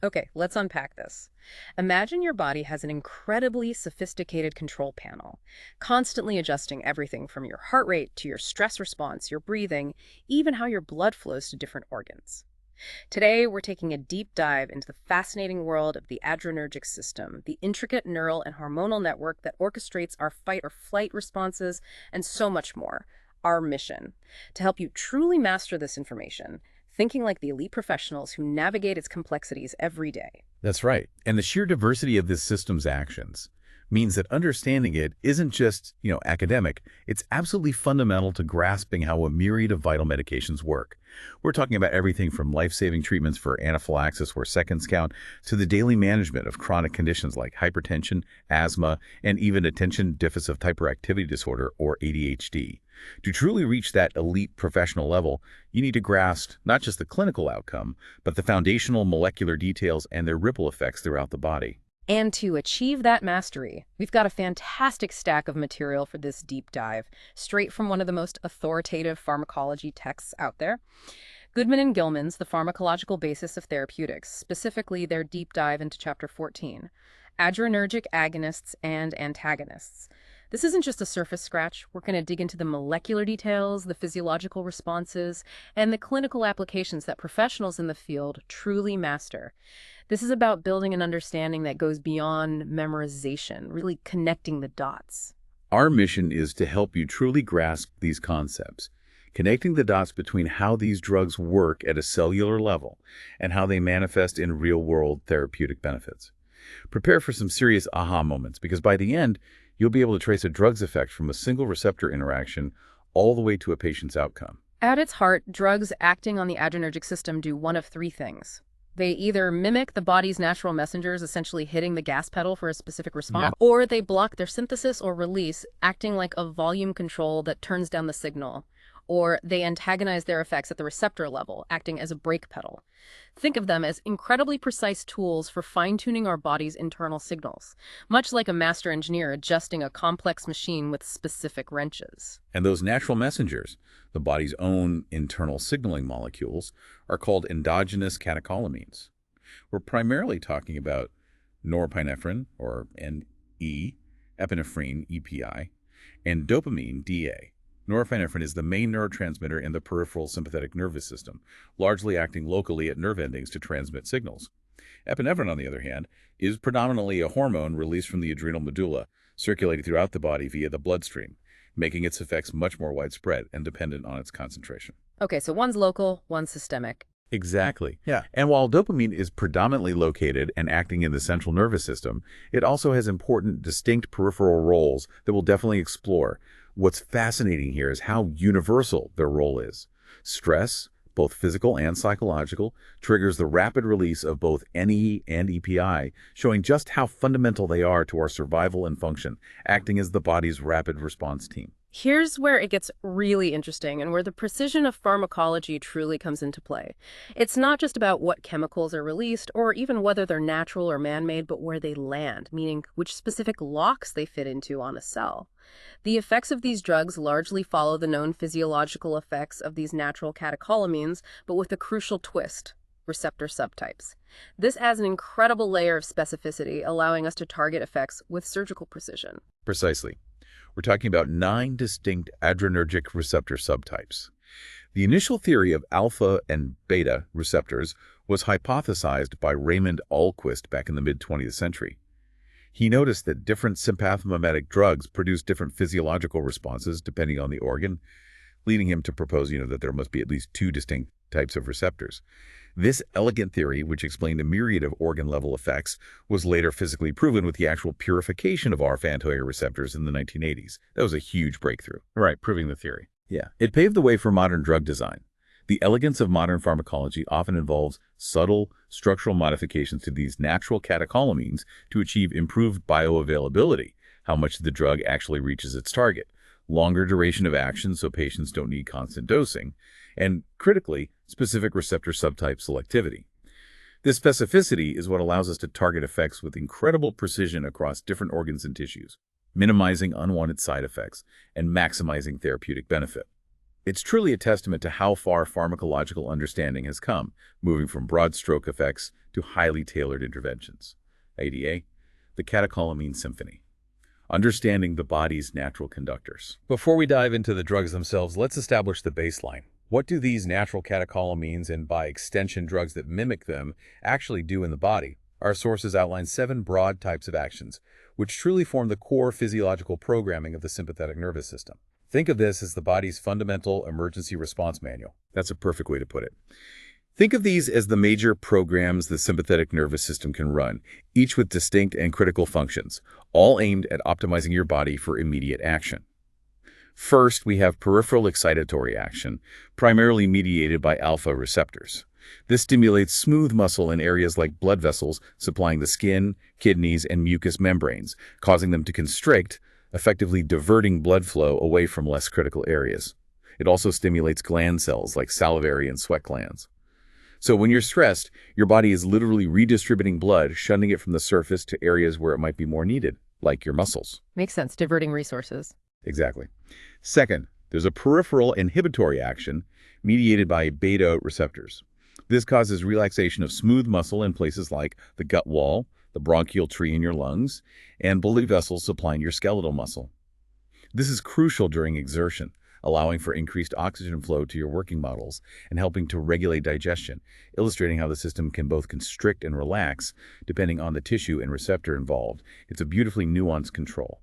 Okay, let's unpack this. Imagine your body has an incredibly sophisticated control panel, constantly adjusting everything from your heart rate to your stress response, your breathing, even how your blood flows to different organs. Today, we're taking a deep dive into the fascinating world of the adrenergic system, the intricate neural and hormonal network that orchestrates our fight or flight responses, and so much more. Our mission: to help you truly master this information, thinking like the elite professionals who navigate its complexities every day. That's right. And the sheer diversity of this system's actions means that understanding it isn't just, academic. It's absolutely fundamental to grasping how a myriad of vital medications work. We're talking about everything from life-saving treatments for anaphylaxis where seconds count to the daily management of chronic conditions like hypertension, asthma, and even attention deficit hyperactivity disorder or ADHD. To truly reach that elite professional level, you need to grasp not just the clinical outcome, but the foundational molecular details and their ripple effects throughout the body. And to achieve that mastery, we've got a fantastic stack of material for this deep dive, straight from one of the most authoritative pharmacology texts out there. Goodman and Gilman's The Pharmacological Basis of Therapeutics, specifically their deep dive into Chapter 14, Adrenergic Agonists and Antagonists. This isn't just a surface scratch. We're going to dig into the molecular details, the physiological responses, and the clinical applications that professionals in the field truly master. This is about building an understanding that goes beyond memorization, really connecting the dots. Our mission is to help you truly grasp these concepts, connecting the dots between how these drugs work at a cellular level and how they manifest in real-world therapeutic benefits. Prepare for some serious aha moments because by the end, you'll be able to trace a drug's effect from a single receptor interaction all the way to a patient's outcome. At its heart, drugs acting on the adrenergic system do one of three things. They either mimic the body's natural messengers, essentially hitting the gas pedal for a specific response, or they block their synthesis or release, acting like a volume control that turns down the signal, or they antagonize their effects at the receptor level, acting as a brake pedal. Think of them as incredibly precise tools for fine-tuning our body's internal signals, much like a master engineer adjusting a complex machine with specific wrenches. And those natural messengers, the body's own internal signaling molecules, are called endogenous catecholamines. We're primarily talking about norepinephrine, or NE, epinephrine, EPI, and dopamine, DA. Norepinephrine is the main neurotransmitter in the peripheral sympathetic nervous system, largely acting locally at nerve endings to transmit signals. Epinephrine, on the other hand, is predominantly a hormone released from the adrenal medulla, circulating throughout the body via the bloodstream, making its effects much more widespread and dependent on its concentration. Okay, so one's local, one's systemic. Exactly. Yeah. And while dopamine is predominantly located and acting in the central nervous system, it also has important, distinct peripheral roles that we'll definitely explore. What's fascinating here is how universal their role is. Stress, both physical and psychological, triggers the rapid release of both NE and EPI, showing just how fundamental they are to our survival and function, acting as the body's rapid response team. Here's where it gets really interesting and where the precision of pharmacology truly comes into play. It's not just about what chemicals are released or even whether they're natural or man-made, but where they land, meaning which specific locks they fit into on a cell. The effects of these drugs largely follow the known physiological effects of these natural catecholamines, but with a crucial twist: receptor subtypes. This adds an incredible layer of specificity, allowing us to target effects with surgical precision. Precisely. We're talking about 9 distinct adrenergic receptor subtypes. The initial theory of alpha and beta receptors was hypothesized by Raymond Ahlquist back in the mid-20th century. He noticed that different sympathomimetic drugs produce different physiological responses depending on the organ, leading him to propose, that there must be at least 2 distinct types of receptors. This elegant theory, which explained a myriad of organ-level effects, was later physically proven with the actual purification of R-phantoia receptors in the 1980s. That was a huge breakthrough. Right, proving the theory. Yeah. It paved the way for modern drug design. The elegance of modern pharmacology often involves subtle structural modifications to these natural catecholamines to achieve improved bioavailability, how much the drug actually reaches its target, longer duration of action so patients don't need constant dosing, and, critically, specific receptor subtype selectivity. This specificity is what allows us to target effects with incredible precision across different organs and tissues, minimizing unwanted side effects and maximizing therapeutic benefit. It's truly a testament to how far pharmacological understanding has come, moving from broad stroke effects to highly tailored interventions. ADA, the catecholamine symphony. Understanding the body's natural conductors. Before we dive into the drugs themselves, let's establish the baseline. What do these natural catecholamines, and by extension drugs that mimic them, actually do in the body? Our sources outline 7 broad types of actions, which truly form the core physiological programming of the sympathetic nervous system. Think of this as the body's fundamental emergency response manual. That's a perfect way to put it. Think of these as the major programs the sympathetic nervous system can run, each with distinct and critical functions, all aimed at optimizing your body for immediate action. First, we have peripheral excitatory action, primarily mediated by alpha receptors. This stimulates smooth muscle in areas like blood vessels, supplying the skin, kidneys, and mucous membranes, causing them to constrict, effectively diverting blood flow away from less critical areas. It also stimulates gland cells like salivary and sweat glands. So when you're stressed, your body is literally redistributing blood, shunting it from the surface to areas where it might be more needed, like your muscles. Makes sense, diverting resources. Exactly. Second, there's a peripheral inhibitory action mediated by beta receptors. This causes relaxation of smooth muscle in places like the gut wall, the bronchial tree in your lungs, and blood vessels supplying your skeletal muscle. This is crucial during exertion, allowing for increased oxygen flow to your working models and helping to regulate digestion, illustrating how the system can both constrict and relax depending on the tissue and receptor involved. It's a beautifully nuanced control.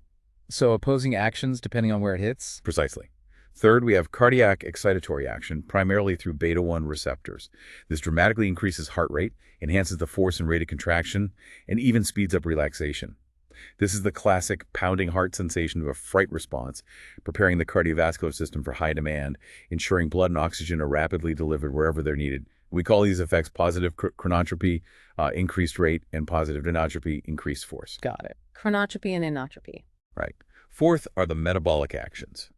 So opposing actions depending on where it hits? Precisely. Third, we have cardiac excitatory action, primarily through beta-1 receptors. This dramatically increases heart rate, enhances the force and rate of contraction, and even speeds up relaxation. This is the classic pounding heart sensation of a fright response, preparing the cardiovascular system for high demand, ensuring blood and oxygen are rapidly delivered wherever they're needed. We call these effects positive chronotropy, increased rate, and positive inotropy, increased force. Got it. Chronotropy and inotropy. Right. Fourth are the metabolic actions.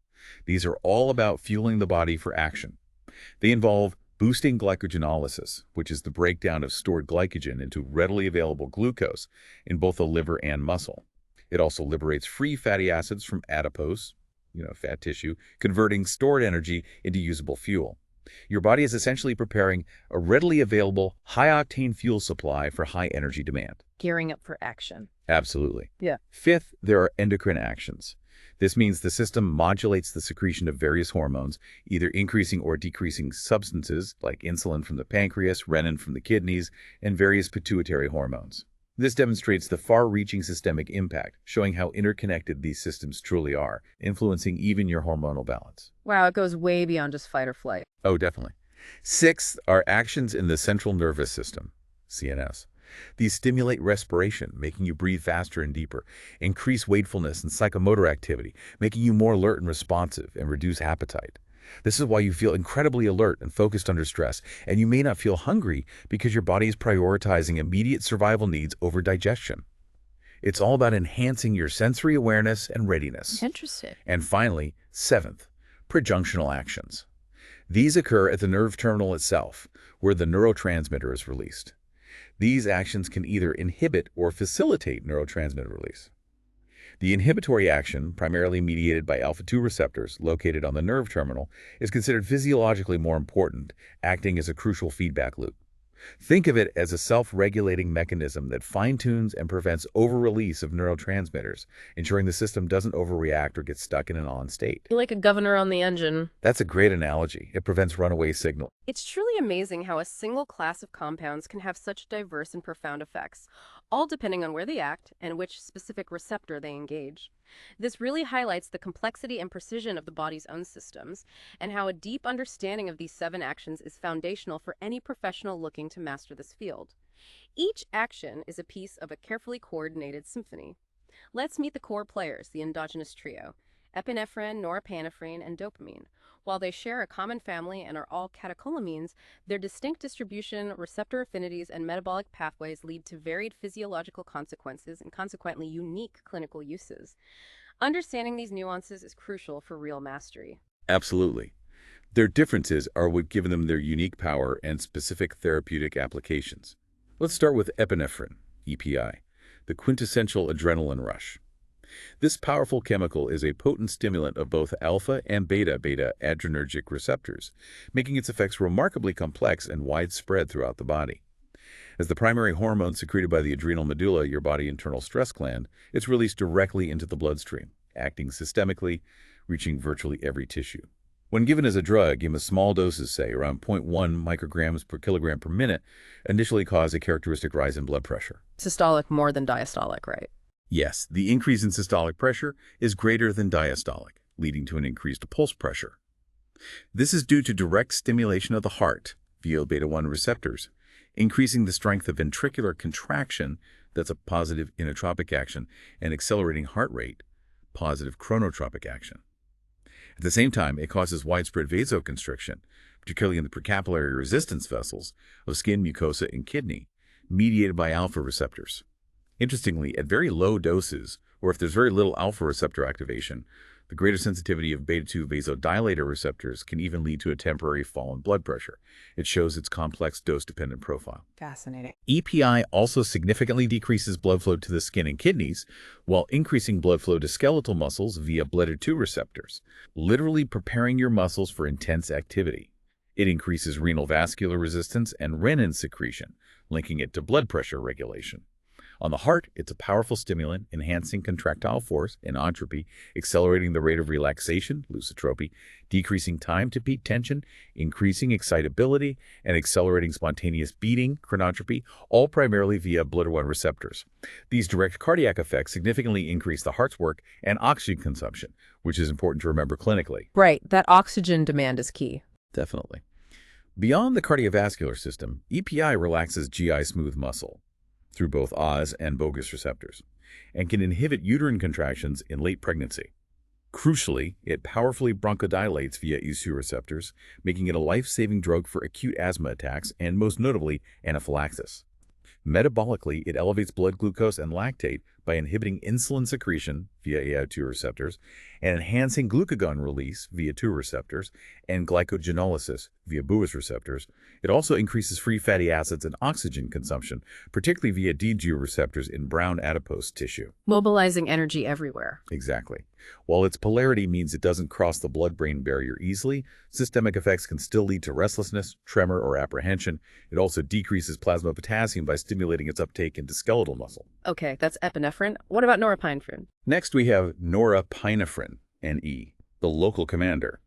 These are all about fueling the body for action. They involve boosting glycogenolysis, which is the breakdown of stored glycogen into readily available glucose in both the liver and muscle. It also liberates free fatty acids from adipose, fat tissue, converting stored energy into usable fuel. Your body is essentially preparing a readily available, high-octane fuel supply for high energy demand. Gearing up for action. Absolutely. Yeah. Fifth, there are endocrine actions. This means the system modulates the secretion of various hormones, either increasing or decreasing substances like insulin from the pancreas, renin from the kidneys, and various pituitary hormones. This demonstrates the far-reaching systemic impact, showing how interconnected these systems truly are, influencing even your hormonal balance. Wow, it goes way beyond just fight or flight. Oh, definitely. Sixth are actions in the central nervous system, CNS. These stimulate respiration, making you breathe faster and deeper, increase wakefulness and psychomotor activity, making you more alert and responsive, and reduce appetite. This is why you feel incredibly alert and focused under stress, and you may not feel hungry because your body is prioritizing immediate survival needs over digestion. It's all about enhancing your sensory awareness and readiness. Interesting. And finally, seventh, prejunctional actions. These occur at the nerve terminal itself, where the neurotransmitter is released. These actions can either inhibit or facilitate neurotransmitter release. The inhibitory action, primarily mediated by alpha-2 receptors located on the nerve terminal, is considered physiologically more important, acting as a crucial feedback loop. Think of it as a self-regulating mechanism that fine-tunes and prevents over-release of neurotransmitters, ensuring the system doesn't overreact or get stuck in an on state. Like a governor on the engine. That's a great analogy. It prevents runaway signal. It's truly amazing how a single class of compounds can have such diverse and profound effects, all depending on where they act and which specific receptor they engage. This really highlights the complexity and precision of the body's own systems, and how a deep understanding of these 7 actions is foundational for any professional looking to master this field. Each action is a piece of a carefully coordinated symphony. Let's meet the core players, the endogenous trio: epinephrine, norepinephrine, and dopamine. While they share a common family and are all catecholamines, their distinct distribution, receptor affinities, and metabolic pathways lead to varied physiological consequences and consequently unique clinical uses. Understanding these nuances is crucial for real mastery. Absolutely. Their differences are what give them their unique power and specific therapeutic applications. Let's start with epinephrine, EPI, the quintessential adrenaline rush. This powerful chemical is a potent stimulant of both alpha and beta adrenergic receptors, making its effects remarkably complex and widespread throughout the body. As the primary hormone secreted by the adrenal medulla, your body's internal stress gland, it's released directly into the bloodstream, acting systemically, reaching virtually every tissue. When given as a drug, even small doses, say around 0.1 micrograms per kilogram per minute, initially cause a characteristic rise in blood pressure. Systolic more than diastolic, right? Yes, the increase in systolic pressure is greater than diastolic, leading to an increased pulse pressure. This is due to direct stimulation of the heart via beta-1 receptors, increasing the strength of ventricular contraction, that's a positive inotropic action, and accelerating heart rate, positive chronotropic action. At the same time, it causes widespread vasoconstriction, particularly in the precapillary resistance vessels of skin, mucosa, and kidney, mediated by alpha receptors. Interestingly, at very low doses, or if there's very little alpha receptor activation, the greater sensitivity of beta-2 vasodilator receptors can even lead to a temporary fall in blood pressure. It shows its complex dose-dependent profile. Fascinating. EPI also significantly decreases blood flow to the skin and kidneys, while increasing blood flow to skeletal muscles via beta-2 receptors, literally preparing your muscles for intense activity. It increases renal vascular resistance and renin secretion, linking it to blood pressure regulation. On the heart, it's a powerful stimulant, enhancing contractile force and entropy, accelerating the rate of relaxation, lusitropy, decreasing time to peak tension, increasing excitability, and accelerating spontaneous beating, chronotropy, all primarily via beta-1 receptors. These direct cardiac effects significantly increase the heart's work and oxygen consumption, which is important to remember clinically. Right, that oxygen demand is key. Definitely. Beyond the cardiovascular system, EPI relaxes GI smooth muscle through both Os and bogus receptors, and can inhibit uterine contractions in late pregnancy. Crucially, it powerfully bronchodilates via E2 receptors, making it a life-saving drug for acute asthma attacks and, most notably, anaphylaxis. Metabolically, it elevates blood glucose and lactate by inhibiting insulin secretion via AIT2 receptors and enhancing glucagon release via 2 receptors and glycogenolysis via BUAS receptors. It also increases free fatty acids and oxygen consumption, particularly via DG receptors in brown adipose tissue. Mobilizing energy everywhere. Exactly. While its polarity means it doesn't cross the blood-brain barrier easily, systemic effects can still lead to restlessness, tremor, or apprehension. It also decreases plasma potassium by stimulating its uptake into skeletal muscle. Okay, that's epinephrine. What about norepinephrine? Next, we have norepinephrine, NE, the local commander.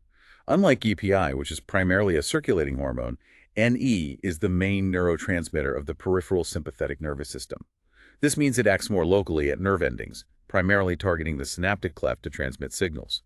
Unlike EPI, which is primarily a circulating hormone, NE is the main neurotransmitter of the peripheral sympathetic nervous system. This means it acts more locally at nerve endings, primarily targeting the synaptic cleft to transmit signals.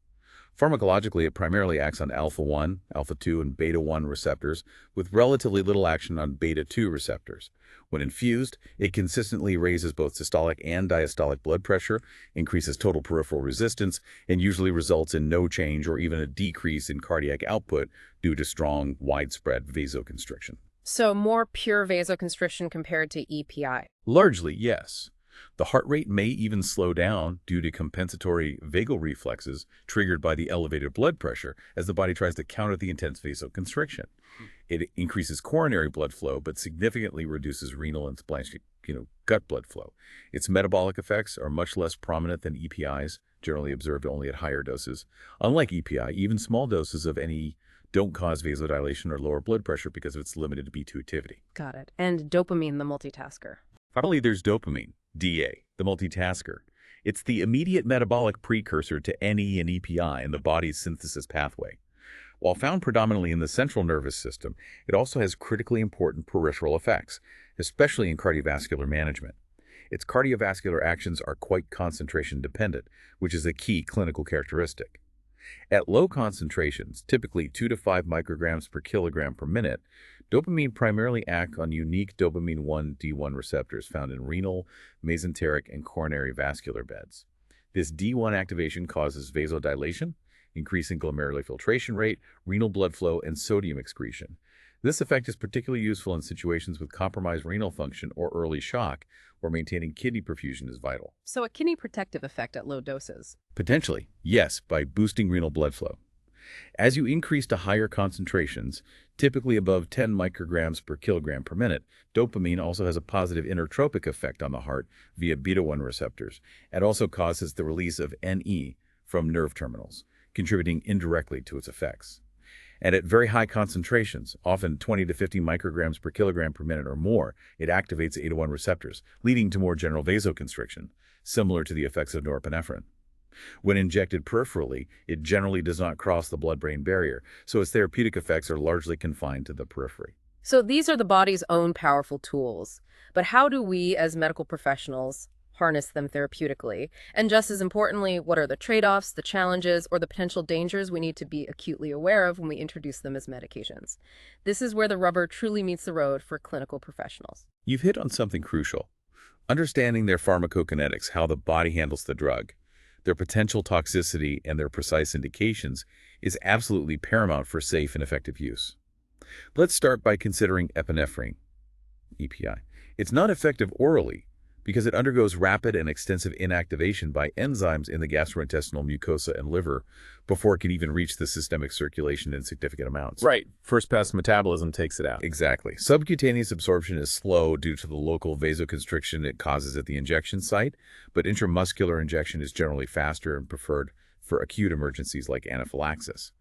Pharmacologically, it primarily acts on alpha-1, alpha-2, and beta-1 receptors, with relatively little action on beta-2 receptors. When infused, it consistently raises both systolic and diastolic blood pressure, increases total peripheral resistance, and usually results in no change or even a decrease in cardiac output due to strong, widespread vasoconstriction. So more pure vasoconstriction compared to EPI. Largely, yes. The heart rate may even slow down due to compensatory vagal reflexes triggered by the elevated blood pressure as the body tries to counter the intense vasoconstriction. It increases coronary blood flow, but significantly reduces renal and splanchnic, gut blood flow. Its metabolic effects are much less prominent than EPIs, generally observed only at higher doses. Unlike EPI, even small doses of NE don't cause vasodilation or lower blood pressure because of its limited B2 activity. Got it. And dopamine, the multitasker. Finally, there's dopamine, DA, the multitasker. It's the immediate metabolic precursor to NE and EPI in the body's synthesis pathway. While found predominantly in the central nervous system, it also has critically important peripheral effects, especially in cardiovascular management. Its cardiovascular actions are quite concentration dependent, which is a key clinical characteristic. At low concentrations, typically 2 to 5 micrograms per kilogram per minute, dopamine primarily acts on unique dopamine 1D1 receptors found in renal, mesenteric, and coronary vascular beds. This D1 activation causes vasodilation, increasing glomerular filtration rate, renal blood flow, and sodium excretion. This effect is particularly useful in situations with compromised renal function or early shock, where maintaining kidney perfusion is vital. So a kidney protective effect at low doses. Potentially, yes, by boosting renal blood flow. As you increase to higher concentrations, typically above 10 micrograms per kilogram per minute, dopamine also has a positive inotropic effect on the heart via beta-1 receptors and also causes the release of Ne from nerve terminals, contributing indirectly to its effects. And at very high concentrations, often 20 to 50 micrograms per kilogram per minute or more, it activates beta-1 receptors, leading to more general vasoconstriction, similar to the effects of norepinephrine. When injected peripherally, it generally does not cross the blood-brain barrier, so its therapeutic effects are largely confined to the periphery. So these are the body's own powerful tools. But how do we, as medical professionals, harness them therapeutically? And just as importantly, what are the trade-offs, the challenges, or the potential dangers we need to be acutely aware of when we introduce them as medications? This is where the rubber truly meets the road for clinical professionals. You've hit on something crucial. Understanding their pharmacokinetics, how the body handles the drug, their potential toxicity, and their precise indications is absolutely paramount for safe and effective use. Let's start by considering epinephrine, EPI. It's not effective orally because it undergoes rapid and extensive inactivation by enzymes in the gastrointestinal mucosa and liver before it can even reach the systemic circulation in significant amounts. Right. First pass metabolism takes it out. Exactly. Subcutaneous absorption is slow due to the local vasoconstriction it causes at the injection site, but intramuscular injection is generally faster and preferred for acute emergencies like anaphylaxis.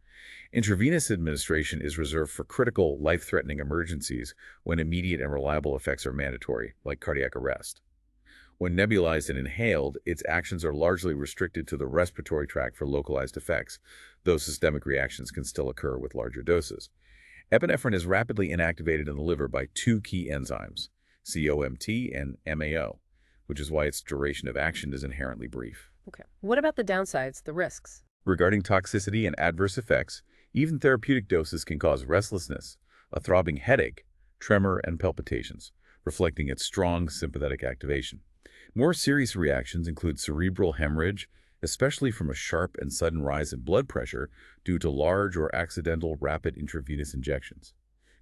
Intravenous administration is reserved for critical, life-threatening emergencies when immediate and reliable effects are mandatory, like cardiac arrest. When nebulized and inhaled, its actions are largely restricted to the respiratory tract for localized effects, though systemic reactions can still occur with larger doses. Epinephrine is rapidly inactivated in the liver by two key enzymes, COMT and MAO, which is why its duration of action is inherently brief. Okay. What about the downsides, the risks? Regarding toxicity and adverse effects, even therapeutic doses can cause restlessness, a throbbing headache, tremor, and palpitations, reflecting its strong sympathetic activation. More serious reactions include cerebral hemorrhage, especially from a sharp and sudden rise in blood pressure due to large or accidental rapid intravenous injections.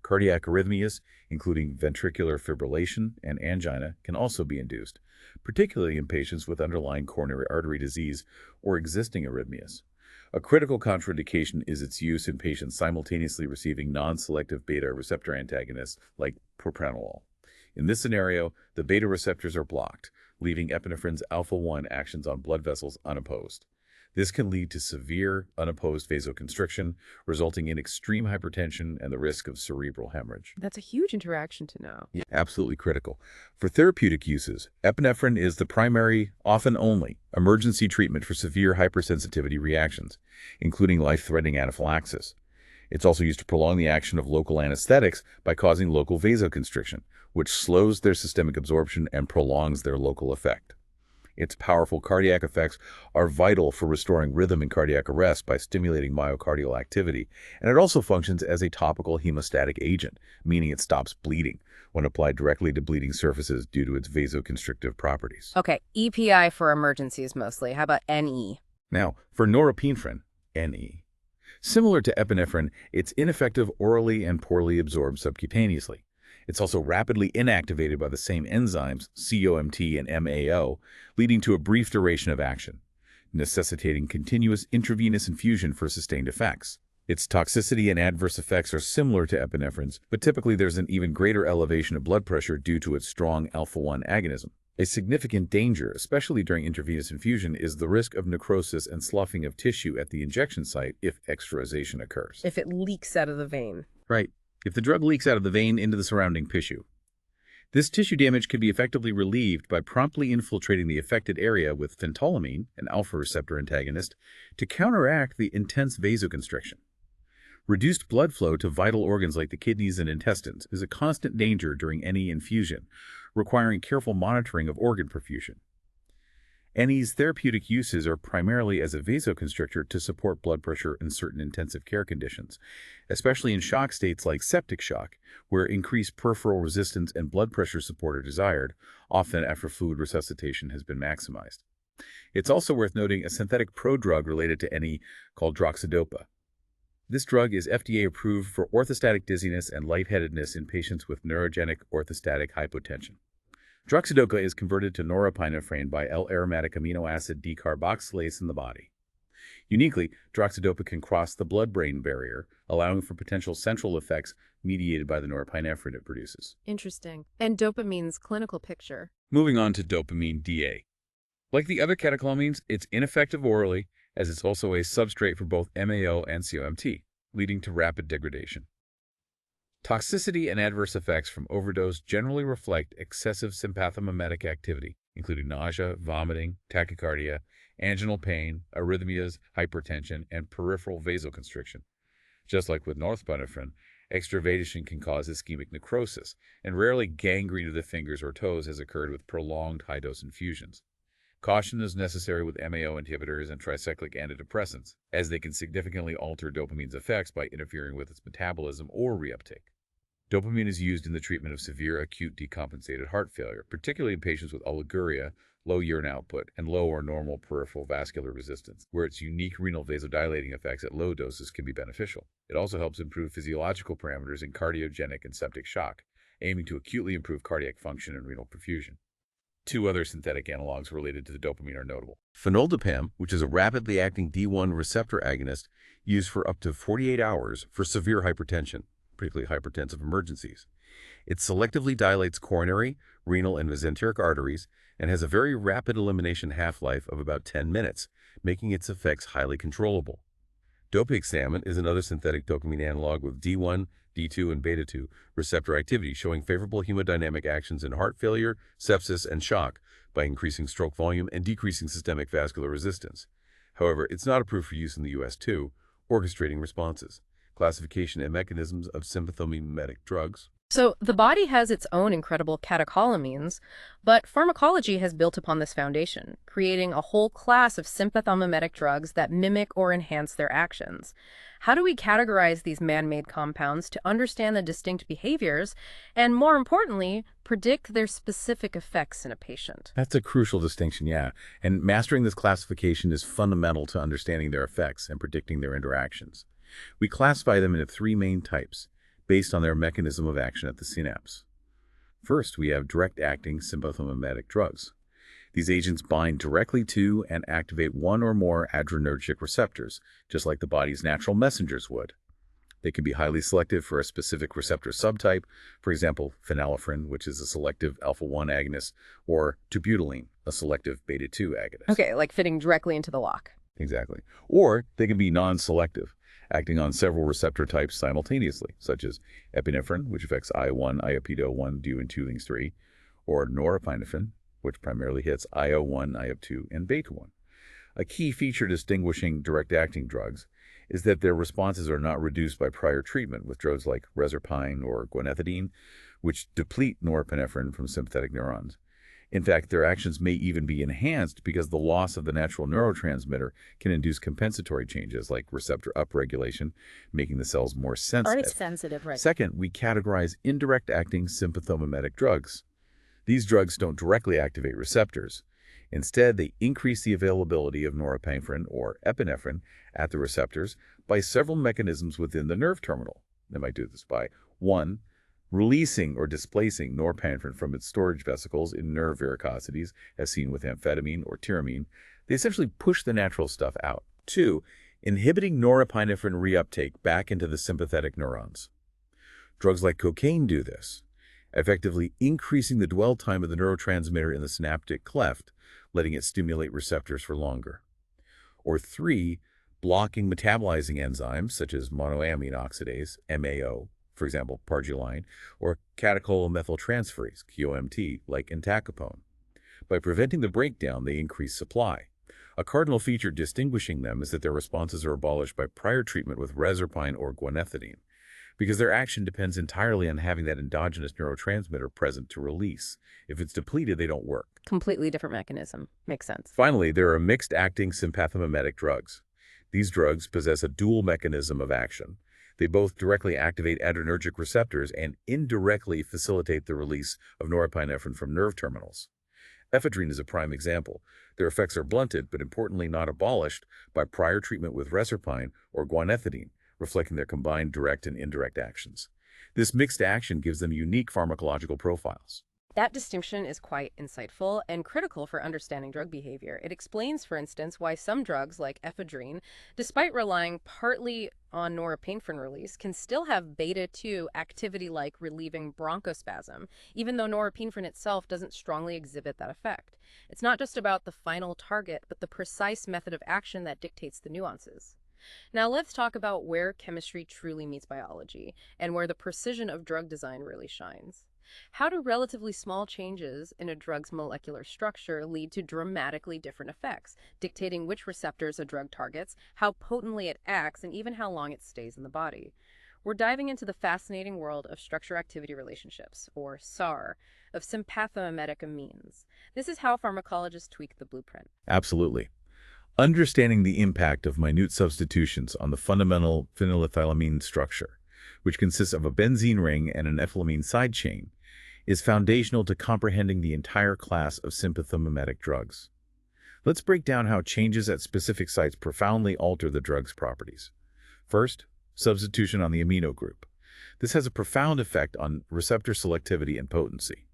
Cardiac arrhythmias, including ventricular fibrillation and angina, can also be induced, particularly in patients with underlying coronary artery disease or existing arrhythmias. A critical contraindication is its use in patients simultaneously receiving non-selective beta receptor antagonists like propranolol. In this scenario, the beta receptors are blocked, leaving epinephrine's alpha-1 actions on blood vessels unopposed. This can lead to severe, unopposed vasoconstriction, resulting in extreme hypertension and the risk of cerebral hemorrhage. That's a huge interaction to know. Yeah, absolutely critical. For therapeutic uses, epinephrine is the primary, often only, emergency treatment for severe hypersensitivity reactions, including life-threatening anaphylaxis. It's also used to prolong the action of local anesthetics by causing local vasoconstriction, which slows their systemic absorption and prolongs their local effect. Its powerful cardiac effects are vital for restoring rhythm in cardiac arrest by stimulating myocardial activity, and it also functions as a topical hemostatic agent, meaning it stops bleeding when applied directly to bleeding surfaces due to its vasoconstrictive properties. Okay, EPI for emergencies mostly. How about NE? Now, for norepinephrine, NE. Similar to epinephrine, it's ineffective orally and poorly absorbed subcutaneously. It's also rapidly inactivated by the same enzymes, COMT and MAO, leading to a brief duration of action, necessitating continuous intravenous infusion for sustained effects. Its toxicity and adverse effects are similar to epinephrine's, but typically there's an even greater elevation of blood pressure due to its strong alpha-1 agonism. A significant danger, especially during intravenous infusion, is the risk of necrosis and sloughing of tissue at the injection site if extravasation occurs. If it leaks out of the vein. Right. If the drug leaks out of the vein into the surrounding tissue. This tissue damage can be effectively relieved by promptly infiltrating the affected area with phentolamine, an alpha receptor antagonist, to counteract the intense vasoconstriction. Reduced blood flow to vital organs like the kidneys and intestines is a constant danger during any infusion, requiring careful monitoring of organ perfusion. NE's therapeutic uses are primarily as a vasoconstrictor to support blood pressure in certain intensive care conditions, especially in shock states like septic shock, where increased peripheral resistance and blood pressure support are desired, often after fluid resuscitation has been maximized. It's also worth noting a synthetic prodrug related to NE called droxidopa. This drug is FDA approved for orthostatic dizziness and lightheadedness in patients with neurogenic orthostatic hypotension. Droxidopa is converted to norepinephrine by L-aromatic amino acid decarboxylase in the body. Uniquely, droxidopa can cross the blood-brain barrier, allowing for potential central effects mediated by the norepinephrine it produces. Interesting. And dopamine's clinical picture. Moving on to dopamine DA. Like the other catecholamines, it's ineffective orally, as it's also a substrate for both MAO and COMT, leading to rapid degradation. Toxicity and adverse effects from overdose generally reflect excessive sympathomimetic activity, including nausea, vomiting, tachycardia, anginal pain, arrhythmias, hypertension, and peripheral vasoconstriction. Just like with norepinephrine, extravasation can cause ischemic necrosis, and rarely gangrene of the fingers or toes has occurred with prolonged high-dose infusions. Caution is necessary with MAO inhibitors and tricyclic antidepressants, as they can significantly alter dopamine's effects by interfering with its metabolism or reuptake. Dopamine is used in the treatment of severe acute decompensated heart failure, particularly in patients with oliguria, low urine output, and low or normal peripheral vascular resistance, where its unique renal vasodilating effects at low doses can be beneficial. It also helps improve physiological parameters in cardiogenic and septic shock, aiming to acutely improve cardiac function and renal perfusion. Two other synthetic analogs related to the dopamine are notable. Phenoldiprem, which is a rapidly acting D1 receptor agonist used for up to 48 hours for severe hypertension, particularly hypertensive emergencies. It selectively dilates coronary, renal, and mesenteric arteries and has a very rapid elimination half-life of about 10 minutes, making its effects highly controllable. Dopixamine is another synthetic dopamine analog with D1, D2, and beta-2 receptor activity, showing favorable hemodynamic actions in heart failure, sepsis, and shock by increasing stroke volume and decreasing systemic vascular resistance. However, it's not approved for use in the U.S. too, orchestrating responses. Classification and mechanisms of sympathomimetic drugs. So the body has its own incredible catecholamines, but pharmacology has built upon this foundation, creating a whole class of sympathomimetic drugs that mimic or enhance their actions. How do we categorize these man-made compounds to understand the distinct behaviors and, more importantly, predict their specific effects in a patient? That's a crucial distinction, yeah. And mastering this classification is fundamental to understanding their effects and predicting their interactions. We classify them into three main types, based on their mechanism of action at the synapse. First, we have direct-acting sympathomimetic drugs. These agents bind directly to and activate one or more adrenergic receptors, just like the body's natural messengers would. They can be highly selective for a specific receptor subtype, for example, phenylephrine, which is a selective alpha-1 agonist, or terbutaline, a selective beta-2 agonist. Okay, like fitting directly into the lock. Exactly. Or they can be non-selective, acting on several receptor types simultaneously, such as epinephrine, which affects IO1, IOP-1, DO, and 2 links 3, or norepinephrine, which primarily hits IO1, IOP-2, and beta-1. A key feature distinguishing direct-acting drugs is that their responses are not reduced by prior treatment with drugs like reserpine or guanethidine, which deplete norepinephrine from sympathetic neurons. In fact, their actions may even be enhanced because the loss of the natural neurotransmitter can induce compensatory changes like receptor upregulation, making the cells more sensitive. Right. Second, we categorize indirect-acting sympathomimetic drugs. These drugs don't directly activate receptors. Instead, they increase the availability of norepinephrine or epinephrine at the receptors by several mechanisms within the nerve terminal. They might do this by 1. Releasing or displacing norepinephrine from its storage vesicles in nerve varicosities, as seen with amphetamine or tyramine. They essentially push the natural stuff out. 2. Inhibiting norepinephrine reuptake back into the sympathetic neurons. Drugs like cocaine do this, effectively increasing the dwell time of the neurotransmitter in the synaptic cleft, letting it stimulate receptors for longer. Or 3. Blocking metabolizing enzymes such as monoamine oxidase, MAO, for example, pargyline, or catecholomethyltransferase, COMT, like entacapone. By preventing the breakdown, they increase supply. A cardinal feature distinguishing them is that their responses are abolished by prior treatment with reserpine or guanethidine, because their action depends entirely on having that endogenous neurotransmitter present to release. If it's depleted, they don't work. Completely different mechanism. Makes sense. Finally, there are mixed-acting sympathomimetic drugs. These drugs possess a dual mechanism of action. They both directly activate adrenergic receptors and indirectly facilitate the release of norepinephrine from nerve terminals. Ephedrine is a prime example. Their effects are blunted, but importantly not abolished, by prior treatment with reserpine or guanethidine, reflecting their combined direct and indirect actions. This mixed action gives them unique pharmacological profiles. That distinction is quite insightful and critical for understanding drug behavior. It explains, for instance, why some drugs like ephedrine, despite relying partly on norepinephrine release, can still have beta-2 activity like relieving bronchospasm, even though norepinephrine itself doesn't strongly exhibit that effect. It's not just about the final target, but the precise method of action that dictates the nuances. Now let's talk about where chemistry truly meets biology and where the precision of drug design really shines. How do relatively small changes in a drug's molecular structure lead to dramatically different effects, dictating which receptors a drug targets, how potently it acts, and even how long it stays in the body? We're diving into the fascinating world of structure-activity relationships, or SAR, of sympathomimetic amines. This is how pharmacologists tweak the blueprint. Absolutely. Understanding the impact of minute substitutions on the fundamental phenylethylamine structure, which consists of a benzene ring and an ethylamine side chain, is foundational to comprehending the entire class of sympathomimetic drugs. Let's break down how changes at specific sites profoundly alter the drug's properties. First, substitution on the amino group. This has a profound effect on receptor selectivity and potency.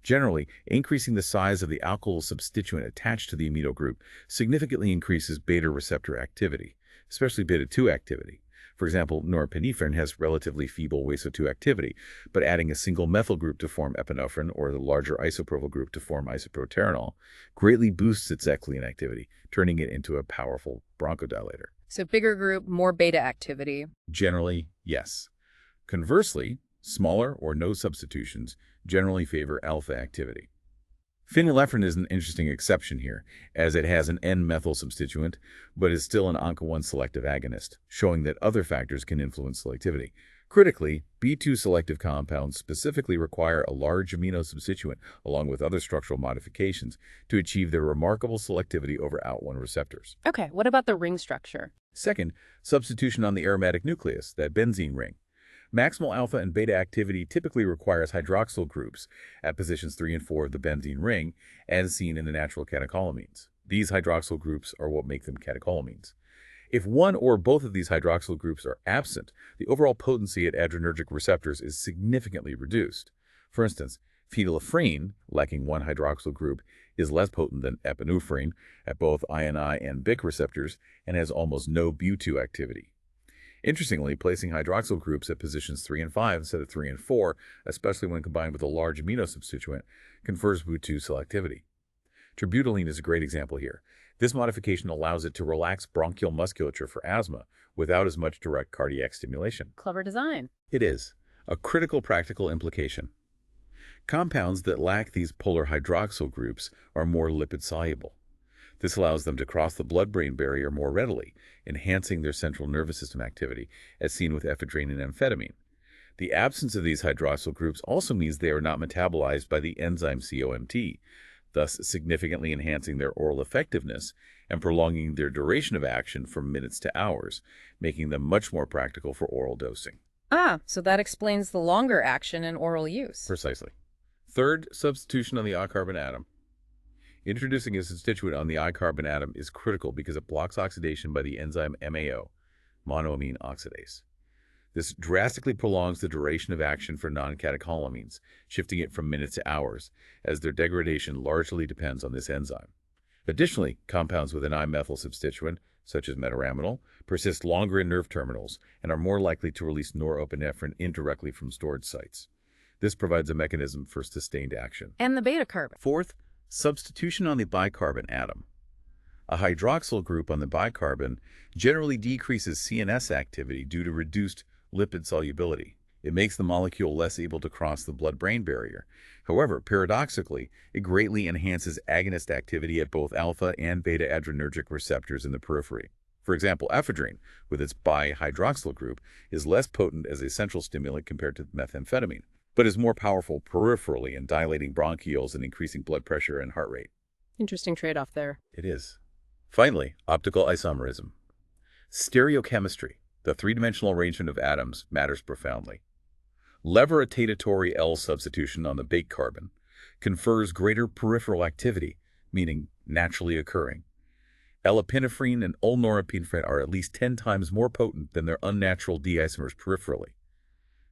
Generally, increasing the size of the alkyl substituent attached to the amino group significantly increases beta receptor activity, especially beta-2 activity. For example, norepinephrine has relatively feeble WASO2 activity, but adding a single methyl group to form epinephrine or the larger isopropyl group to form isoproterenol greatly boosts its echolene activity, turning it into a powerful bronchodilator. So bigger group, more beta activity. Generally, yes. Conversely, smaller or no substitutions generally favor alpha activity. Phenylephrine is an interesting exception here, as it has an N-methyl substituent, but is still an ONCA-1 selective agonist, showing that other factors can influence selectivity. Critically, B2 selective compounds specifically require a large amino substituent, along with other structural modifications, to achieve their remarkable selectivity over ALK1 receptors. Okay, what about the ring structure? Second, substitution on the aromatic nucleus, that benzene ring. Maximal alpha and beta activity typically requires hydroxyl groups at positions 3 and 4 of the benzene ring, as seen in the natural catecholamines. These hydroxyl groups are what make them catecholamines. If one or both of these hydroxyl groups are absent, the overall potency at adrenergic receptors is significantly reduced. For instance, phenylephrine, lacking one hydroxyl group, is less potent than epinephrine at both INI and BIC receptors and has almost no Bu2 activity. Interestingly, placing hydroxyl groups at positions 3 and 5 instead of 3 and 4, especially when combined with a large amino substituent, confers Bu2 selectivity. Terbutaline is a great example here. This modification allows it to relax bronchial musculature for asthma without as much direct cardiac stimulation. Clever design. It is a critical practical implication. Compounds that lack these polar hydroxyl groups are more lipid-soluble. This allows them to cross the blood-brain barrier more readily, enhancing their central nervous system activity, as seen with ephedrine and amphetamine. The absence of these hydroxyl groups also means they are not metabolized by the enzyme COMT, thus significantly enhancing their oral effectiveness and prolonging their duration of action from minutes to hours, making them much more practical for oral dosing. Ah, so that explains the longer action in oral use. Precisely. Third, substitution on the I-carbon atom. Introducing a substituent on the I-carbon atom is critical because it blocks oxidation by the enzyme MAO, monoamine oxidase. This drastically prolongs the duration of action for non-catecholamines, shifting it from minutes to hours, as their degradation largely depends on this enzyme. Additionally, compounds with an I-methyl substituent, such as metaraminol, persist longer in nerve terminals and are more likely to release norepinephrine indirectly from storage sites. This provides a mechanism for sustained action. And the beta carbon. Fourth, substitution on the bicarbon atom. A hydroxyl group on the bicarbon generally decreases CNS activity due to reduced lipid solubility. It makes the molecule less able to cross the blood-brain barrier. However, paradoxically, it greatly enhances agonist activity at both alpha and beta adrenergic receptors in the periphery. For example, ephedrine, with its bi-hydroxyl group, is less potent as a central stimulant compared to methamphetamine, but is more powerful peripherally in dilating bronchioles and increasing blood pressure and heart rate. Interesting trade-off there. It is. Finally, optical isomerism. Stereochemistry, the three-dimensional arrangement of atoms, matters profoundly. Levorotatory L substitution on the bake carbon confers greater peripheral activity, meaning naturally occurring. L-epinephrine and norepinephrine are at least 10 times more potent than their unnatural D isomers peripherally.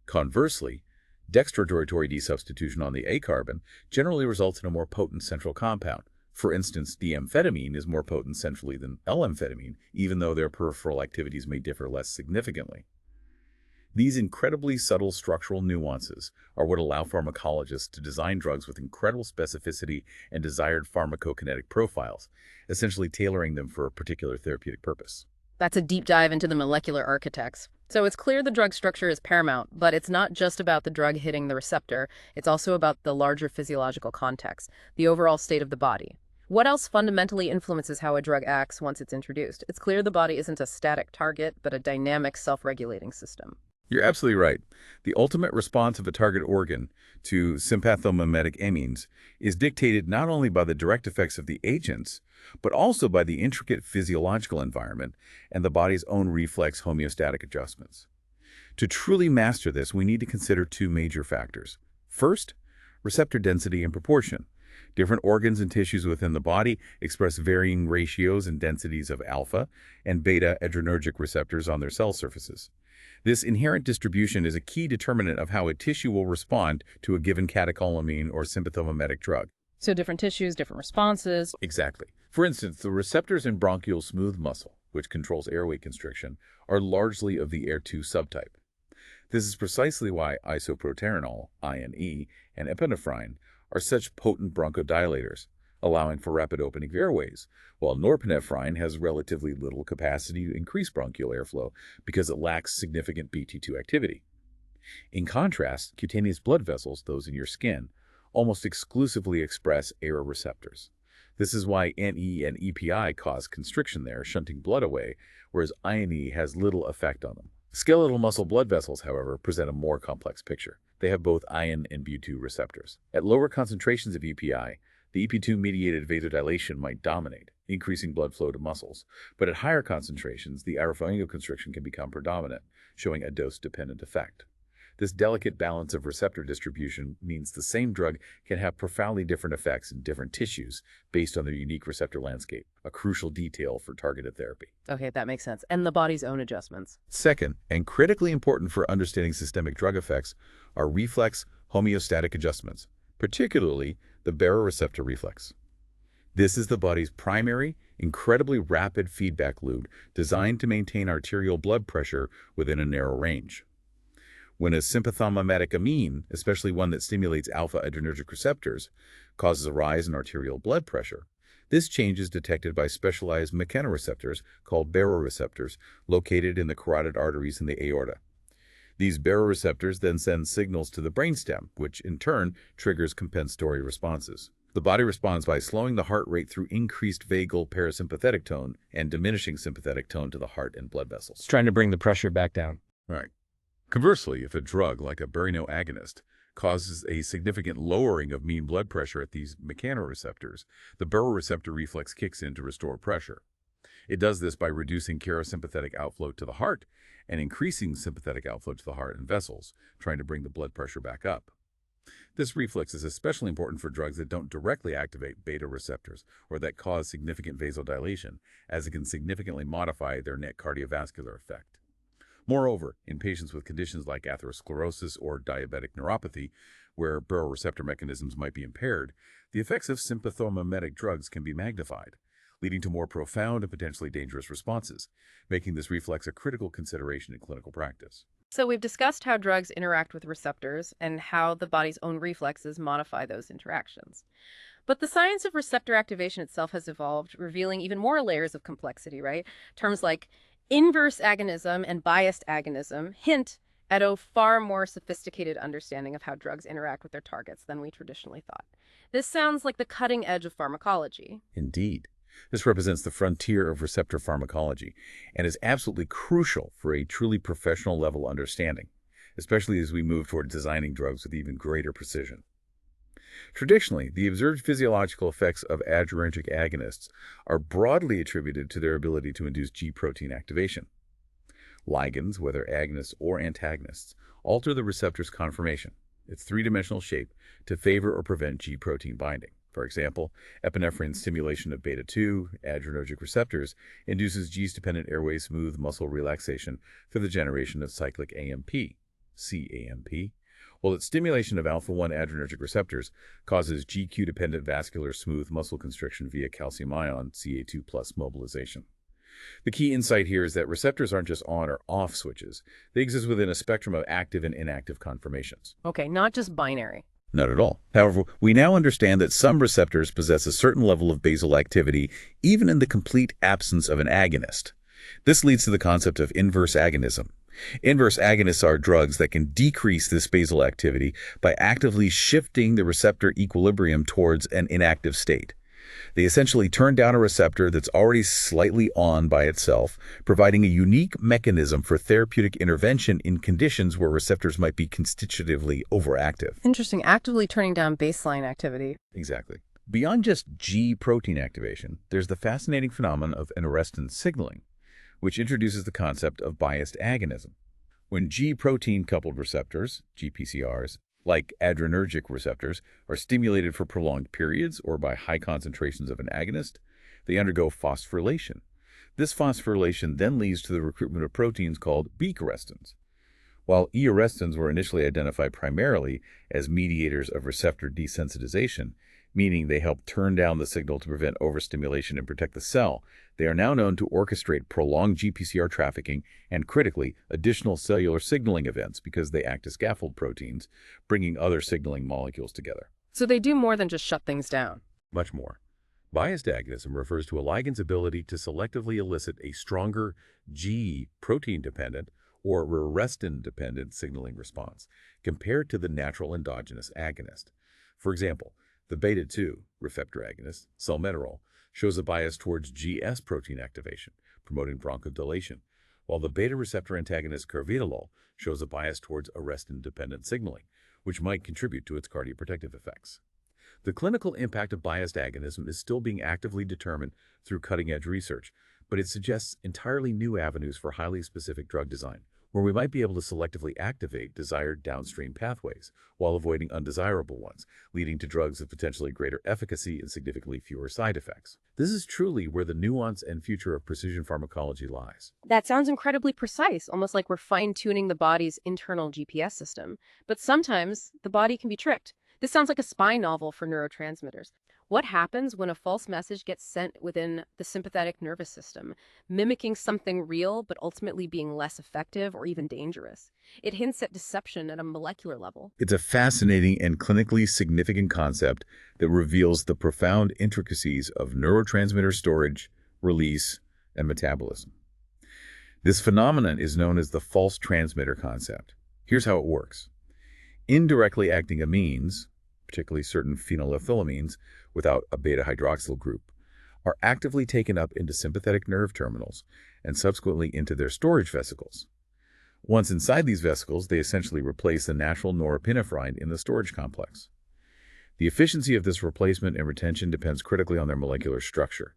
Conversely, Dextrorotatory desubstitution on the A carbon generally results in a more potent central compound. For instance, D-amphetamine is more potent centrally than L-amphetamine, even though their peripheral activities may differ less significantly. These incredibly subtle structural nuances are what allow pharmacologists to design drugs with incredible specificity and desired pharmacokinetic profiles, essentially tailoring them for a particular therapeutic purpose. That's a deep dive into the molecular architects. So it's clear the drug structure is paramount, but it's not just about the drug hitting the receptor. It's also about the larger physiological context, the overall state of the body. What else fundamentally influences how a drug acts once it's introduced? It's clear the body isn't a static target, but a dynamic, self-regulating system. You're absolutely right. The ultimate response of a target organ to sympathomimetic amines is dictated not only by the direct effects of the agents, but also by the intricate physiological environment and the body's own reflex homeostatic adjustments. To truly master this, we need to consider two major factors. First, receptor density and proportion. Different organs and tissues within the body express varying ratios and densities of alpha and beta adrenergic receptors on their cell surfaces. This inherent distribution is a key determinant of how a tissue will respond to a given catecholamine or sympathomimetic drug. So different tissues, different responses. Exactly. For instance, the receptors in bronchial smooth muscle, which controls airway constriction, are largely of the AIR2 subtype. This is precisely why isoproterenol, INE, and epinephrine are such potent bronchodilators, allowing for rapid opening of airways, while norepinephrine has relatively little capacity to increase bronchial airflow because it lacks significant BT2 activity. In contrast, cutaneous blood vessels, those in your skin, almost exclusively express AIR receptors. This is why NE and EPI cause constriction there, shunting blood away, whereas INE has little effect on them. Skeletal muscle blood vessels, however, present a more complex picture. They have both IN and BU2 receptors. At lower concentrations of EPI, the EP2-mediated vasodilation might dominate, increasing blood flow to muscles. But at higher concentrations, the aeropharyngoconstriction can become predominant, showing a dose-dependent effect. This delicate balance of receptor distribution means the same drug can have profoundly different effects in different tissues based on their unique receptor landscape, a crucial detail for targeted therapy. Okay, that makes sense. And the body's own adjustments. Second, and critically important for understanding systemic drug effects, are reflex homeostatic adjustments, particularly the baroreceptor reflex. This is the body's primary, incredibly rapid feedback loop designed to maintain arterial blood pressure within a narrow range. When a sympathomimetic amine, especially one that stimulates alpha adrenergic receptors, causes a rise in arterial blood pressure, this change is detected by specialized mechanoreceptors called baroreceptors located in the carotid arteries in the aorta. These baroreceptors then send signals to the brainstem, which in turn triggers compensatory responses. The body responds by slowing the heart rate through increased vagal parasympathetic tone and diminishing sympathetic tone to the heart and blood vessels. It's trying to bring the pressure back down. Right. Conversely, if a drug like a baroreceptor agonist causes a significant lowering of mean blood pressure at these mechanoreceptors, the baroreceptor reflex kicks in to restore pressure. It does this by reducing parasympathetic outflow to the heart and increasing sympathetic outflow to the heart and vessels, trying to bring the blood pressure back up. This reflex is especially important for drugs that don't directly activate beta receptors or that cause significant vasodilation, as it can significantly modify their net cardiovascular effect. Moreover, in patients with conditions like atherosclerosis or diabetic neuropathy, where baroreceptor mechanisms might be impaired, the effects of sympathomimetic drugs can be magnified, leading to more profound and potentially dangerous responses, making this reflex a critical consideration in clinical practice. So we've discussed how drugs interact with receptors and how the body's own reflexes modify those interactions. But the science of receptor activation itself has evolved, revealing even more layers of complexity, right? Terms like inverse agonism and biased agonism hint at a far more sophisticated understanding of how drugs interact with their targets than we traditionally thought. This sounds like the cutting edge of pharmacology. Indeed. This represents the frontier of receptor pharmacology and is absolutely crucial for a truly professional level understanding, especially as we move toward designing drugs with even greater precision. Traditionally, the observed physiological effects of adrenergic agonists are broadly attributed to their ability to induce G protein activation. Ligands, whether agonists or antagonists, alter the receptor's conformation, its three-dimensional shape, to favor or prevent G protein binding. For example, epinephrine stimulation of beta-2 adrenergic receptors induces G-dependent airway smooth muscle relaxation through the generation of cyclic AMP, CAMP, Well, its stimulation of alpha-1 adrenergic receptors causes GQ-dependent vascular smooth muscle constriction via calcium ion Ca2 plus mobilization. The key insight here is that receptors aren't just on or off switches. They exist within a spectrum of active and inactive conformations. Okay, not just binary. Not at all. However, we now understand that some receptors possess a certain level of basal activity, even in the complete absence of an agonist. This leads to the concept of inverse agonism. Inverse agonists are drugs that can decrease this basal activity by actively shifting the receptor equilibrium towards an inactive state. They essentially turn down a receptor that's already slightly on by itself, providing a unique mechanism for therapeutic intervention in conditions where receptors might be constitutively overactive. Interesting. Actively turning down baseline activity. Exactly. Beyond just G protein activation, there's the fascinating phenomenon of arrestin signaling, which introduces the concept of biased agonism. When G protein-coupled receptors, GPCRs, like adrenergic receptors, are stimulated for prolonged periods or by high concentrations of an agonist, they undergo phosphorylation. This phosphorylation then leads to the recruitment of proteins called beak arrestins. While E-arrestins were initially identified primarily as mediators of receptor desensitization, meaning they help turn down the signal to prevent overstimulation and protect the cell, they are now known to orchestrate prolonged GPCR trafficking and, critically, additional cellular signaling events because they act as scaffold proteins, bringing other signaling molecules together. So they do more than just shut things down. Much more. Biased agonism refers to a ligand's ability to selectively elicit a stronger G protein-dependent or arrestin-dependent signaling response compared to the natural endogenous agonist. For example, the beta-2 receptor agonist, salmeterol, shows a bias towards GS protein activation, promoting bronchodilation, while the beta receptor antagonist carvedilol shows a bias towards arrestin-dependent signaling, which might contribute to its cardioprotective effects. The clinical impact of biased agonism is still being actively determined through cutting-edge research, but it suggests entirely new avenues for highly specific drug design, where we might be able to selectively activate desired downstream pathways while avoiding undesirable ones, leading to drugs of potentially greater efficacy and significantly fewer side effects. This is truly where the nuance and future of precision pharmacology lies. That sounds incredibly precise, almost like we're fine-tuning the body's internal GPS system. But sometimes the body can be tricked. This sounds like a spy novel for neurotransmitters. What happens when a false message gets sent within the sympathetic nervous system, mimicking something real but ultimately being less effective or even dangerous? It hints at deception at a molecular level. It's a fascinating and clinically significant concept that reveals the profound intricacies of neurotransmitter storage, release, and metabolism. This phenomenon is known as the false transmitter concept. Here's how it works. Indirectly acting amines, particularly certain phenylethylamines without a beta-hydroxyl group, are actively taken up into sympathetic nerve terminals and subsequently into their storage vesicles. Once inside these vesicles, they essentially replace the natural norepinephrine in the storage complex. The efficiency of this replacement and retention depends critically on their molecular structure.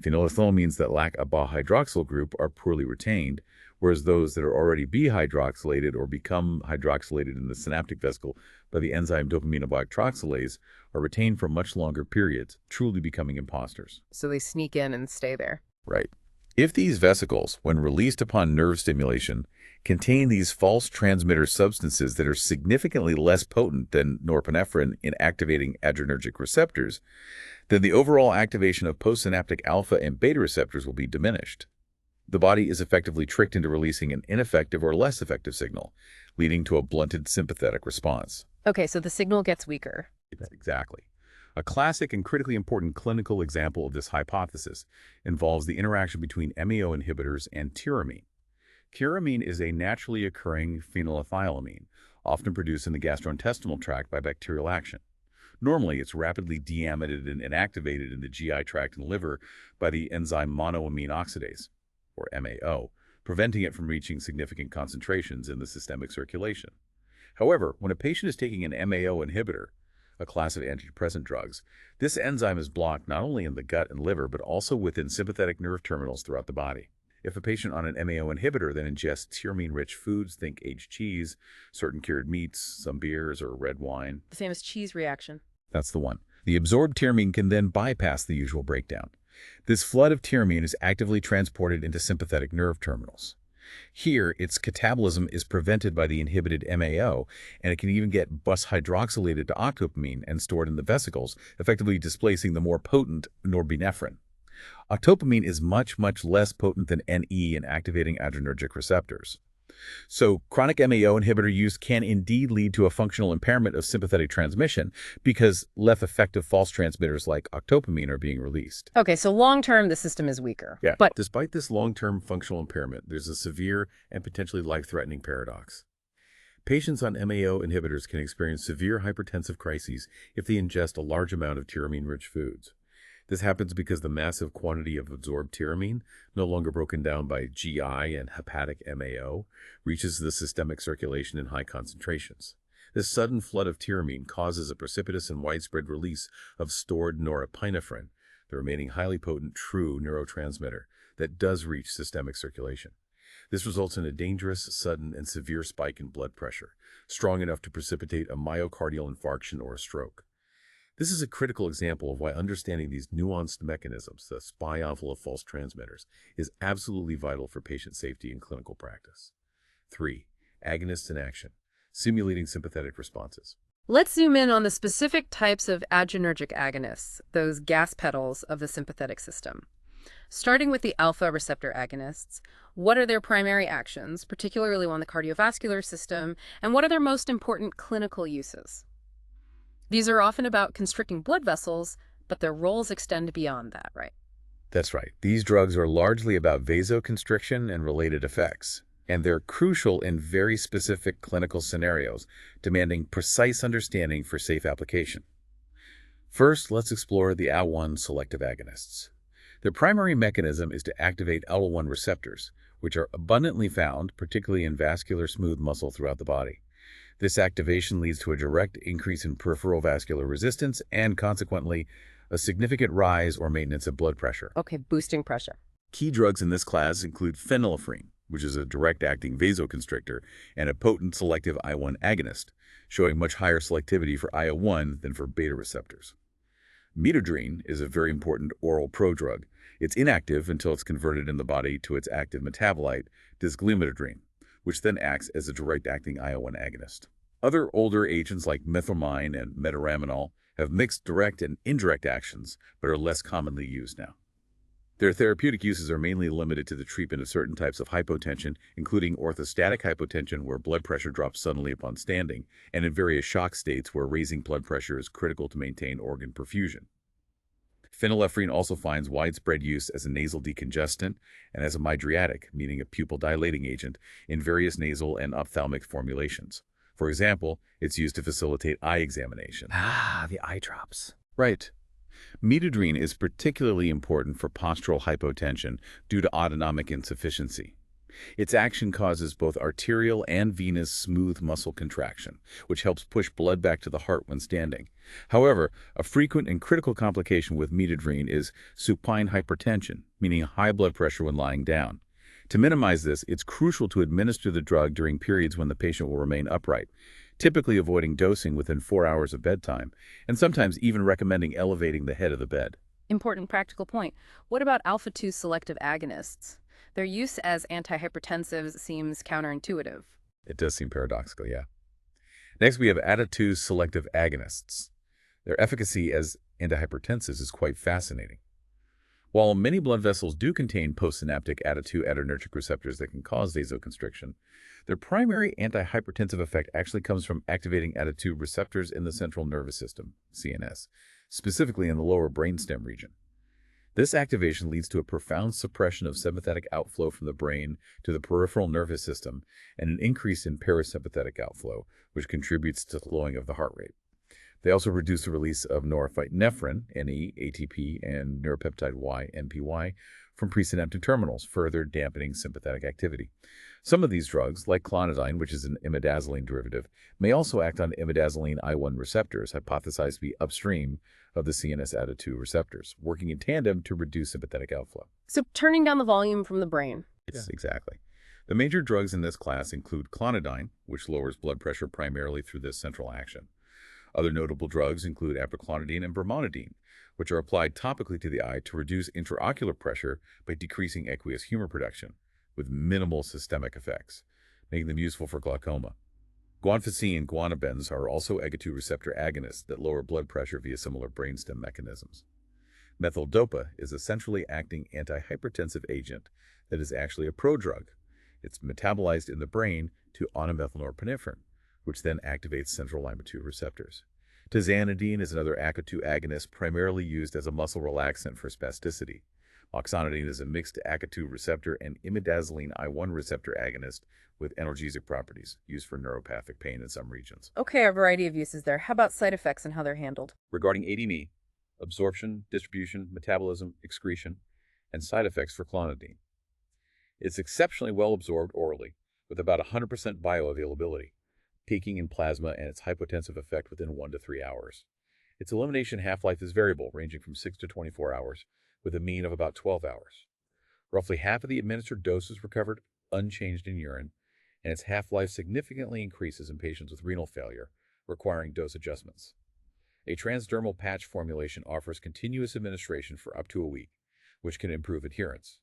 Phenylethylamines that lack a Ba-hydroxyl group are poorly retained, whereas those that are already B-hydroxylated or become hydroxylated in the synaptic vesicle by the enzyme dopamine hydroxylase are retained for much longer periods, truly becoming imposters. So they sneak in and stay there. Right. If these vesicles, when released upon nerve stimulation, contain these false transmitter substances that are significantly less potent than norepinephrine in activating adrenergic receptors, then the overall activation of postsynaptic alpha and beta receptors will be diminished. The body is effectively tricked into releasing an ineffective or less effective signal, leading to a blunted sympathetic response. Okay, so the signal gets weaker. Exactly. A classic and critically important clinical example of this hypothesis involves the interaction between MAO inhibitors and tyramine. Tyramine is a naturally occurring phenylethylamine, often produced in the gastrointestinal tract by bacterial action. Normally, it's rapidly deamidated and inactivated in the GI tract and liver by the enzyme monoamine oxidase, or MAO, preventing it from reaching significant concentrations in the systemic circulation. However, when a patient is taking an MAO inhibitor, a class of antidepressant drugs, this enzyme is blocked not only in the gut and liver, but also within sympathetic nerve terminals throughout the body. If a patient on an MAO inhibitor then ingests tyramine-rich foods, think aged cheese, certain cured meats, some beers, or red wine. The famous cheese reaction. That's the one. The absorbed tyramine can then bypass the usual breakdown. This flood of tyramine is actively transported into sympathetic nerve terminals. Here, its catabolism is prevented by the inhibited MAO, and it can even get bus hydroxylated to octopamine and stored in the vesicles, effectively displacing the more potent norepinephrine. Octopamine is much, much less potent than NE in activating adrenergic receptors. So chronic MAO inhibitor use can indeed lead to a functional impairment of sympathetic transmission because less effective false transmitters like octopamine are being released. Okay, so long-term, the system is weaker. Yeah, But despite this long-term functional impairment, there's a severe and potentially life-threatening paradox. Patients on MAO inhibitors can experience severe hypertensive crises if they ingest a large amount of tyramine-rich foods. This happens because the massive quantity of absorbed tyramine, no longer broken down by GI and hepatic MAO, reaches the systemic circulation in high concentrations. This sudden flood of tyramine causes a precipitous and widespread release of stored norepinephrine, the remaining highly potent true neurotransmitter that does reach systemic circulation. This results in a dangerous, sudden, and severe spike in blood pressure, strong enough to precipitate a myocardial infarction or a stroke. This is a critical example of why understanding these nuanced mechanisms, the spy oval of false transmitters, is absolutely vital for patient safety in clinical practice. 3. Agonists in action, simulating sympathetic responses. let's zoom in on the specific types of adrenergic agonists, those gas pedals of the sympathetic system. Starting with the alpha receptor agonists, what are their primary actions, particularly on the cardiovascular system, and what are their most important clinical uses? These are often about constricting blood vessels, but their roles extend beyond that, right? That's right. These drugs are largely about vasoconstriction and related effects, and they're crucial in very specific clinical scenarios, demanding precise understanding for safe application. First, let's explore the AL1 selective agonists. Their primary mechanism is to activate AL1 receptors, which are abundantly found, particularly in vascular smooth muscle throughout the body. This activation leads to a direct increase in peripheral vascular resistance and, consequently, a significant rise or maintenance of blood pressure. Okay, boosting pressure. Key drugs in this class include phenylephrine, which is a direct-acting vasoconstrictor, and a potent selective I1 agonist, showing much higher selectivity for IL-1 than for beta receptors. Midodrine is a very important oral prodrug. It's inactive until it's converted in the body to its active metabolite, dysglymetadrine, which then acts as a direct-acting IL-1 agonist. Other older agents like methylamine and metaraminol have mixed direct and indirect actions, but are less commonly used now. Their therapeutic uses are mainly limited to the treatment of certain types of hypotension, including orthostatic hypotension, where blood pressure drops suddenly upon standing, and in various shock states where raising blood pressure is critical to maintain organ perfusion. Phenylephrine also finds widespread use as a nasal decongestant and as a mydriatic, meaning a pupil dilating agent, in various nasal and ophthalmic formulations. For example, it's used to facilitate eye examination. Ah, the eye drops. Right. Midodrine is particularly important for postural hypotension due to autonomic insufficiency. Its action causes both arterial and venous smooth muscle contraction, which helps push blood back to the heart when standing. However, a frequent and critical complication with midodrine is supine hypertension, meaning high blood pressure when lying down. To minimize this, it's crucial to administer the drug during periods when the patient will remain upright, typically avoiding dosing within 4 hours of bedtime, and sometimes even recommending elevating the head of the bed. Important practical point. What about alpha-2 selective agonists? Their use as antihypertensives seems counterintuitive. It does seem paradoxical, yeah. Next, we have ATA2 selective agonists. Their efficacy as antihypertensives is quite fascinating. While many blood vessels do contain postsynaptic ATA2 adrenergic receptors that can cause vasoconstriction, their primary antihypertensive effect actually comes from activating ATA2 receptors in the central nervous system, CNS, specifically in the lower brainstem region. This activation leads to a profound suppression of sympathetic outflow from the brain to the peripheral nervous system and an increase in parasympathetic outflow, which contributes to slowing of the heart rate. They also reduce the release of norepinephrine, NE, ATP, and neuropeptide Y, NPY, from presynaptic terminals, further dampening sympathetic activity. Some of these drugs, like clonidine, which is an imidazoline derivative, may also act on imidazoline I1 receptors, hypothesized to be upstream of the CNS ATA2 receptors, working in tandem to reduce sympathetic outflow. So turning down the volume from the brain. Yes, exactly. The major drugs in this class include clonidine, which lowers blood pressure primarily through this central action. Other notable drugs include aproclonidine and brimonidine, which are applied topically to the eye to reduce intraocular pressure by decreasing aqueous humor production. with minimal systemic effects, making them useful for glaucoma. Guanfacine and guanabens are also Ag2 receptor agonists that lower blood pressure via similar brainstem mechanisms. Methyldopa is a centrally acting antihypertensive agent that is actually a prodrug. It's metabolized in the brain to norepinephrine, which then activates central lima-2 receptors. Tizanidine is another Ag2 agonist primarily used as a muscle relaxant for spasticity. Oxonidine is a mixed Ag2 receptor and imidazoline I1 receptor agonist with analgesic properties, used for neuropathic pain in some regions. Okay, a variety of uses there. How about side effects and how they're handled? Regarding ADME, absorption, distribution, metabolism, excretion, and side effects for clonidine. It's exceptionally well absorbed orally, with about 100% bioavailability, peaking in plasma and its hypotensive effect within 1 to 3 hours. Its elimination half-life is variable, ranging from 6 to 24 hours, with a mean of about 12 hours. Roughly half of the administered dose is recovered unchanged in urine, and its half-life significantly increases in patients with renal failure, requiring dose adjustments. A transdermal patch formulation offers continuous administration for up to a week, which can improve adherence.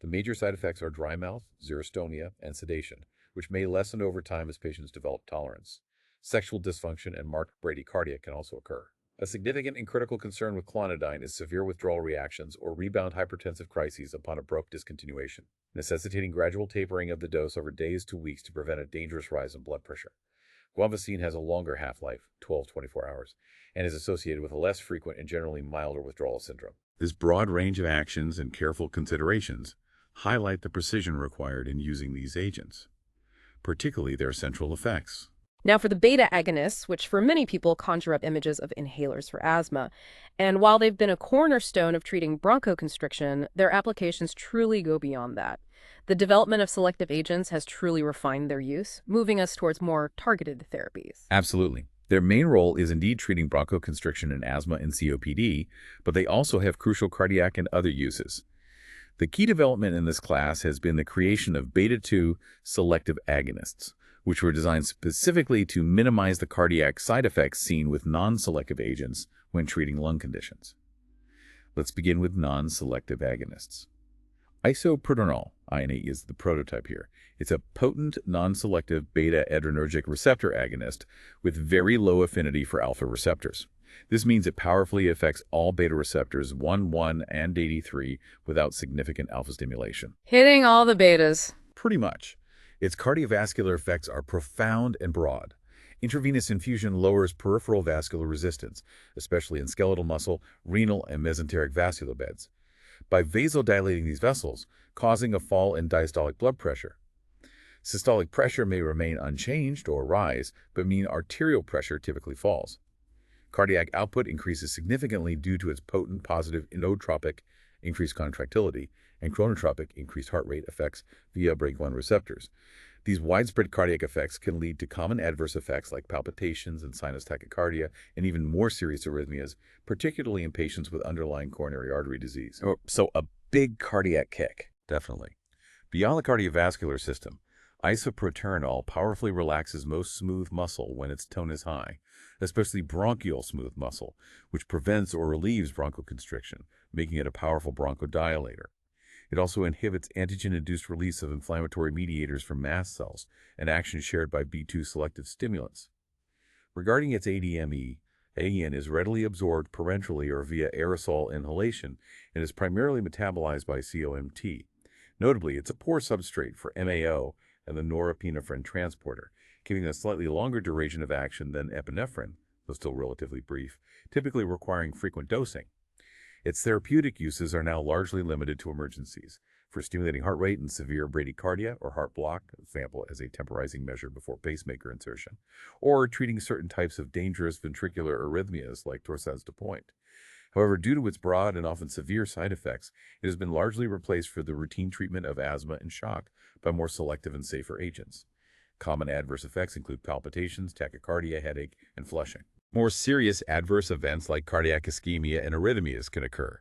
The major side effects are dry mouth, xerostonia, and sedation, which may lessen over time as patients develop tolerance. Sexual dysfunction and marked bradycardia can also occur. A significant and critical concern with clonidine is severe withdrawal reactions or rebound hypertensive crises upon abrupt discontinuation, necessitating gradual tapering of the dose over days to weeks to prevent a dangerous rise in blood pressure. Guanfacine has a longer half-life, 12 to 24 hours, and is associated with a less frequent and generally milder withdrawal syndrome. This broad range of actions and careful considerations highlight the precision required in using these agents, particularly their central effects. Now for the beta agonists, which for many people conjure up images of inhalers for asthma. And while they've been a cornerstone of treating bronchoconstriction, their applications truly go beyond that. The development of selective agents has truly refined their use, moving us towards more targeted therapies. Absolutely. Their main role is indeed treating bronchoconstriction in asthma and COPD, but they also have crucial cardiac and other uses. The key development in this class has been the creation of beta-2 selective agonists, which were designed specifically to minimize the cardiac side effects seen with non-selective agents when treating lung conditions. Let's begin with non-selective agonists. Isoproterenol, INA, is the prototype here. It's a potent, non-selective beta-adrenergic receptor agonist with very low affinity for alpha receptors. This means it powerfully affects all beta receptors 1, 1, and 83 without significant alpha stimulation. Hitting all the betas. Pretty much. Its cardiovascular effects are profound and broad. Intravenous infusion lowers peripheral vascular resistance, especially in skeletal muscle, renal, and mesenteric vascular beds, by vasodilating these vessels, causing a fall in diastolic blood pressure. Systolic pressure may remain unchanged or rise, but mean arterial pressure typically falls. Cardiac output increases significantly due to its potent positive inotropic, increased contractility, and chronotropic, increased heart rate effects via break-1 receptors. These widespread cardiac effects can lead to common adverse effects like palpitations and sinus tachycardia and even more serious arrhythmias, particularly in patients with underlying coronary artery disease. So a big cardiac kick. Definitely. Beyond the cardiovascular system, isoproterenol powerfully relaxes most smooth muscle when its tone is high, especially bronchial smooth muscle, which prevents or relieves bronchoconstriction, making it a powerful bronchodilator. It also inhibits antigen-induced release of inflammatory mediators from mast cells, an action shared by B2 selective stimulants. Regarding its ADME, AEN is readily absorbed parenterally or via aerosol inhalation and is primarily metabolized by COMT. Notably, it's a poor substrate for MAO and the norepinephrine transporter, giving a slightly longer duration of action than epinephrine, though still relatively brief, typically requiring frequent dosing. Its therapeutic uses are now largely limited to emergencies, for stimulating heart rate in severe bradycardia or heart block, example as a temporizing measure before pacemaker insertion, or treating certain types of dangerous ventricular arrhythmias like torsades de pointe. However, due to its broad and often severe side effects, it has been largely replaced for the routine treatment of asthma and shock by more selective and safer agents. Common adverse effects include palpitations, tachycardia, headache, and flushing. More serious adverse events like cardiac ischemia and arrhythmias can occur,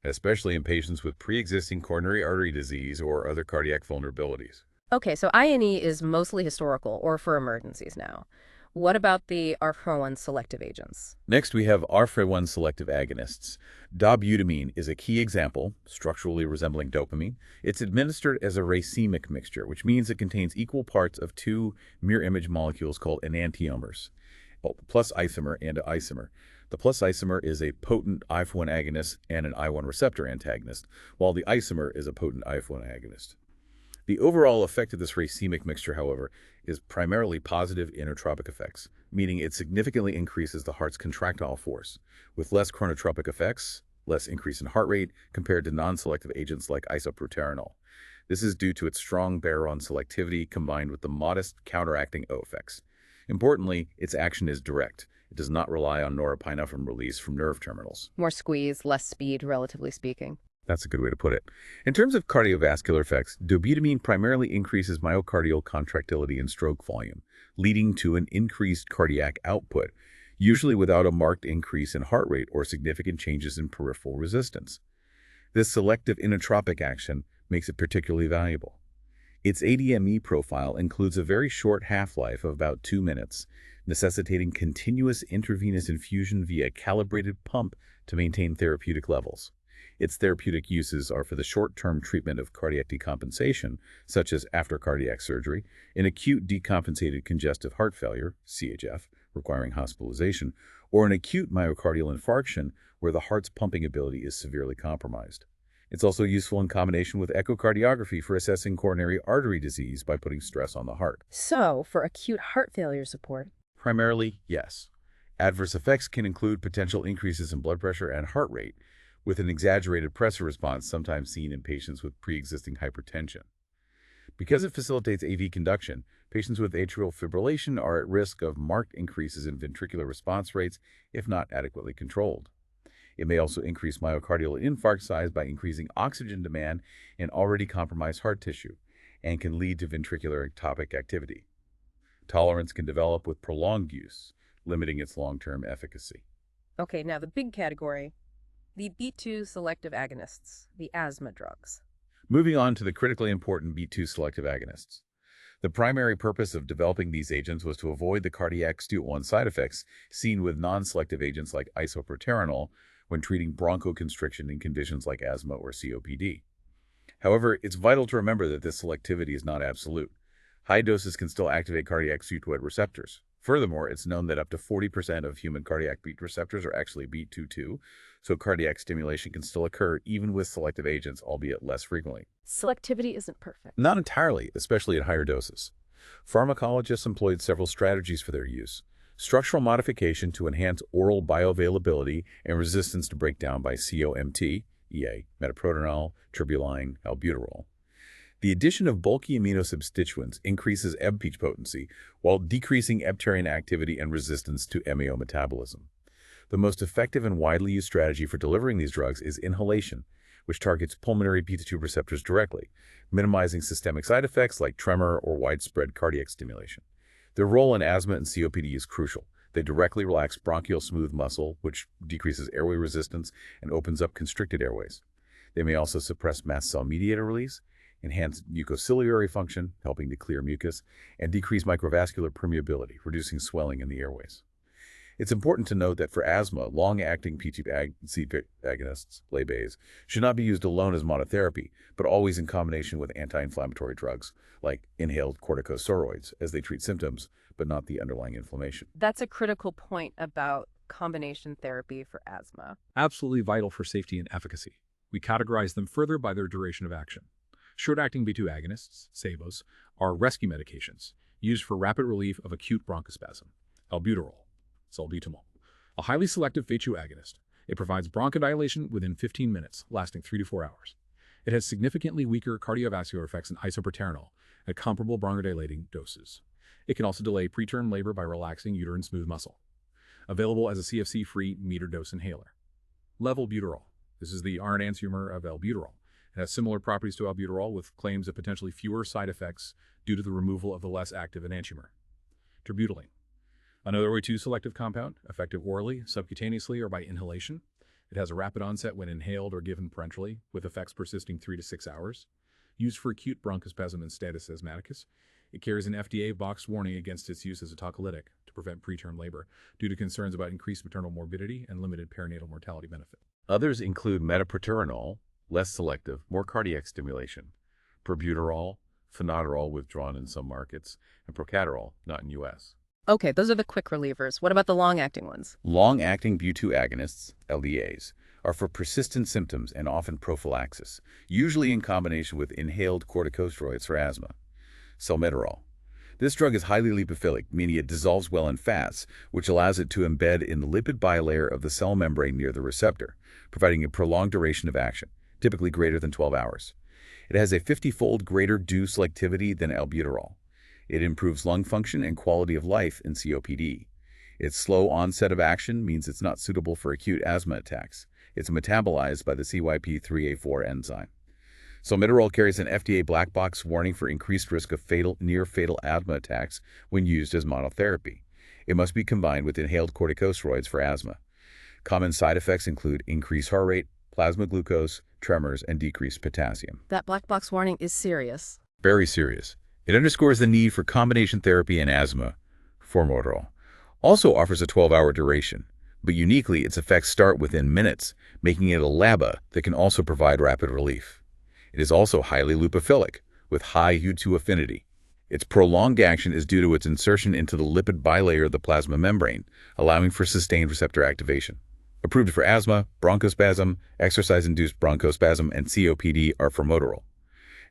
especially in patients with pre-existing coronary artery disease or other cardiac vulnerabilities. Okay, so INE is mostly historical or for emergencies now. What about the ARF1 selective agents? Next, we have ARF1 selective agonists. Dobutamine is a key example, structurally resembling dopamine. It's administered as a racemic mixture, which means it contains equal parts of two mirror image molecules called enantiomers, well, plus isomer and isomer. The plus isomer is a potent IF1 agonist and an I1 receptor antagonist, while the isomer is a potent IF1 agonist. The overall effect of this racemic mixture, however, is primarily positive inotropic effects, meaning it significantly increases the heart's contractile force, with less chronotropic effects, less increase in heart rate compared to non-selective agents like isoproterenol. This is due to its strong baron selectivity combined with the modest counteracting O effects. Importantly, its action is direct. It does not rely on norepinephrine release from nerve terminals. More squeeze, less speed, relatively speaking. That's a good way to put it. In terms of cardiovascular effects, dobutamine primarily increases myocardial contractility and stroke volume, leading to an increased cardiac output, usually without a marked increase in heart rate or significant changes in peripheral resistance. This selective inotropic action makes it particularly valuable. Its ADME profile includes a very short half-life of about 2 minutes, necessitating continuous intravenous infusion via a calibrated pump to maintain therapeutic levels. Its therapeutic uses are for the short-term treatment of cardiac decompensation, such as after cardiac surgery, in acute decompensated congestive heart failure, CHF, requiring hospitalization, or an acute myocardial infarction where the heart's pumping ability is severely compromised. It's also useful in combination with echocardiography for assessing coronary artery disease by putting stress on the heart. So, for acute heart failure support. Primarily, yes. Adverse effects can include potential increases in blood pressure and heart rate, with an exaggerated pressure response sometimes seen in patients with pre-existing hypertension. Because it facilitates AV conduction, patients with atrial fibrillation are at risk of marked increases in ventricular response rates if not adequately controlled. It may also increase myocardial infarct size by increasing oxygen demand in already compromised heart tissue and can lead to ventricular ectopic activity. Tolerance can develop with prolonged use, limiting its long-term efficacy. Okay, now the big category, the B2 selective agonists, the asthma drugs. Moving on to the critically important B2 selective agonists. The primary purpose of developing these agents was to avoid the cardiac ST1 side effects seen with non-selective agents like isoproterenol when treating bronchoconstriction in conditions like asthma or COPD. However, it's vital to remember that this selectivity is not absolute. High doses can still activate cardiac ST2 receptors. Furthermore, it's known that up to 40% of human cardiac beat receptors are actually B22, so cardiac stimulation can still occur even with selective agents, albeit less frequently. Selectivity isn't perfect. Not entirely, especially at higher doses. Pharmacologists employed several strategies for their use. Structural modification to enhance oral bioavailability and resistance to breakdown by COMT, EA, metoprolol, tribulin, albuterol. The addition of bulky aminosubstituents increases EBP potency while decreasing EBPTERIN activity and resistance to MAO metabolism. The most effective and widely used strategy for delivering these drugs is inhalation, which targets pulmonary beta-2 receptors directly, minimizing systemic side effects like tremor or widespread cardiac stimulation. Their role in asthma and COPD is crucial. They directly relax bronchial smooth muscle, which decreases airway resistance and opens up constricted airways. They may also suppress mast cell mediator release, enhance mucociliary function, helping to clear mucus, and decrease microvascular permeability, reducing swelling in the airways. It's important to note that for asthma, long-acting P2 agonists, LABAs, should not be used alone as monotherapy, but always in combination with anti-inflammatory drugs, like inhaled corticosteroids, as they treat symptoms, but not the underlying inflammation. That's a critical point about combination therapy for asthma. Absolutely vital for safety and efficacy. We categorize them further by their duration of action. Short-acting B2 agonists, SABOs, are rescue medications used for rapid relief of acute bronchospasm. Albuterol, salbutamol, a highly selective B2 agonist. It provides bronchodilation within 15 minutes, lasting 3 to 4 hours. It has significantly weaker cardiovascular effects than isoproterenol at comparable bronchodilating doses. It can also delay preterm labor by relaxing uterine smooth muscle. Available as a CFC-free metered-dose inhaler. Levobuterol. This is the R enantiomer of albuterol. It has similar properties to albuterol with claims of potentially fewer side effects due to the removal of the less active enantiomer. Terbutaline. Another O2 selective compound, effective orally, subcutaneously, or by inhalation. It has a rapid onset when inhaled or given parenterally, with effects persisting 3 to 6 hours. Used for acute bronchospasm and status asthmaticus. It carries an FDA box warning against its use as a tocolytic to prevent preterm labor due to concerns about increased maternal morbidity and limited perinatal mortality benefit. Others include metoprolol, less selective, more cardiac stimulation, probuterol, phenobarbital withdrawn in some markets, and procaterol, not in U.S. Okay, those are the quick relievers. What about the long-acting ones? Long-acting B2 agonists, LDAs, are for persistent symptoms and often prophylaxis, usually in combination with inhaled corticosteroids for asthma. Salmeterol. This drug is highly lipophilic, meaning it dissolves well in fats, which allows it to embed in the lipid bilayer of the cell membrane near the receptor, providing a prolonged duration of action, typically greater than 12 hours. It has a 50-fold greater DO selectivity than albuterol. It improves lung function and quality of life in COPD. Its slow onset of action means it's not suitable for acute asthma attacks. It's metabolized by the CYP3A4 enzyme. Salmeterol carries an FDA black box warning for increased risk of near-fatal asthma attacks when used as monotherapy. It must be combined with inhaled corticosteroids for asthma. Common side effects include increased heart rate, plasma glucose, tremors, and decreased potassium. That black box warning is serious. Very serious. It underscores the need for combination therapy in asthma. Formoterol also offers a 12-hour duration, but uniquely its effects start within minutes, making it a LABA that can also provide rapid relief. It is also highly lipophilic, with high U2 affinity. Its prolonged action is due to its insertion into the lipid bilayer of the plasma membrane, allowing for sustained receptor activation. Approved for asthma, bronchospasm, exercise-induced bronchospasm, and COPD are formoterol,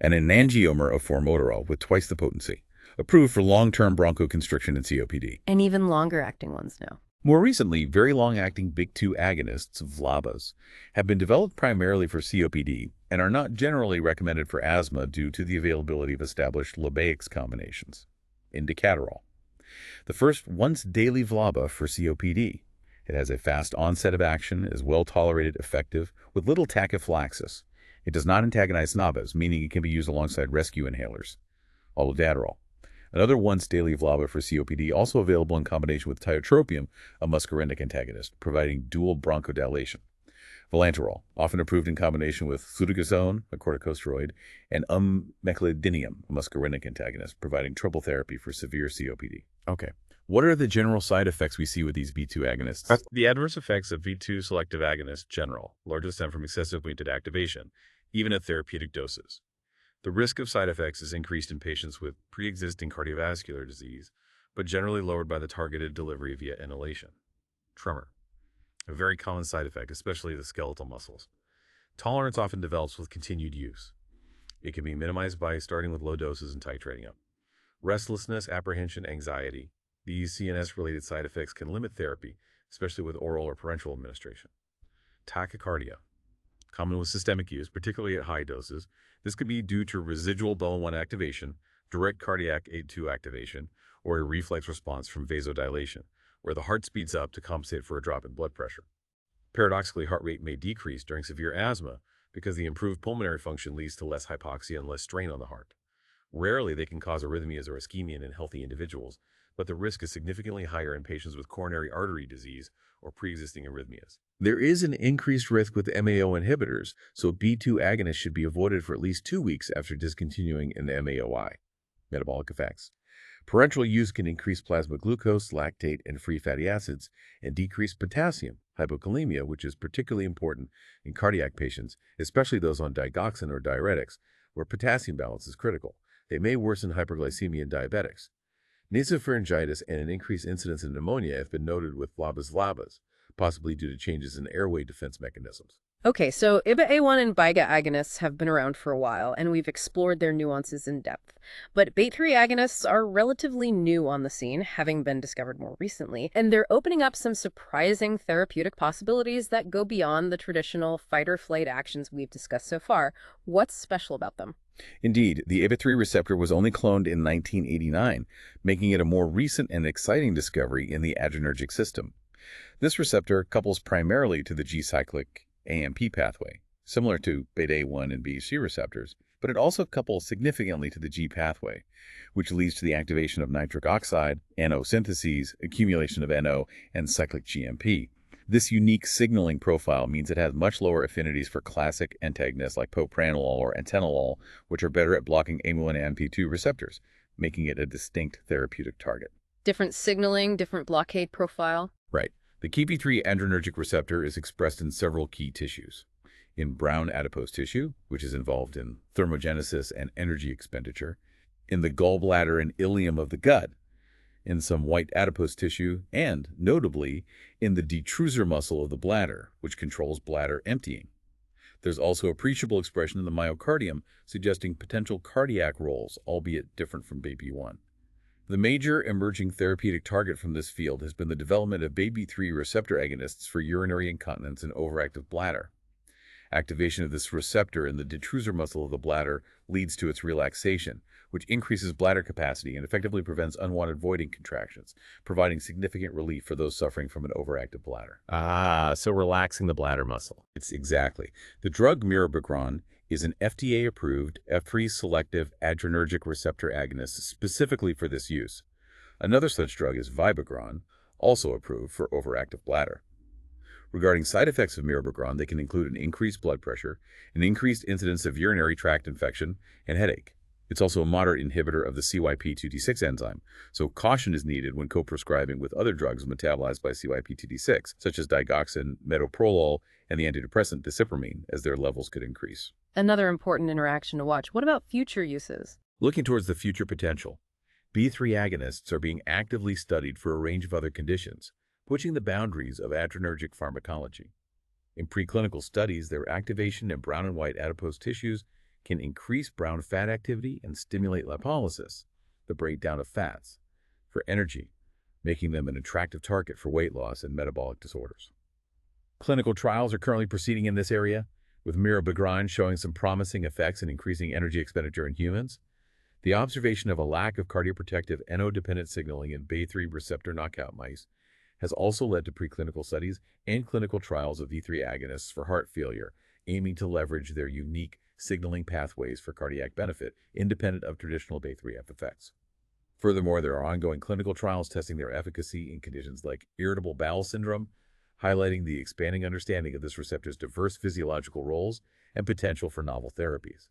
and an enantiomer of formoterol with twice the potency. Approved for long-term bronchoconstriction and COPD. And even longer-acting ones now. More recently, very long-acting big-2 agonists, VLABAs, have been developed primarily for COPD and are not generally recommended for asthma due to the availability of established LABAX combinations. Indacaterol, the first once-daily VLABA for COPD. It has a fast onset of action, is well-tolerated, effective, with little tachyphylaxis. It does not antagonize NABAs, meaning it can be used alongside rescue inhalers. Olodaterol, another once-daily VLABA for COPD, also available in combination with tiotropium, a muscarinic antagonist, providing dual bronchodilation. Vilanterol, often approved in combination with fluticasone, a corticosteroid, and meclidinium, a muscarinic antagonist, providing triple therapy for severe COPD. Okay, what are the general side effects we see with these B2 agonists? The adverse effects of V2 selective agonists general, largely stem from excessive weighted activation, even at therapeutic doses. The risk of side effects is increased in patients with pre-existing cardiovascular disease, but generally lowered by the targeted delivery via inhalation. Tremor, a very common side effect, especially the skeletal muscles. Tolerance often develops with continued use. It can be minimized by starting with low doses and titrating up. Restlessness, apprehension, anxiety. These CNS-related side effects can limit therapy, especially with oral or parenteral administration. Tachycardia, common with systemic use, particularly at high doses. This could be due to residual BL1 activation, direct cardiac A2 activation, or a reflex response from vasodilation, where the heart speeds up to compensate for a drop in blood pressure. Paradoxically, heart rate may decrease during severe asthma because the improved pulmonary function leads to less hypoxia and less strain on the heart. Rarely, they can cause arrhythmias or ischemia in healthy individuals, but the risk is significantly higher in patients with coronary artery disease or pre-existing arrhythmias. There is an increased risk with MAO inhibitors, so B2 agonists should be avoided for at least 2 weeks after discontinuing an MAOI. Metabolic effects. Parenteral use can increase plasma glucose, lactate, and free fatty acids, and decrease potassium, hypokalemia, which is particularly important in cardiac patients, especially those on digoxin or diuretics, where potassium balance is critical. They may worsen hyperglycemia in diabetics. Nasopharyngitis and an increased incidence of pneumonia have been noted with LABAs, possibly due to changes in airway defense mechanisms. Okay, so IBA1 and BIGA agonists have been around for a while, and we've explored their nuances in depth. But B3 agonists are relatively new on the scene, having been discovered more recently, and they're opening up some surprising therapeutic possibilities that go beyond the traditional fight-or-flight actions we've discussed so far. What's special about them? Indeed, the ABA3 receptor was only cloned in 1989, making it a more recent and exciting discovery in the adrenergic system. This receptor couples primarily to the G-cyclic AMP pathway, similar to beta-A1 and BC receptors, but it also couples significantly to the G pathway, which leads to the activation of nitric oxide, NO syntheses, accumulation of NO, and cyclic GMP. This unique signaling profile means it has much lower affinities for classic antagonists like propranolol or atenolol, which are better at blocking amylin AMP2 receptors. making it a distinct therapeutic target. Different signaling, different blockade profile. Right. The KP3 adrenergic receptor is expressed in several key tissues. In brown adipose tissue, which is involved in thermogenesis and energy expenditure, in the gallbladder and ileum of the gut, in some white adipose tissue, and, notably, in the detrusor muscle of the bladder, which controls bladder emptying. There's also appreciable expression in the myocardium, suggesting potential cardiac roles, albeit different from BAP1. The major emerging therapeutic target from this field has been the development of BAP3 receptor agonists for urinary incontinence and overactive bladder. Activation of this receptor in the detrusor muscle of the bladder leads to its relaxation, which increases bladder capacity and effectively prevents unwanted voiding contractions, providing significant relief for those suffering from an overactive bladder. So relaxing the bladder muscle. It's exactly. The drug mirabegron is an FDA-approved F3 selective adrenergic receptor agonist specifically for this use. Another such drug is vibegron, also approved for overactive bladder. Regarding side effects of mirabegron, they can include an increased blood pressure, an increased incidence of urinary tract infection, and headache. It's also a moderate inhibitor of the CYP2D6 enzyme, so caution is needed when co-prescribing with other drugs metabolized by CYP2D6, such as digoxin, metoprolol, and the antidepressant desipramine, as their levels could increase. Another important interaction to watch. What about future uses? Looking towards the future potential, B3 agonists are being actively studied for a range of other conditions, pushing the boundaries of adrenergic pharmacology. In preclinical studies, their activation in brown and white adipose tissues can increase brown fat activity and stimulate lipolysis, the breakdown of fats, for energy, making them an attractive target for weight loss and metabolic disorders. Clinical trials are currently proceeding in this area, with mirabegron showing some promising effects in increasing energy expenditure in humans. The observation of a lack of cardioprotective NO-dependent signaling in BA3 receptor knockout mice has also led to preclinical studies and clinical trials of V3 agonists for heart failure, aiming to leverage their unique signaling pathways for cardiac benefit, independent of traditional BA3F effects. Furthermore, there are ongoing clinical trials testing their efficacy in conditions like irritable bowel syndrome, highlighting the expanding understanding of this receptor's diverse physiological roles and potential for novel therapies.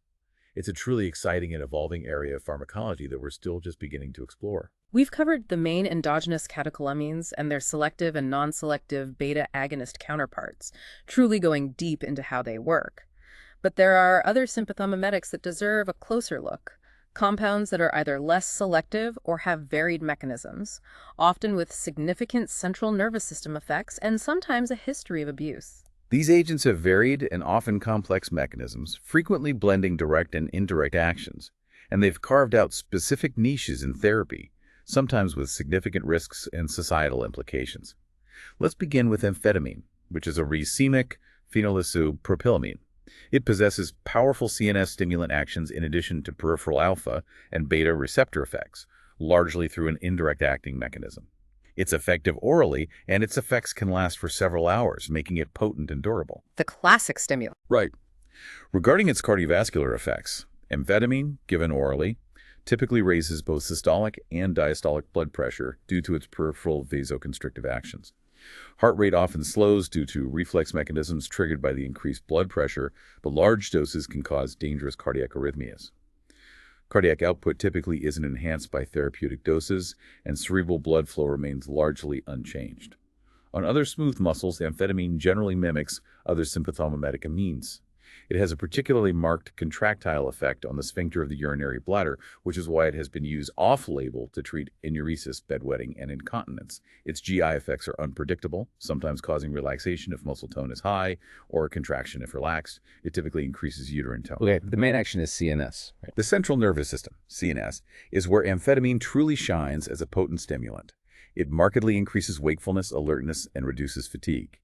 It's a truly exciting and evolving area of pharmacology that we're still just beginning to explore. We've covered the main endogenous catecholamines and their selective and non-selective beta agonist counterparts, truly going deep into how they work. But there are other sympathomimetics that deserve a closer look. Compounds that are either less selective or have varied mechanisms, often with significant central nervous system effects and sometimes a history of abuse. These agents have varied and often complex mechanisms, frequently blending direct and indirect actions, and they've carved out specific niches in therapy, sometimes with significant risks and societal implications. Let's begin with amphetamine, which is a racemic phenylysopropylamine. It possesses powerful CNS stimulant actions in addition to peripheral alpha and beta receptor effects, largely through an indirect acting mechanism. It's effective orally, and its effects can last for several hours, making it potent and durable. The classic stimulant. Right. Regarding its cardiovascular effects, amphetamine, given orally, typically raises both systolic and diastolic blood pressure due to its peripheral vasoconstrictive actions. Heart rate often slows due to reflex mechanisms triggered by the increased blood pressure, but large doses can cause dangerous cardiac arrhythmias. Cardiac output typically isn't enhanced by therapeutic doses, and cerebral blood flow remains largely unchanged. On other smooth muscles, amphetamine generally mimics other sympathomimetic amines. It has a particularly marked contractile effect on the sphincter of the urinary bladder, which is why it has been used off-label to treat enuresis, bedwetting, and incontinence. Its GI effects are unpredictable, sometimes causing relaxation if muscle tone is high, or a contraction if relaxed. It typically increases uterine tone. Okay, the main action is CNS. Right? The central nervous system, CNS, is where amphetamine truly shines as a potent stimulant. It markedly increases wakefulness, alertness, and reduces fatigue.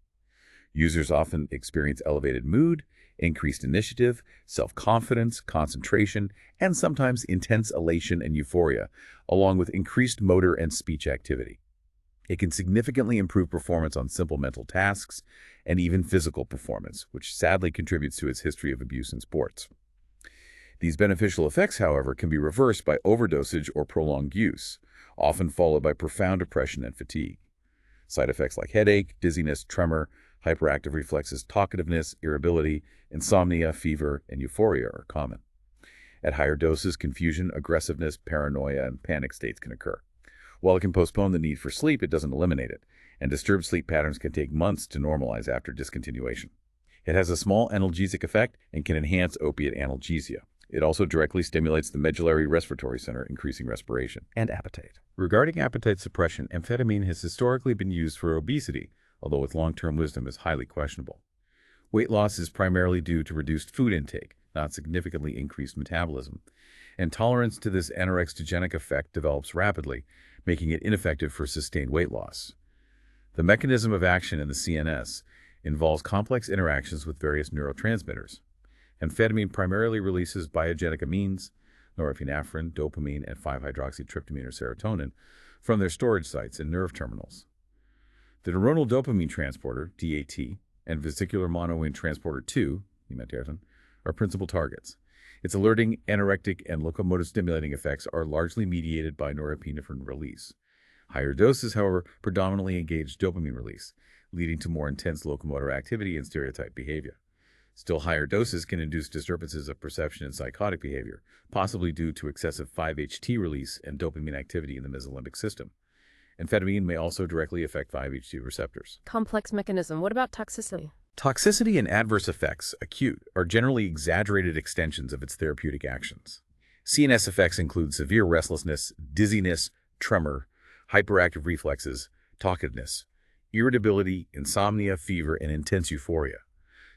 Users often experience elevated mood, increased initiative, self-confidence, concentration, and sometimes intense elation and euphoria, along with increased motor and speech activity. It can significantly improve performance on simple mental tasks and even physical performance, which sadly contributes to its history of abuse in sports. These beneficial effects, however, can be reversed by overdosage or prolonged use, often followed by profound depression and fatigue. Side effects like headache, dizziness, tremor, hyperactive reflexes, talkativeness, irritability, insomnia, fever, and euphoria are common. At higher doses, confusion, aggressiveness, paranoia, and panic states can occur. While it can postpone the need for sleep, it doesn't eliminate it, and disturbed sleep patterns can take months to normalize after discontinuation. It has a small analgesic effect and can enhance opiate analgesia. It also directly stimulates the medullary respiratory center, increasing respiration and appetite. Regarding appetite suppression, amphetamine has historically been used for obesity, although its long-term wisdom is highly questionable. Weight loss is primarily due to reduced food intake, not significantly increased metabolism, and tolerance to this anorexigenic effect develops rapidly, making it ineffective for sustained weight loss. The mechanism of action in the CNS involves complex interactions with various neurotransmitters. Amphetamine primarily releases biogenic amines, norepinephrine, dopamine, and 5-hydroxytryptamine or serotonin from their storage sites in nerve terminals. The neuronal dopamine transporter, DAT, and vesicular monoamine transporter 2, nimetertin, are principal targets. Its alerting, anorectic, and locomotor stimulating effects are largely mediated by norepinephrine release. Higher doses, however, predominantly engage dopamine release, leading to more intense locomotor activity and stereotype behavior. Still, higher doses can induce disturbances of perception and psychotic behavior, possibly due to excessive 5-HT release and dopamine activity in the mesolimbic system. Amphetamine may also directly affect 5-HT receptors. Complex mechanism. What about toxicity? Toxicity and adverse effects, acute, are generally exaggerated extensions of its therapeutic actions. CNS effects include severe restlessness, dizziness, tremor, hyperactive reflexes, talkativeness, irritability, insomnia, fever, and intense euphoria.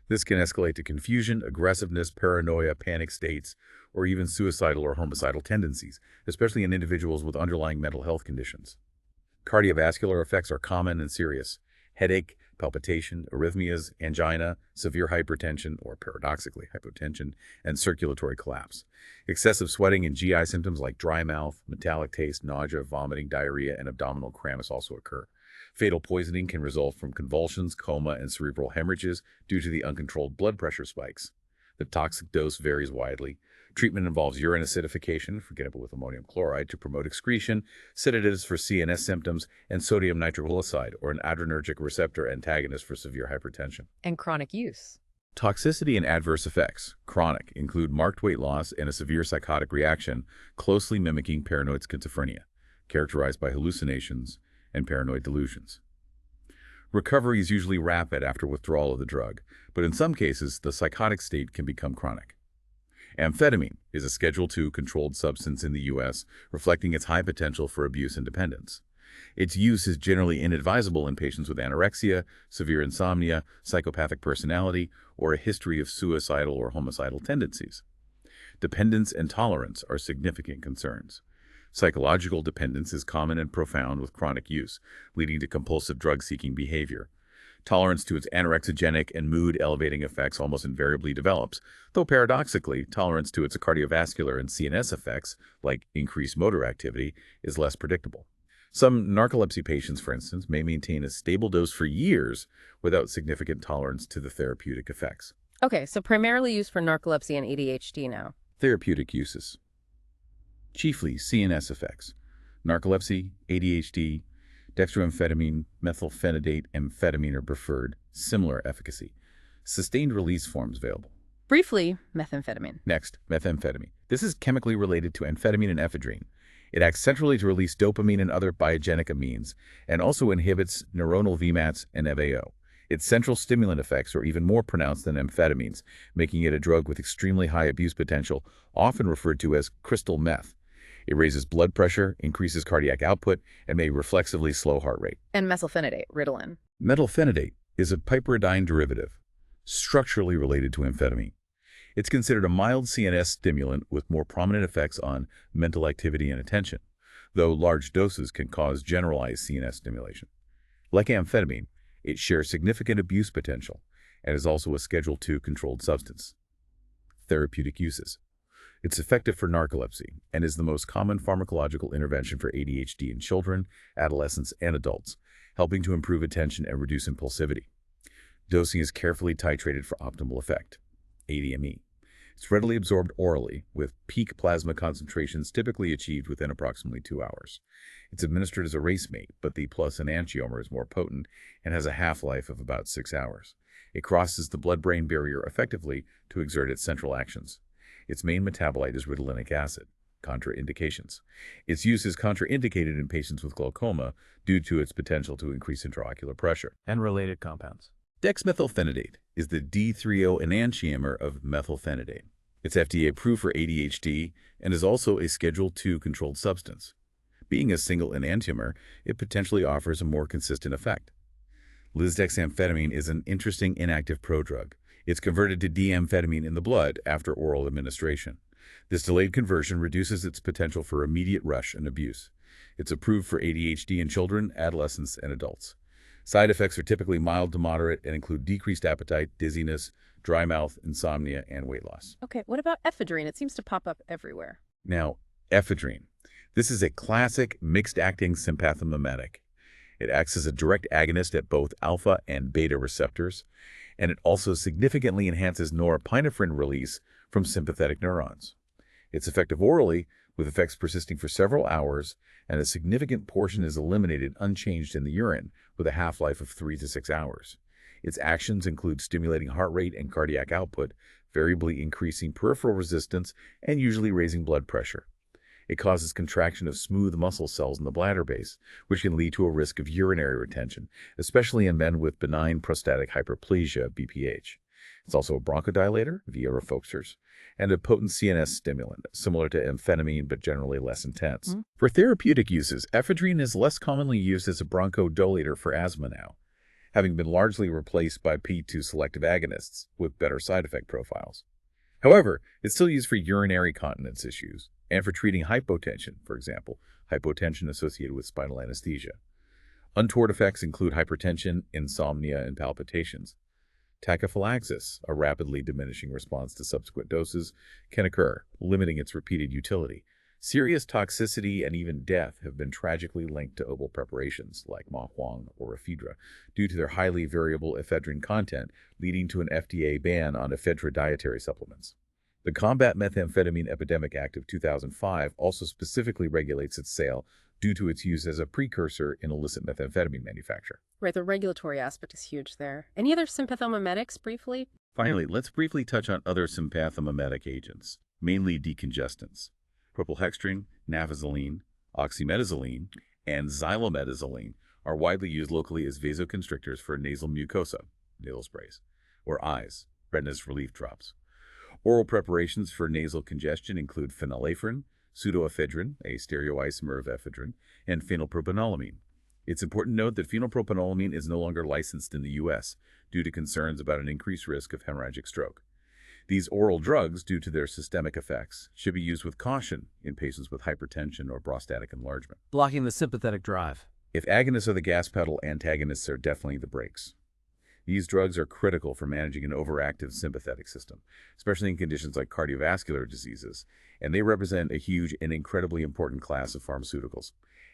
This can escalate to confusion, aggressiveness, paranoia, panic states, or even suicidal or homicidal tendencies, especially in individuals with underlying mental health conditions. Cardiovascular effects are common and serious. Headache, palpitation, arrhythmias, angina, severe hypertension, or paradoxically hypotension, and circulatory collapse. Excessive sweating and GI symptoms like dry mouth, metallic taste, nausea, vomiting, diarrhea, and abdominal cramps also occur. Fatal poisoning can result from convulsions, coma, and cerebral hemorrhages due to the uncontrolled blood pressure spikes. The toxic dose varies widely. Treatment involves urine acidification, for example with ammonium chloride, to promote excretion, sedatives for CNS symptoms, and sodium nitroglyceride, or an adrenergic receptor antagonist for severe hypertension. And chronic use. Toxicity and adverse effects, chronic, include marked weight loss and a severe psychotic reaction, closely mimicking paranoid schizophrenia, characterized by hallucinations and paranoid delusions. Recovery is usually rapid after withdrawal of the drug, but in some cases, the psychotic state can become chronic. Amphetamine is a Schedule II controlled substance in the U.S., reflecting its high potential for abuse and dependence. Its use is generally inadvisable in patients with anorexia, severe insomnia, psychopathic personality, or a history of suicidal or homicidal tendencies. Dependence and tolerance are significant concerns. Psychological dependence is common and profound with chronic use, leading to compulsive drug-seeking behavior. Tolerance to its anorexigenic and mood-elevating effects almost invariably develops, though paradoxically, tolerance to its cardiovascular and CNS effects, like increased motor activity, is less predictable. Some narcolepsy patients, for instance, may maintain a stable dose for years without significant tolerance to the therapeutic effects. Okay, so primarily used for narcolepsy and ADHD now. Therapeutic uses. Chiefly CNS effects. Narcolepsy, ADHD, dextroamphetamine, methylphenidate amphetamine are preferred, similar efficacy. Sustained release forms available. Briefly, methamphetamine. Next, methamphetamine. This is chemically related to amphetamine and ephedrine. It acts centrally to release dopamine and other biogenic amines, and also inhibits neuronal VMATs and FAO. Its central stimulant effects are even more pronounced than amphetamines, making it a drug with extremely high abuse potential, often referred to as crystal meth. It raises blood pressure, increases cardiac output, and may reflexively slow heart rate. And methylphenidate, Ritalin. Methylphenidate is a piperidine derivative, structurally related to amphetamine. It's considered a mild CNS stimulant with more prominent effects on mental activity and attention, though large doses can cause generalized CNS stimulation. Like amphetamine, it shares significant abuse potential and is also a Schedule II controlled substance. Therapeutic uses. It's effective for narcolepsy and is the most common pharmacological intervention for ADHD in children, adolescents, and adults, helping to improve attention and reduce impulsivity. Dosing is carefully titrated for optimal effect. ADME. It's readily absorbed orally, with peak plasma concentrations typically achieved within approximately 2 hours. It's administered as a racemate, but the plus enantiomer is more potent and has a half-life of about 6 hours. It crosses the blood-brain barrier effectively to exert its central actions. Its main metabolite is rutulinic acid. Contraindications. Its use is contraindicated in patients with glaucoma due to its potential to increase intraocular pressure. And related compounds. Dexmethylphenidate is the D3O enantiomer of methylphenidate. It's FDA approved for ADHD and is also a Schedule II controlled substance. Being a single enantiomer, it potentially offers a more consistent effect. Lisdexamfetamine is an interesting inactive prodrug. It's converted to D-amphetamine in the blood after oral administration. This delayed conversion reduces its potential for immediate rush and abuse. It's approved for ADHD in children, adolescents, and adults. Side effects are typically mild to moderate and include decreased appetite, dizziness, dry mouth, insomnia, and weight loss. Okay, what about ephedrine? It seems to pop up everywhere. Now, ephedrine. This is a classic mixed-acting sympathomimetic. It acts as a direct agonist at both alpha and beta receptors, and it also significantly enhances norepinephrine release from sympathetic neurons. It's effective orally, with effects persisting for several hours, and a significant portion is eliminated unchanged in the urine, with a half-life of 3 to 6 hours. Its actions include stimulating heart rate and cardiac output, variably increasing peripheral resistance, and usually raising blood pressure. It causes contraction of smooth muscle cells in the bladder base, which can lead to a risk of urinary retention, especially in men with benign prostatic hyperplasia, BPH. It's also a bronchodilator, via refocusors, and a potent CNS stimulant, similar to amphetamine but generally less intense. For therapeutic uses, ephedrine is less commonly used as a bronchodilator for asthma now, having been largely replaced by P2 selective agonists with better side effect profiles. However, it's still used for urinary continence issues and for treating hypotension, for example, hypotension associated with spinal anesthesia. Untoward effects include hypertension, insomnia, and palpitations. Tachyphylaxis, a rapidly diminishing response to subsequent doses, can occur, limiting its repeated utility. Serious toxicity and even death have been tragically linked to oval preparations like ma huang or ephedra due to their highly variable ephedrine content, leading to an FDA ban on ephedra dietary supplements. The Combat Methamphetamine Epidemic Act of 2005 also specifically regulates its sale due to its use as a precursor in illicit methamphetamine manufacture. Right, the regulatory aspect is huge there. Any other sympathomimetics, briefly? Finally, let's briefly touch on other sympathomimetic agents, mainly decongestants. Propylhextrine, nafazoline, oxymetazoline, and xylometazoline are widely used locally as vasoconstrictors for nasal mucosa, nasal sprays, or eyes, redness relief drops. Oral preparations for nasal congestion include phenylephrine, pseudoephedrine, a stereoisomer of ephedrine, and phenylpropanolamine. It's important to note that phenylpropanolamine is no longer licensed in the U.S. due to concerns about an increased risk of hemorrhagic stroke. These oral drugs, due to their systemic effects, should be used with caution in patients with hypertension or prostatic enlargement. Blocking the sympathetic drive. If agonists are the gas pedal, antagonists are definitely the brakes. These drugs are critical for managing an overactive sympathetic system, especially in conditions like cardiovascular diseases, and they represent a huge and incredibly important class of pharmaceuticals.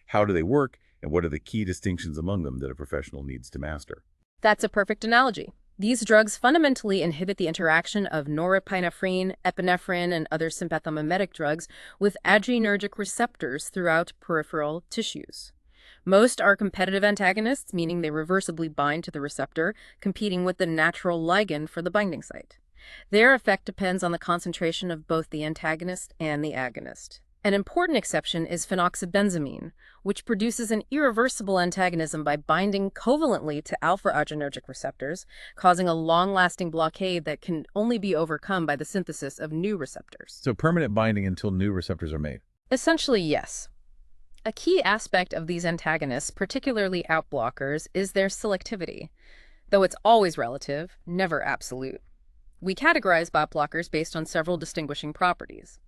How do they work, and what are the key distinctions among them that a professional needs to master? That's a perfect analogy. These drugs fundamentally inhibit the interaction of norepinephrine, epinephrine, and other sympathomimetic drugs with adrenergic receptors throughout peripheral tissues. Most are competitive antagonists, meaning they reversibly bind to the receptor, competing with the natural ligand for the binding site. Their effect depends on the concentration of both the antagonist and the agonist. An important exception is phenoxybenzamine, which produces an irreversible antagonism by binding covalently to alpha-adrenergic receptors, causing a long-lasting blockade that can only be overcome by the synthesis of new receptors. So permanent binding until new receptors are made. Essentially, yes. A key aspect of these antagonists, particularly outblockers, is their selectivity, though it's always relative, never absolute. We categorize bot blockers based on several distinguishing properties.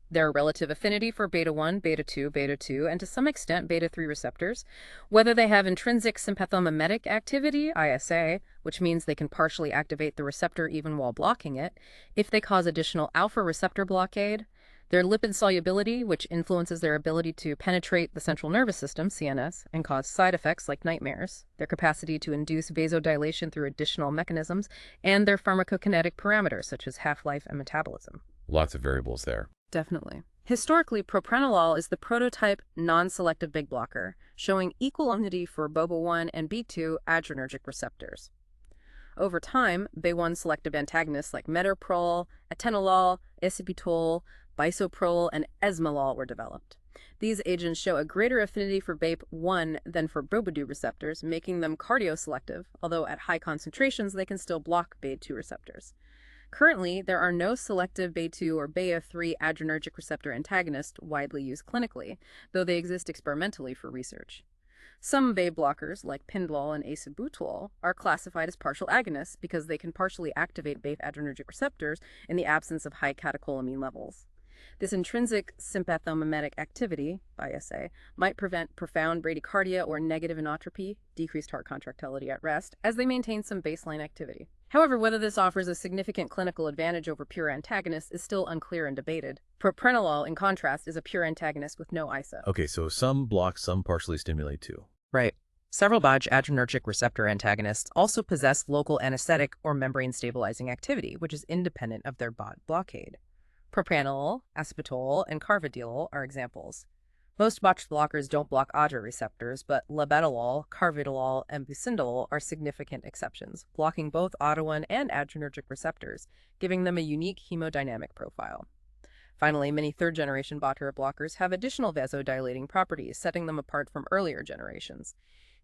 Their relative affinity for beta-1, beta-2, beta-2, and to some extent beta-3 receptors, whether they have intrinsic sympathomimetic activity, ISA, which means they can partially activate the receptor even while blocking it, if they cause additional alpha receptor blockade, their lipid solubility, which influences their ability to penetrate the central nervous system, CNS, and cause side effects like nightmares, their capacity to induce vasodilation through additional mechanisms, and their pharmacokinetic parameters, such as half-life and metabolism. Lots of variables there. Definitely. Historically, propranolol is the prototype non-selective big blocker, showing equal affinity for BOBA1 and B2 adrenergic receptors. Over time, BA1 selective antagonists like metoprolol, atenolol, isobutyl, bisoprolol, and esmolol were developed. These agents show a greater affinity for BAPE1 than for BOBA2 receptors, making them cardioselective, although at high concentrations they can still block BAPE2 receptors. Currently, there are no selective BAPE2 or BAPE3 adrenergic receptor antagonists widely used clinically, though they exist experimentally for research. Some BAPE blockers, like pindolol and acebutolol, are classified as partial agonists because they can partially activate BAPE adrenergic receptors in the absence of high catecholamine levels. This intrinsic sympathomimetic activity, ISA, might prevent profound bradycardia or negative inotropy, decreased heart contractility at rest, as they maintain some baseline activity. However, whether this offers a significant clinical advantage over pure antagonists is still unclear and debated. Propranolol, in contrast, is a pure antagonist with no ISA. Okay, so some block, some partially stimulate too. Right. Several BAPE adrenergic receptor antagonists also possess local anesthetic or membrane-stabilizing activity, which is independent of their BAPE blockade. Propranolol, aspartol, and carvedilol are examples. Most BAPE blockers don't block ADRA receptors, but labetalol, carvedilol, and bucindolol are significant exceptions, blocking both ADA1 and adrenergic receptors, giving them a unique hemodynamic profile. Finally, many third-generation BAPE blockers have additional vasodilating properties, setting them apart from earlier generations.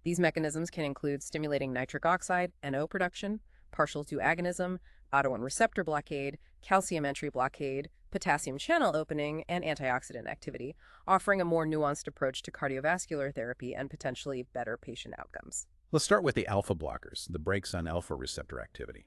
These mechanisms can include stimulating nitric oxide, NO production, partial 2 agonism, ADA1 receptor blockade, calcium entry blockade, potassium channel opening, and antioxidant activity, offering a more nuanced approach to cardiovascular therapy and potentially better patient outcomes. Let's start with the alpha blockers, the brakes on alpha receptor activity.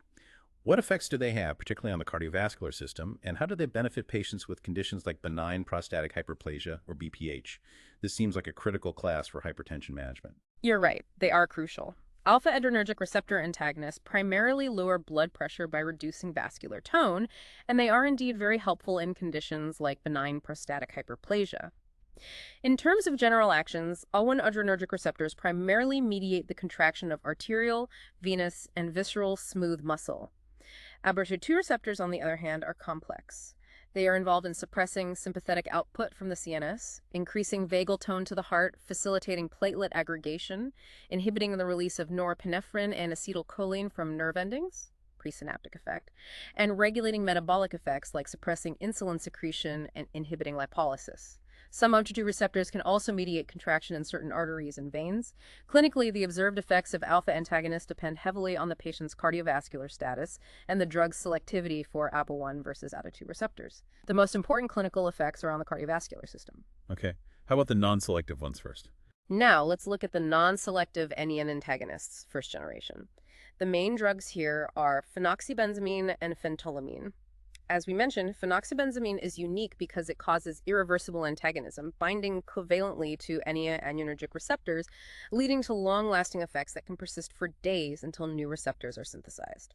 What effects do they have, particularly on the cardiovascular system, and how do they benefit patients with conditions like benign prostatic hyperplasia or BPH? This seems like a critical class for hypertension management. You're right, they are crucial. Alpha adrenergic receptor antagonists primarily lower blood pressure by reducing vascular tone, and they are indeed very helpful in conditions like benign prostatic hyperplasia. In terms of general actions, Al1 adrenergic receptors primarily mediate the contraction of arterial, venous, and visceral smooth muscle. ABRT2 receptors, on the other hand, are complex. They are involved in suppressing sympathetic output from the CNS, increasing vagal tone to the heart, facilitating platelet aggregation, inhibiting the release of norepinephrine and acetylcholine from nerve endings, presynaptic effect, and regulating metabolic effects like suppressing insulin secretion and inhibiting lipolysis. Some ABRT2 receptors can also mediate contraction in certain arteries and veins. Clinically, the observed effects of alpha antagonists depend heavily on the patient's cardiovascular status and the drug's selectivity for ABA1 versus ADA2 receptors. The most important clinical effects are on the cardiovascular system. Okay, how about the non-selective ones first? Now, let's look at the non-selective NEN antagonists, first generation. The main drugs here are phenoxybenzamine and phentolamine. As we mentioned, phenoxybenzamine is unique because it causes irreversible antagonism, binding covalently to adrenergic receptors, leading to long-lasting effects that can persist for days until new receptors are synthesized.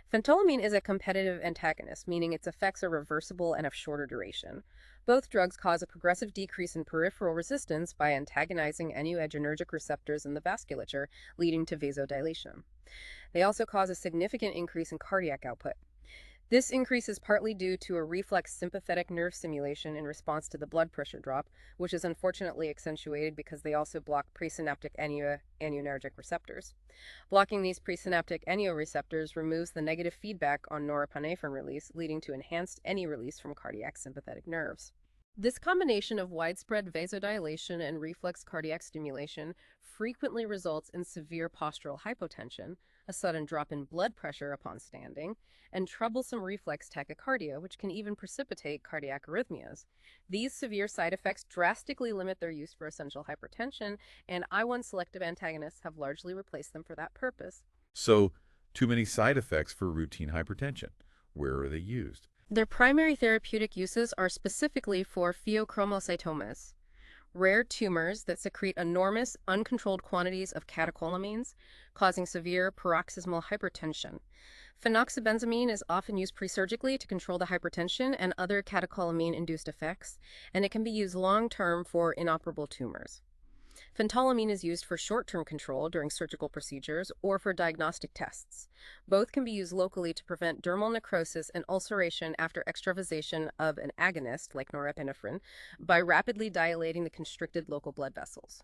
Phentolamine is a competitive antagonist, meaning its effects are reversible and of shorter duration. Both drugs cause a progressive decrease in peripheral resistance by antagonizing adrenergic receptors in the vasculature, leading to vasodilation. They also cause a significant increase in cardiac output. This increase is partly due to a reflex sympathetic nerve stimulation in response to the blood pressure drop, which is unfortunately accentuated because they also block presynaptic adrenergic receptors. Blocking these presynaptic receptors removes the negative feedback on norepinephrine release, leading to enhanced release from cardiac sympathetic nerves. This combination of widespread vasodilation and reflex cardiac stimulation frequently results in severe postural hypotension, a sudden drop in blood pressure upon standing, and troublesome reflex tachycardia, which can even precipitate cardiac arrhythmias. These severe side effects drastically limit their use for essential hypertension, and I1 selective antagonists have largely replaced them for that purpose. So, too many side effects for routine hypertension. Where are they used? Their primary therapeutic uses are specifically for pheochromocytomas, rare tumors that secrete enormous, uncontrolled quantities of catecholamines, causing severe paroxysmal hypertension. Phenoxybenzamine is often used presurgically to control the hypertension and other catecholamine-induced effects, and it can be used long-term for inoperable tumors. Phentolamine is used for short-term control during surgical procedures or for diagnostic tests. Both can be used locally to prevent dermal necrosis and ulceration after extravasation of an agonist, like norepinephrine, by rapidly dilating the constricted local blood vessels.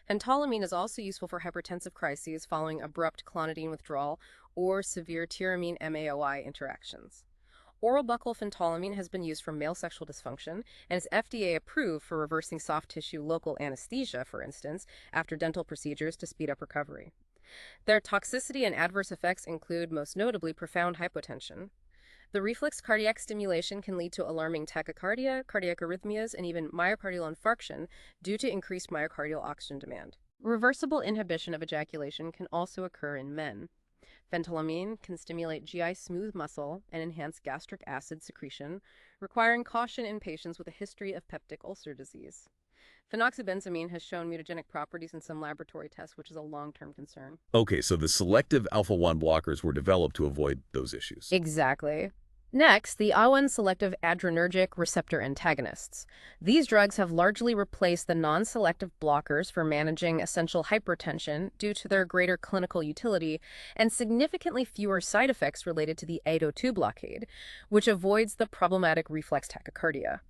Phentolamine is also useful for hypertensive crises following abrupt clonidine withdrawal or severe tyramine MAOI interactions. Oral buccal phentolamine has been used for male sexual dysfunction and is FDA approved for reversing soft tissue local anesthesia, for instance, after dental procedures to speed up recovery. Their toxicity and adverse effects include, most notably, profound hypotension. The reflex cardiac stimulation can lead to alarming tachycardia, cardiac arrhythmias, and even myocardial infarction due to increased myocardial oxygen demand. Reversible inhibition of ejaculation can also occur in men. Phentolamine can stimulate GI smooth muscle and enhance gastric acid secretion, requiring caution in patients with a history of peptic ulcer disease. Phenoxybenzamine has shown mutagenic properties in some laboratory tests, which is a long-term concern. Okay, so the selective alpha-1 blockers were developed to avoid those issues. Exactly. Next, the IL-1 selective adrenergic receptor antagonists. These drugs have largely replaced the non-selective blockers for managing essential hypertension due to their greater clinical utility and significantly fewer side effects related to the 802 blockade, which avoids the problematic reflex tachycardia.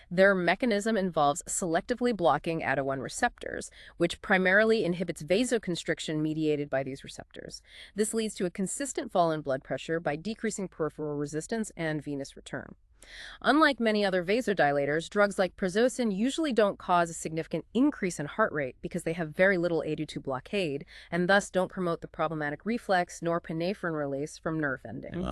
Their mechanism involves selectively blocking ADO1 receptors, which primarily inhibits vasoconstriction mediated by these receptors. This leads to a consistent fall in blood pressure by decreasing peripheral resistance and venous return. Unlike many other vasodilators, drugs like prazosin usually don't cause a significant increase in heart rate because they have very little ADO2 blockade and thus don't promote the problematic reflex norepinephrine release from nerve endings.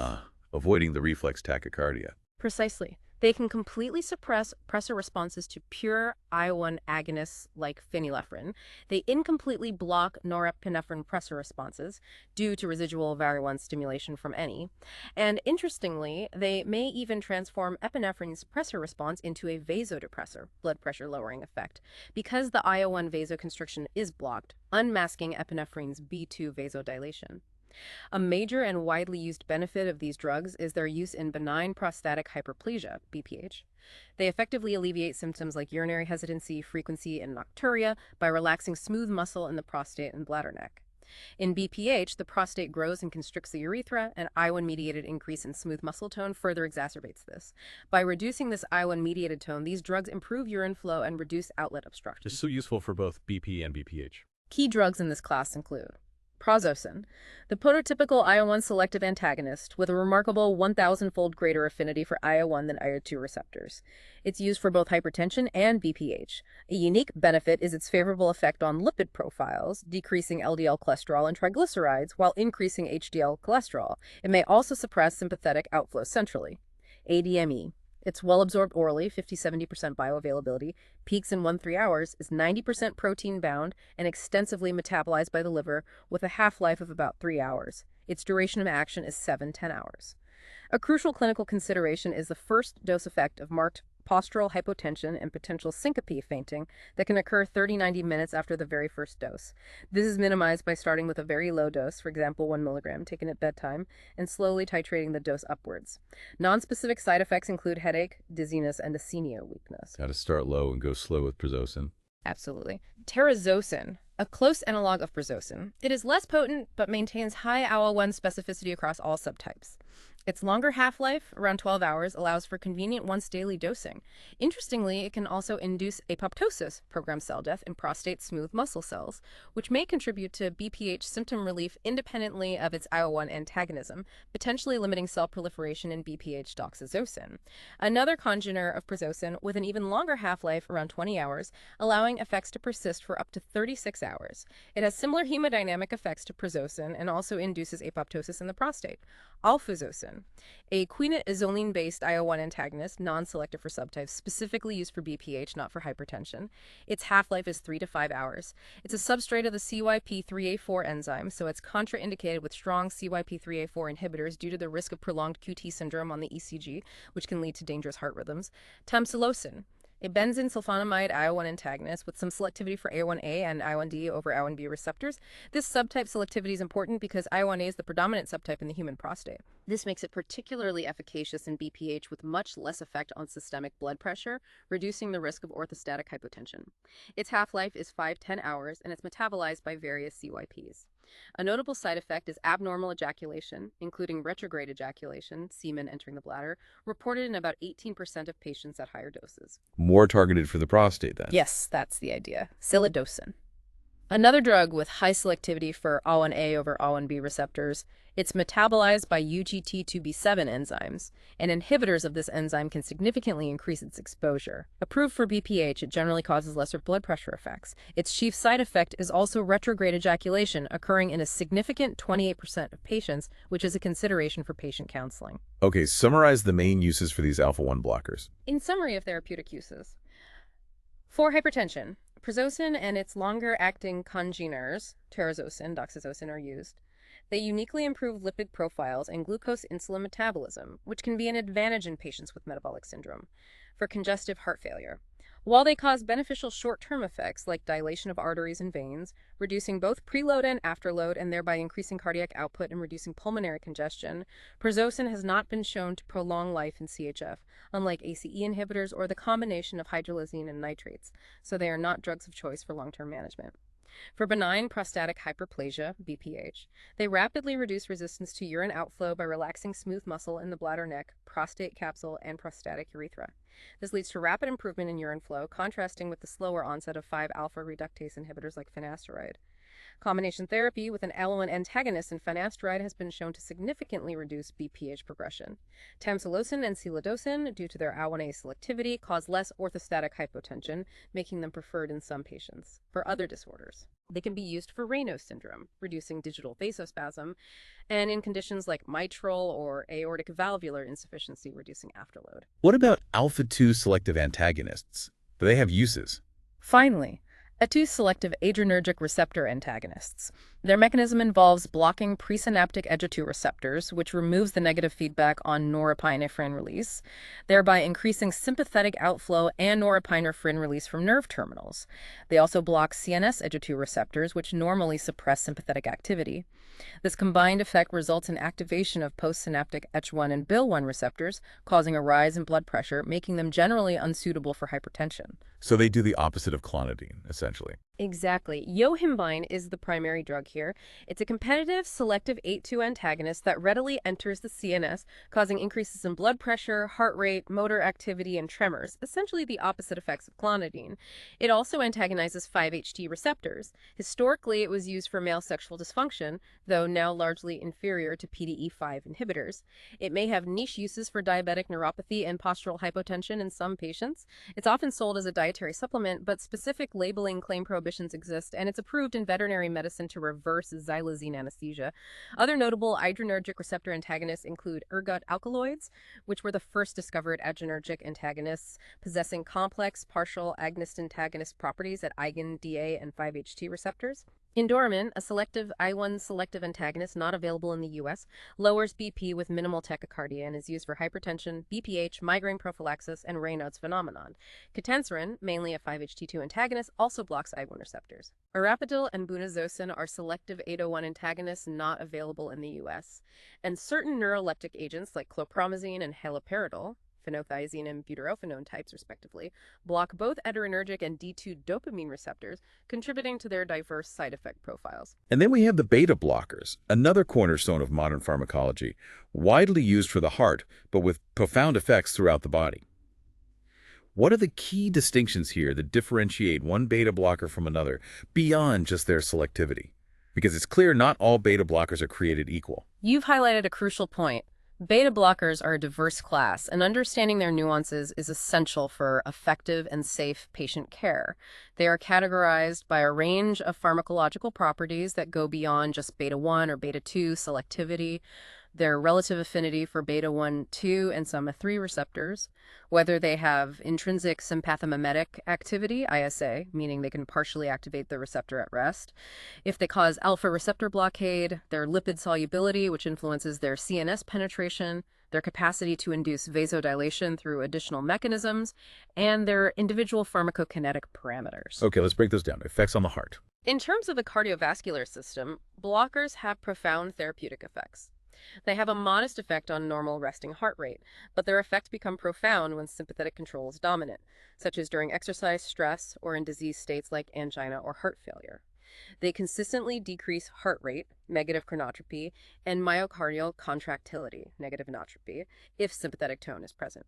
Avoiding the reflex tachycardia. Precisely. They can completely suppress pressor responses to pure IL-1 agonists like phenylephrine. They incompletely block norepinephrine pressor responses due to residual VARI1 stimulation from any. And interestingly, they may even transform epinephrine's pressor response into a vasodepressor, blood pressure lowering effect, because the IL-1 vasoconstriction is blocked, unmasking epinephrine's B2 vasodilation. A major and widely used benefit of these drugs is their use in benign prostatic hyperplasia, BPH. They effectively alleviate symptoms like urinary hesitancy, frequency, and nocturia by relaxing smooth muscle in the prostate and bladder neck. In BPH, the prostate grows and constricts the urethra, and I1-mediated increase in smooth muscle tone further exacerbates this. By reducing this I1-mediated tone, these drugs improve urine flow and reduce outlet obstruction. It's so useful for both BP and BPH. Key drugs in this class include prazosin, the prototypical IL-1 selective antagonist with a remarkable 1,000-fold greater affinity for IL-1 than IL-2 receptors. It's used for both hypertension and BPH. A unique benefit is its favorable effect on lipid profiles, decreasing LDL cholesterol and triglycerides while increasing HDL cholesterol. It may also suppress sympathetic outflow centrally. ADME. It's well-absorbed orally, 50-70% bioavailability, peaks in 1-3 hours, is 90% protein-bound, and extensively metabolized by the liver with a half-life of about 3 hours. Its duration of action is 7-10 hours. A crucial clinical consideration is the first dose effect of marked postural hypotension and potential syncope fainting that can occur 30-90 minutes after the very first dose. This is minimized by starting with a very low dose, for example 1 milligram, taken at bedtime, and slowly titrating the dose upwards. Non-specific side effects include headache, dizziness, and asthenia weakness. Got to start low and go slow with prazosin. Absolutely. Terazosin, a close analog of prazosin. It is less potent, but maintains high IL-1 specificity across all subtypes. Its longer half-life, around 12 hours, allows for convenient once-daily dosing. Interestingly, it can also induce apoptosis, programmed cell death, in prostate smooth muscle cells, which may contribute to BPH symptom relief independently of its IL-1 antagonism, potentially limiting cell proliferation in BPH doxazosin. Another congener of prazosin with an even longer half-life, around 20 hours, allowing effects to persist for up to 36 hours. It has similar hemodynamic effects to prazosin and also induces apoptosis in the prostate. Alfuzosin, a quinazoline-based IL-1 antagonist, non-selective for subtypes, specifically used for BPH, not for hypertension. Its half-life is 3 to 5 hours. It's a substrate of the CYP3A4 enzyme, so it's contraindicated with strong CYP3A4 inhibitors due to the risk of prolonged QT syndrome on the ECG, which can lead to dangerous heart rhythms. Tamsulosin, a benzene sulfonamide IL-1 antagonist with some selectivity for A1A and I1D over I1B receptors. This subtype selectivity is important because I1A is the predominant subtype in the human prostate. This makes it particularly efficacious in BPH with much less effect on systemic blood pressure, reducing the risk of orthostatic hypotension. Its half-life is 5-10 hours, and it's metabolized by various CYPs. A notable side effect is abnormal ejaculation, including retrograde ejaculation, semen entering the bladder, reported in about 18% of patients at higher doses. More targeted for the prostate, then. Yes, that's the idea. Silodosin. Another drug with high selectivity for A1A over A1B receptors, it's metabolized by UGT2B7 enzymes, and inhibitors of this enzyme can significantly increase its exposure. Approved for BPH, it generally causes lesser blood pressure effects. Its chief side effect is also retrograde ejaculation, occurring in a significant 28% of patients, which is a consideration for patient counseling. Okay, summarize the main uses for these alpha-1 blockers. In summary of therapeutic uses, for hypertension, prazosin and its longer-acting congeners, terazosin, doxazosin, are used. They uniquely improve lipid profiles and glucose-insulin metabolism, which can be an advantage in patients with metabolic syndrome. For congestive heart failure, while they cause beneficial short-term effects like dilation of arteries and veins, reducing both preload and afterload and thereby increasing cardiac output and reducing pulmonary congestion, prazosin has not been shown to prolong life in CHF, unlike ACE inhibitors or the combination of hydralazine and nitrates, so they are not drugs of choice for long-term management. For benign prostatic hyperplasia, BPH, they rapidly reduce resistance to urine outflow by relaxing smooth muscle in the bladder neck, prostate capsule, and prostatic urethra. This leads to rapid improvement in urine flow, contrasting with the slower onset of 5-alpha reductase inhibitors like finasteride. Combination therapy with an L1 antagonist and finasteride has been shown to significantly reduce BPH progression. Tamsulosin and silodosin, due to their A1A selectivity, cause less orthostatic hypotension, making them preferred in some patients. For other disorders, they can be used for Raynaud's syndrome, reducing digital vasospasm, and in conditions like mitral or aortic valvular insufficiency, reducing afterload. What about alpha-2 selective antagonists? Do they have uses? Finally, A2 selective adrenergic receptor antagonists. Their mechanism involves blocking presynaptic AGA2 receptors, which removes the negative feedback on norepinephrine release, thereby increasing sympathetic outflow and norepinephrine release from nerve terminals. They also block CNS AGA2 receptors, which normally suppress sympathetic activity. This combined effect results in activation of postsynaptic H1 and BIL1 receptors, causing a rise in blood pressure, making them generally unsuitable for hypertension. So they do the opposite of clonidine, essentially. Exactly. Yohimbine is the primary drug here. It's a competitive selective A2 antagonist that readily enters the CNS, causing increases in blood pressure, heart rate, motor activity, and tremors, essentially the opposite effects of clonidine. It also antagonizes 5-HT receptors. Historically, it was used for male sexual dysfunction, though now largely inferior to PDE5 inhibitors. It may have niche uses for diabetic neuropathy and postural hypotension in some patients. It's often sold as a dietary supplement, but specific labeling claim prohibitions exist, and it's approved in veterinary medicine to reverse xylazine anesthesia. Other notable adrenergic receptor antagonists include ergot alkaloids, which were the first discovered adrenergic antagonists, possessing complex partial agonist-antagonist properties at IgAN, DA, and 5-HT receptors. Indormin, a selective I1 selective antagonist not available in the U.S., lowers BP with minimal tachycardia and is used for hypertension, BPH, migraine prophylaxis, and Raynaud's phenomenon. Ketenserin, mainly a 5-HT2 antagonist, also blocks I1 receptors. Arapidil and bunazocin are selective 801 antagonists not available in the U.S., and certain neuroleptic agents like chlorpromazine and haloperidol, phenothiazine and butyrophenone types, respectively, block both adrenergic and D2 dopamine receptors, contributing to their diverse side effect profiles. And then we have the beta blockers, another cornerstone of modern pharmacology, widely used for the heart, but with profound effects throughout the body. What are the key distinctions here that differentiate one beta blocker from another beyond just their selectivity? Because it's clear not all beta blockers are created equal. You've highlighted a crucial point. Beta blockers are a diverse class, and understanding their nuances is essential for effective and safe patient care. They are categorized by a range of pharmacological properties that go beyond just beta-1 or beta-2 selectivity, their relative affinity for beta-1, 2, and soma-3 receptors, whether they have intrinsic sympathomimetic activity, ISA, meaning they can partially activate the receptor at rest, if they cause alpha receptor blockade, their lipid solubility, which influences their CNS penetration, their capacity to induce vasodilation through additional mechanisms, and their individual pharmacokinetic parameters. Okay, let's break those down. Effects on the heart. In terms of the cardiovascular system, blockers have profound therapeutic effects. They have a modest effect on normal resting heart rate, but their effects become profound when sympathetic control is dominant, such as during exercise, stress, or in disease states like angina or heart failure. They consistently decrease heart rate, negative chronotropy, and myocardial contractility, negative inotropy, if sympathetic tone is present.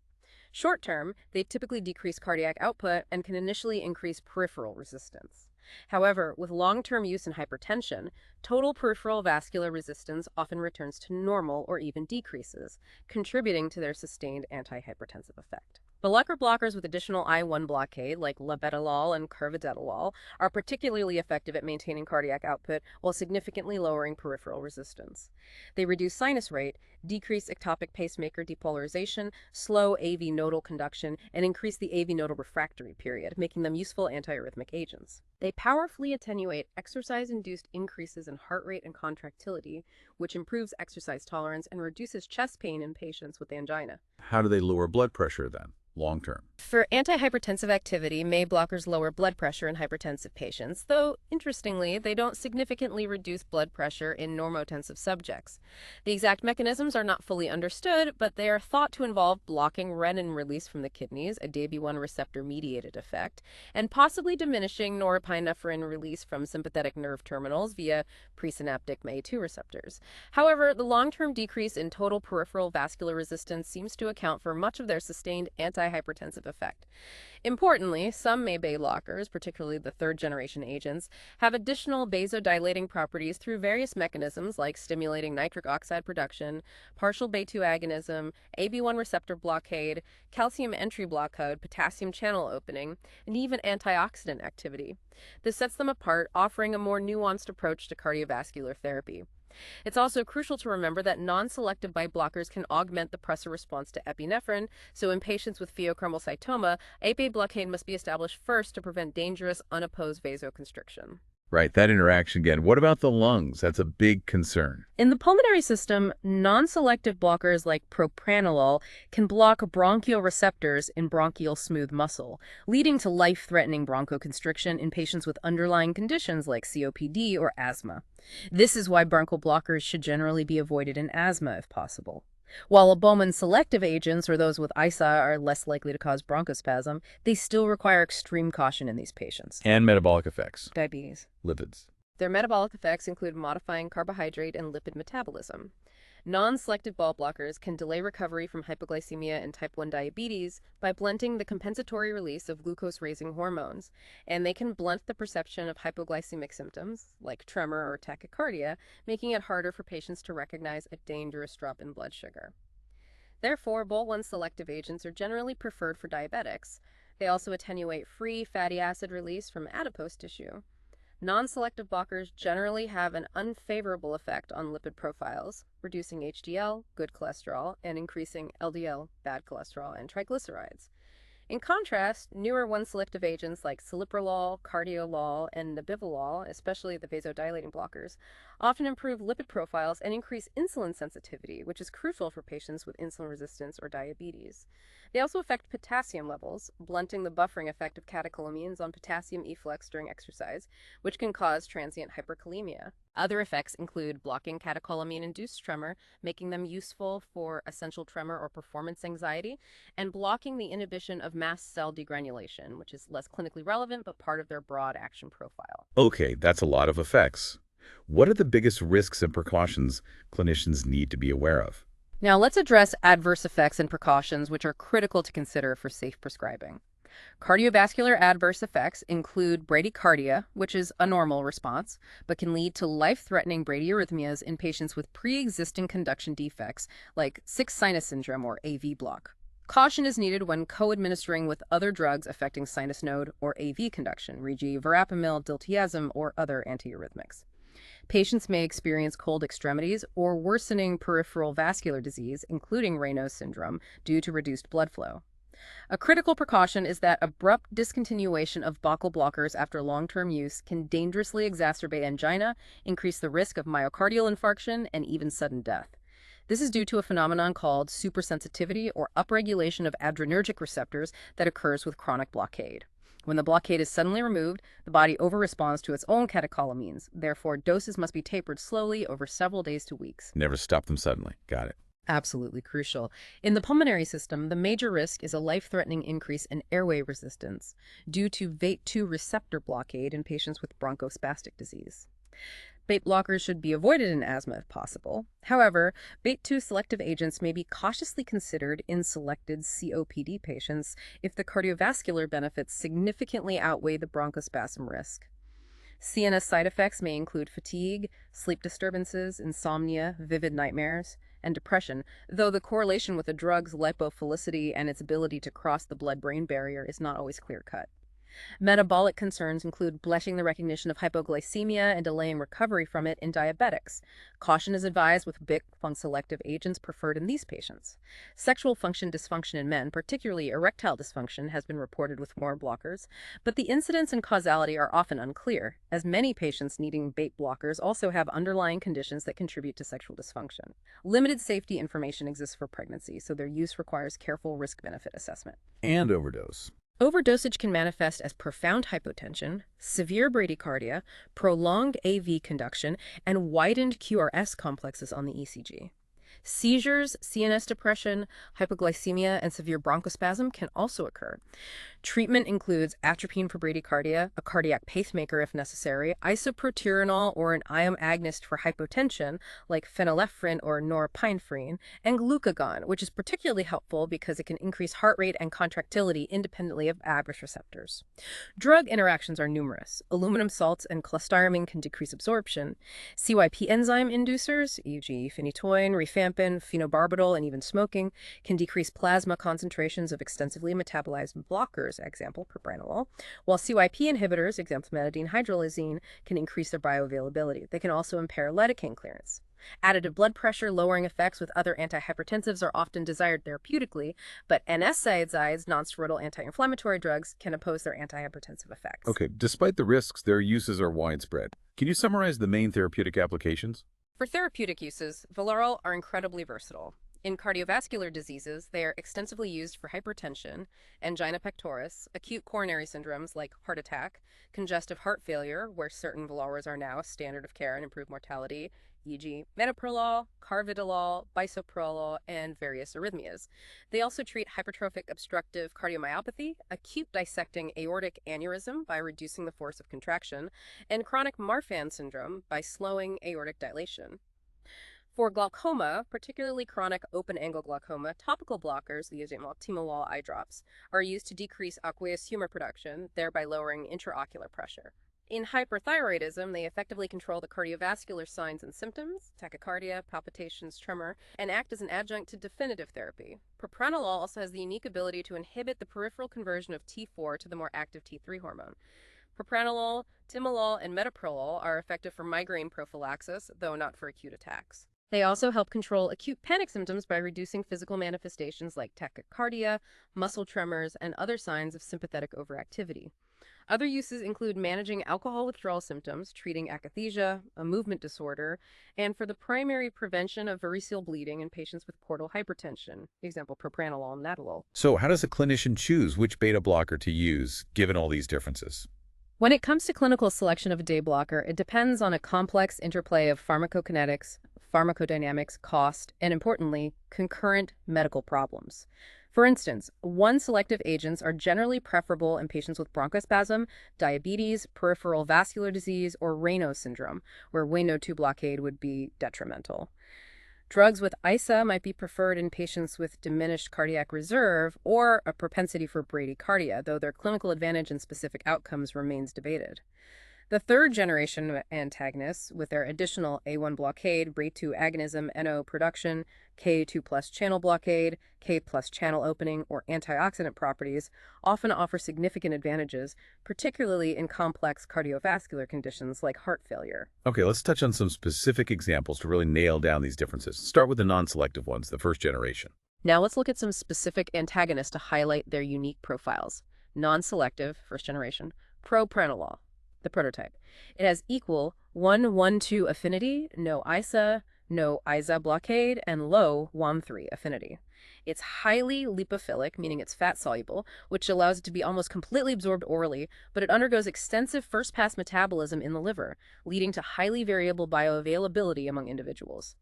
Short term, they typically decrease cardiac output and can initially increase peripheral resistance. However, with long-term use in hypertension, total peripheral vascular resistance often returns to normal or even decreases, contributing to their sustained antihypertensive effect. Blockers with additional I1 blockade, like labetalol and carvedilol, are particularly effective at maintaining cardiac output while significantly lowering peripheral resistance. They reduce sinus rate, decrease ectopic pacemaker depolarization, slow AV nodal conduction, and increase the AV nodal refractory period, making them useful antiarrhythmic agents. They powerfully attenuate exercise-induced increases in heart rate and contractility, which improves exercise tolerance and reduces chest pain in patients with angina. How do they lower blood pressure then, long term? For antihypertensive activity, MAE blockers lower blood pressure in hypertensive patients, though, interestingly, they don't significantly reduce blood pressure in normotensive subjects. The exact mechanisms are not fully understood, but they are thought to involve blocking renin release from the kidneys, a DAB1 receptor-mediated effect, and possibly diminishing norepinephrine release from sympathetic nerve terminals via presynaptic MAE2 receptors. However, the long-term decrease in total peripheral vascular resistance seems to account for much of their sustained antihypertensive effect. Importantly, some MAE blockers, particularly the third-generation agents, have additional vasodilating properties through various mechanisms like stimulating nitric oxide production, partial BA2 agonism, AB1 receptor blockade, calcium entry blockade, potassium channel opening, and even antioxidant activity. This sets them apart, offering a more nuanced approach to cardiovascular therapy. It's also crucial to remember that non-selective BAE blockers can augment the pressor response to epinephrine, so in patients with pheochromocytoma, BAE blockade must be established first to prevent dangerous, unopposed vasoconstriction. Right, that interaction again. What about the lungs? That's a big concern. In the pulmonary system, non-selective blockers like propranolol can block bronchial receptors in bronchial smooth muscle, leading to life-threatening bronchoconstriction in patients with underlying conditions like COPD or asthma. This is why bronchial blockers should generally be avoided in asthma if possible. While albumin-selective agents, or those with ISA, are less likely to cause bronchospasm, they still require extreme caution in these patients. And metabolic effects. Diabetes. Lipids. Their metabolic effects include modifying carbohydrate and lipid metabolism. Non-selective BAE blockers can delay recovery from hypoglycemia and type 1 diabetes by blunting the compensatory release of glucose-raising hormones, and they can blunt the perception of hypoglycemic symptoms, like tremor or tachycardia, making it harder for patients to recognize a dangerous drop in blood sugar. Therefore, BAE1 selective agents are generally preferred for diabetics. They also attenuate free fatty acid release from adipose tissue. Non-selective blockers generally have an unfavorable effect on lipid profiles, reducing HDL, good cholesterol, and increasing LDL, bad cholesterol, and triglycerides. In contrast, newer one-selective agents like celiprolol, cardiolol, and nebivolol, especially the vasodilating blockers, often improve lipid profiles and increase insulin sensitivity, which is crucial for patients with insulin resistance or diabetes. They also affect potassium levels, blunting the buffering effect of catecholamines on potassium efflux during exercise, which can cause transient hyperkalemia. Other effects include blocking catecholamine-induced tremor, making them useful for essential tremor or performance anxiety, and blocking the inhibition of mast cell degranulation, which is less clinically relevant but part of their broad action profile. Okay, that's a lot of effects. What are the biggest risks and precautions clinicians need to be aware of? Now let's address adverse effects and precautions which are critical to consider for safe prescribing. Cardiovascular adverse effects include bradycardia, which is a normal response, but can lead to life-threatening bradyarrhythmias in patients with pre-existing conduction defects like sick sinus syndrome or AV block. Caution is needed when co-administering with other drugs affecting sinus node or AV conduction, e.g. verapamil, diltiazem, or other antiarrhythmics. Patients may experience cold extremities or worsening peripheral vascular disease, including Raynaud's syndrome, due to reduced blood flow. A critical precaution is that abrupt discontinuation of buccal blockers after long-term use can dangerously exacerbate angina, increase the risk of myocardial infarction, and even sudden death. This is due to a phenomenon called supersensitivity or upregulation of adrenergic receptors that occurs with chronic blockade. When the blockade is suddenly removed, the body overresponds to its own catecholamines. Therefore, doses must be tapered slowly over several days to weeks. Never stop them suddenly. Got it. Absolutely crucial. In the pulmonary system, the major risk is a life-threatening increase in airway resistance due to VATE2 receptor blockade in patients with bronchospastic disease. BAE blockers should be avoided in asthma if possible. However, BATE2 selective agents may be cautiously considered in selected COPD patients if the cardiovascular benefits significantly outweigh the bronchospasm risk. CNS side effects may include fatigue, sleep disturbances, insomnia, vivid nightmares, and depression, though the correlation with the drug's lipophilicity and its ability to cross the blood-brain barrier is not always clear-cut. Metabolic concerns include blunting the recognition of hypoglycemia and delaying recovery from it in diabetics. Caution is advised with BIC-selective agents preferred in these patients. Sexual function dysfunction in men, particularly erectile dysfunction, has been reported with more blockers, but the incidence and causality are often unclear, as many patients needing BATE blockers also have underlying conditions that contribute to sexual dysfunction. Limited safety information exists for pregnancy, so their use requires careful risk-benefit assessment. And overdose. Overdosage can manifest as profound hypotension, severe bradycardia, prolonged AV conduction, and widened QRS complexes on the ECG. Seizures, CNS depression, hypoglycemia, and severe bronchospasm can also occur. Treatment includes atropine for bradycardia, a cardiac pacemaker if necessary, isoproterenol or an ion agonist for hypotension like phenylephrine or norepinephrine, and glucagon, which is particularly helpful because it can increase heart rate and contractility independently of average receptors. Drug interactions are numerous. Aluminum salts and cholestyramine can decrease absorption. CYP enzyme inducers, e.g. phenytoin, rifampin, phenobarbital, and even smoking, can decrease plasma concentrations of extensively metabolized blockers, example propranolol, while CYP inhibitors, example metadine hydrolysine, can increase their bioavailability. They can also impair lidocaine clearance. Additive blood pressure lowering effects with other antihypertensives are often desired therapeutically, but NSAIDs, nonsteroidal anti-inflammatory drugs, can oppose their antihypertensive effects. Okay, despite the risks, their uses are widespread. Can you summarize the main therapeutic applications? For therapeutic uses, Valoral are incredibly versatile. In cardiovascular diseases, they are extensively used for hypertension, angina pectoris, acute coronary syndromes like heart attack, congestive heart failure, where certain Valorals are now standard of care and improve mortality, e.g. metoprolol, carvedilol, bisoprolol, and various arrhythmias. They also treat hypertrophic obstructive cardiomyopathy, acute dissecting aortic aneurysm by reducing the force of contraction, and chronic Marfan syndrome by slowing aortic dilation. For glaucoma, particularly chronic open-angle glaucoma, topical blockers, the timolol eye drops, are used to decrease aqueous humor production, thereby lowering intraocular pressure. In hyperthyroidism, they effectively control the cardiovascular signs and symptoms, tachycardia, palpitations, tremor, and act as an adjunct to definitive therapy. Propranolol also has the unique ability to inhibit the peripheral conversion of T4 to the more active T3 hormone. Propranolol, timolol, and metoprolol are effective for migraine prophylaxis, though not for acute attacks. They also help control acute panic symptoms by reducing physical manifestations like tachycardia, muscle tremors, and other signs of sympathetic overactivity. Other uses include managing alcohol withdrawal symptoms, treating akathisia, a movement disorder, and for the primary prevention of variceal bleeding in patients with portal hypertension, example propranolol and nadolol. So how does a clinician choose which beta blocker to use, given all these differences? When it comes to clinical selection of a day blocker, it depends on a complex interplay of pharmacokinetics, pharmacodynamics, cost, and importantly, concurrent medical problems. For instance, one-selective agents are generally preferable in patients with bronchospasm, diabetes, peripheral vascular disease, or Raynaud's syndrome, where Wnt2 blockade would be detrimental. Drugs with ISA might be preferred in patients with diminished cardiac reserve or a propensity for bradycardia, though their clinical advantage and specific outcomes remains debated. The third generation antagonists, with their additional A1 blockade, BRAT2 agonism, NO production, K2 plus channel blockade, K plus channel opening, or antioxidant properties, often offer significant advantages, particularly in complex cardiovascular conditions like heart failure. Okay, let's touch on some specific examples to really nail down these differences. Start with the non-selective ones, the first generation. Now let's look at some specific antagonists to highlight their unique profiles. Non-selective, first generation, propranolol, the prototype. It has equal 1-1-2 affinity, no ISA, no ISA blockade, and low 1-3 affinity. It's highly lipophilic, meaning it's fat-soluble, which allows it to be almost completely absorbed orally, but it undergoes extensive first-pass metabolism in the liver, leading to highly variable bioavailability among individuals.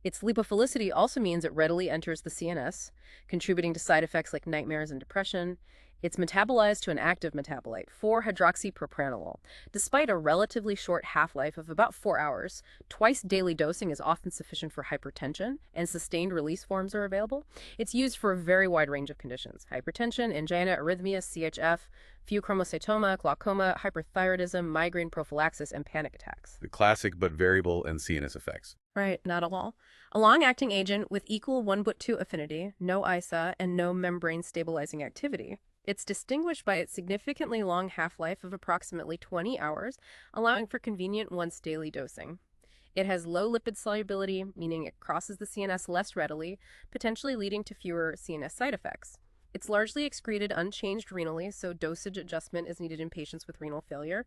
Its lipophilicity also means it readily enters the CNS, contributing to side effects like nightmares and depression. It's metabolized to an active metabolite, 4-hydroxypropranolol. Despite a relatively short half-life of about 4 hours, twice daily dosing is often sufficient for hypertension, and sustained release forms are available. It's used for a very wide range of conditions: hypertension, angina, arrhythmias, CHF, pheochromocytoma, glaucoma, hyperthyroidism, migraine prophylaxis, and panic attacks. The classic but variable and CNS effects. Right, not at all. A long-acting agent with equal 1-2 affinity, no ISA, and no membrane stabilizing activity. It's distinguished by its significantly long half-life of approximately 20 hours, allowing for convenient once-daily dosing. It has low lipid solubility, meaning it crosses the CNS less readily, potentially leading to fewer CNS side effects. It's largely excreted unchanged renally, so dosage adjustment is needed in patients with renal failure.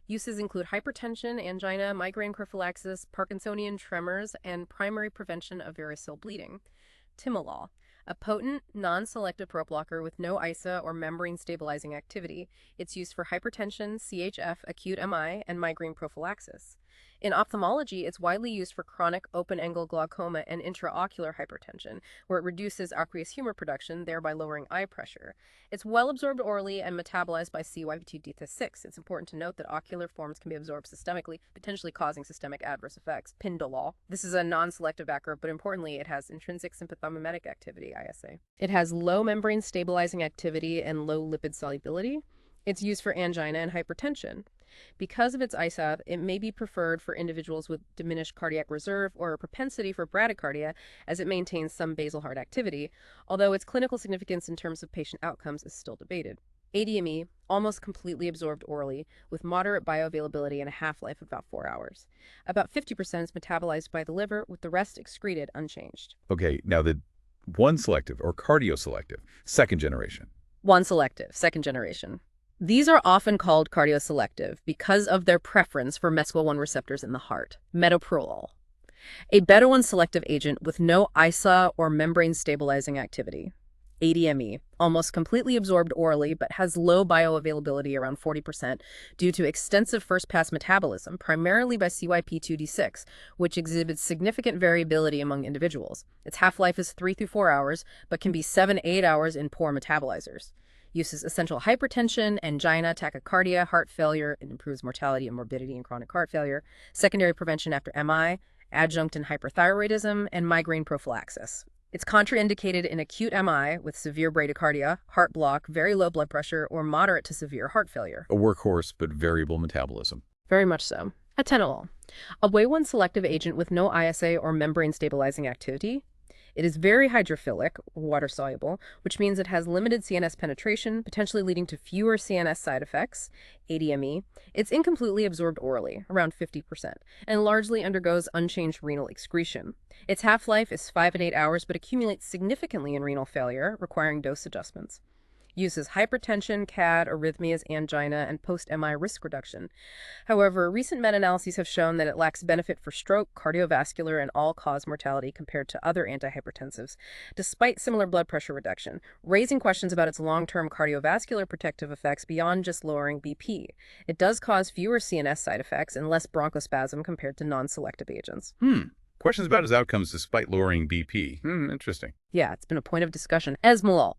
Uses include hypertension, angina, migraine prophylaxis, Parkinsonian tremors, and primary prevention of variceal bleeding. Timolol, a potent, non-selective pro blocker with no ISA or membrane stabilizing activity. It's used for hypertension, CHF, acute MI, and migraine prophylaxis. In ophthalmology, it's widely used for chronic open-angle glaucoma and intraocular hypertension, where it reduces aqueous humor production, thereby lowering eye pressure. It's well absorbed orally and metabolized by CYP2D6. It's important to note that ocular forms can be absorbed systemically, potentially causing systemic adverse effects. Pindolol. This is a non-selective ACRA, but importantly, it has intrinsic sympathomimetic activity, ISA. It has low membrane stabilizing activity and low lipid solubility. It's used for angina and hypertension. Because of its ISA, it may be preferred for individuals with diminished cardiac reserve or a propensity for bradycardia, as it maintains some basal heart activity, although its clinical significance in terms of patient outcomes is still debated. ADME, almost completely absorbed orally, with moderate bioavailability and a half-life of about 4 hours. About 50% is metabolized by the liver, with the rest excreted unchanged. Okay, now the one selective or cardioselective, second generation. One selective, second generation. These are often called cardioselective because of their preference for mescal-1 receptors in the heart. Metoprolol, a beta-1 selective agent with no ISA or membrane stabilizing activity. ADME, almost completely absorbed orally but has low bioavailability, around 40%, due to extensive first-pass metabolism, primarily by CYP2D6, which exhibits significant variability among individuals. Its half-life is 3 to 4 hours, but can be 7-8 hours in poor metabolizers. Uses essential hypertension, angina, tachycardia, heart failure. It improves mortality and morbidity in chronic heart failure. Secondary prevention after MI, adjunct in hyperthyroidism, and migraine prophylaxis. It's contraindicated in acute MI with severe bradycardia, heart block, very low blood pressure, or moderate to severe heart failure. A workhorse but variable metabolism. Very much so. Atenolol, a WEI1 selective agent with no ISA or membrane stabilizing activity. It is very hydrophilic, water-soluble, which means it has limited CNS penetration, potentially leading to fewer CNS side effects, ADME. It's incompletely absorbed orally, around 50%, and largely undergoes unchanged renal excretion. Its half-life is 5 and 8 hours, but accumulates significantly in renal failure, requiring dose adjustments. Uses hypertension, CAD, arrhythmias, angina, and post-MI risk reduction. However, recent meta-analyses have shown that it lacks benefit for stroke, cardiovascular, and all-cause mortality compared to other antihypertensives, despite similar blood pressure reduction, raising questions about its long-term cardiovascular protective effects beyond just lowering BP. It does cause fewer CNS side effects and less bronchospasm compared to non-selective agents. Questions about its outcomes despite lowering BP. Interesting. Yeah, it's been a point of discussion. Esmolol,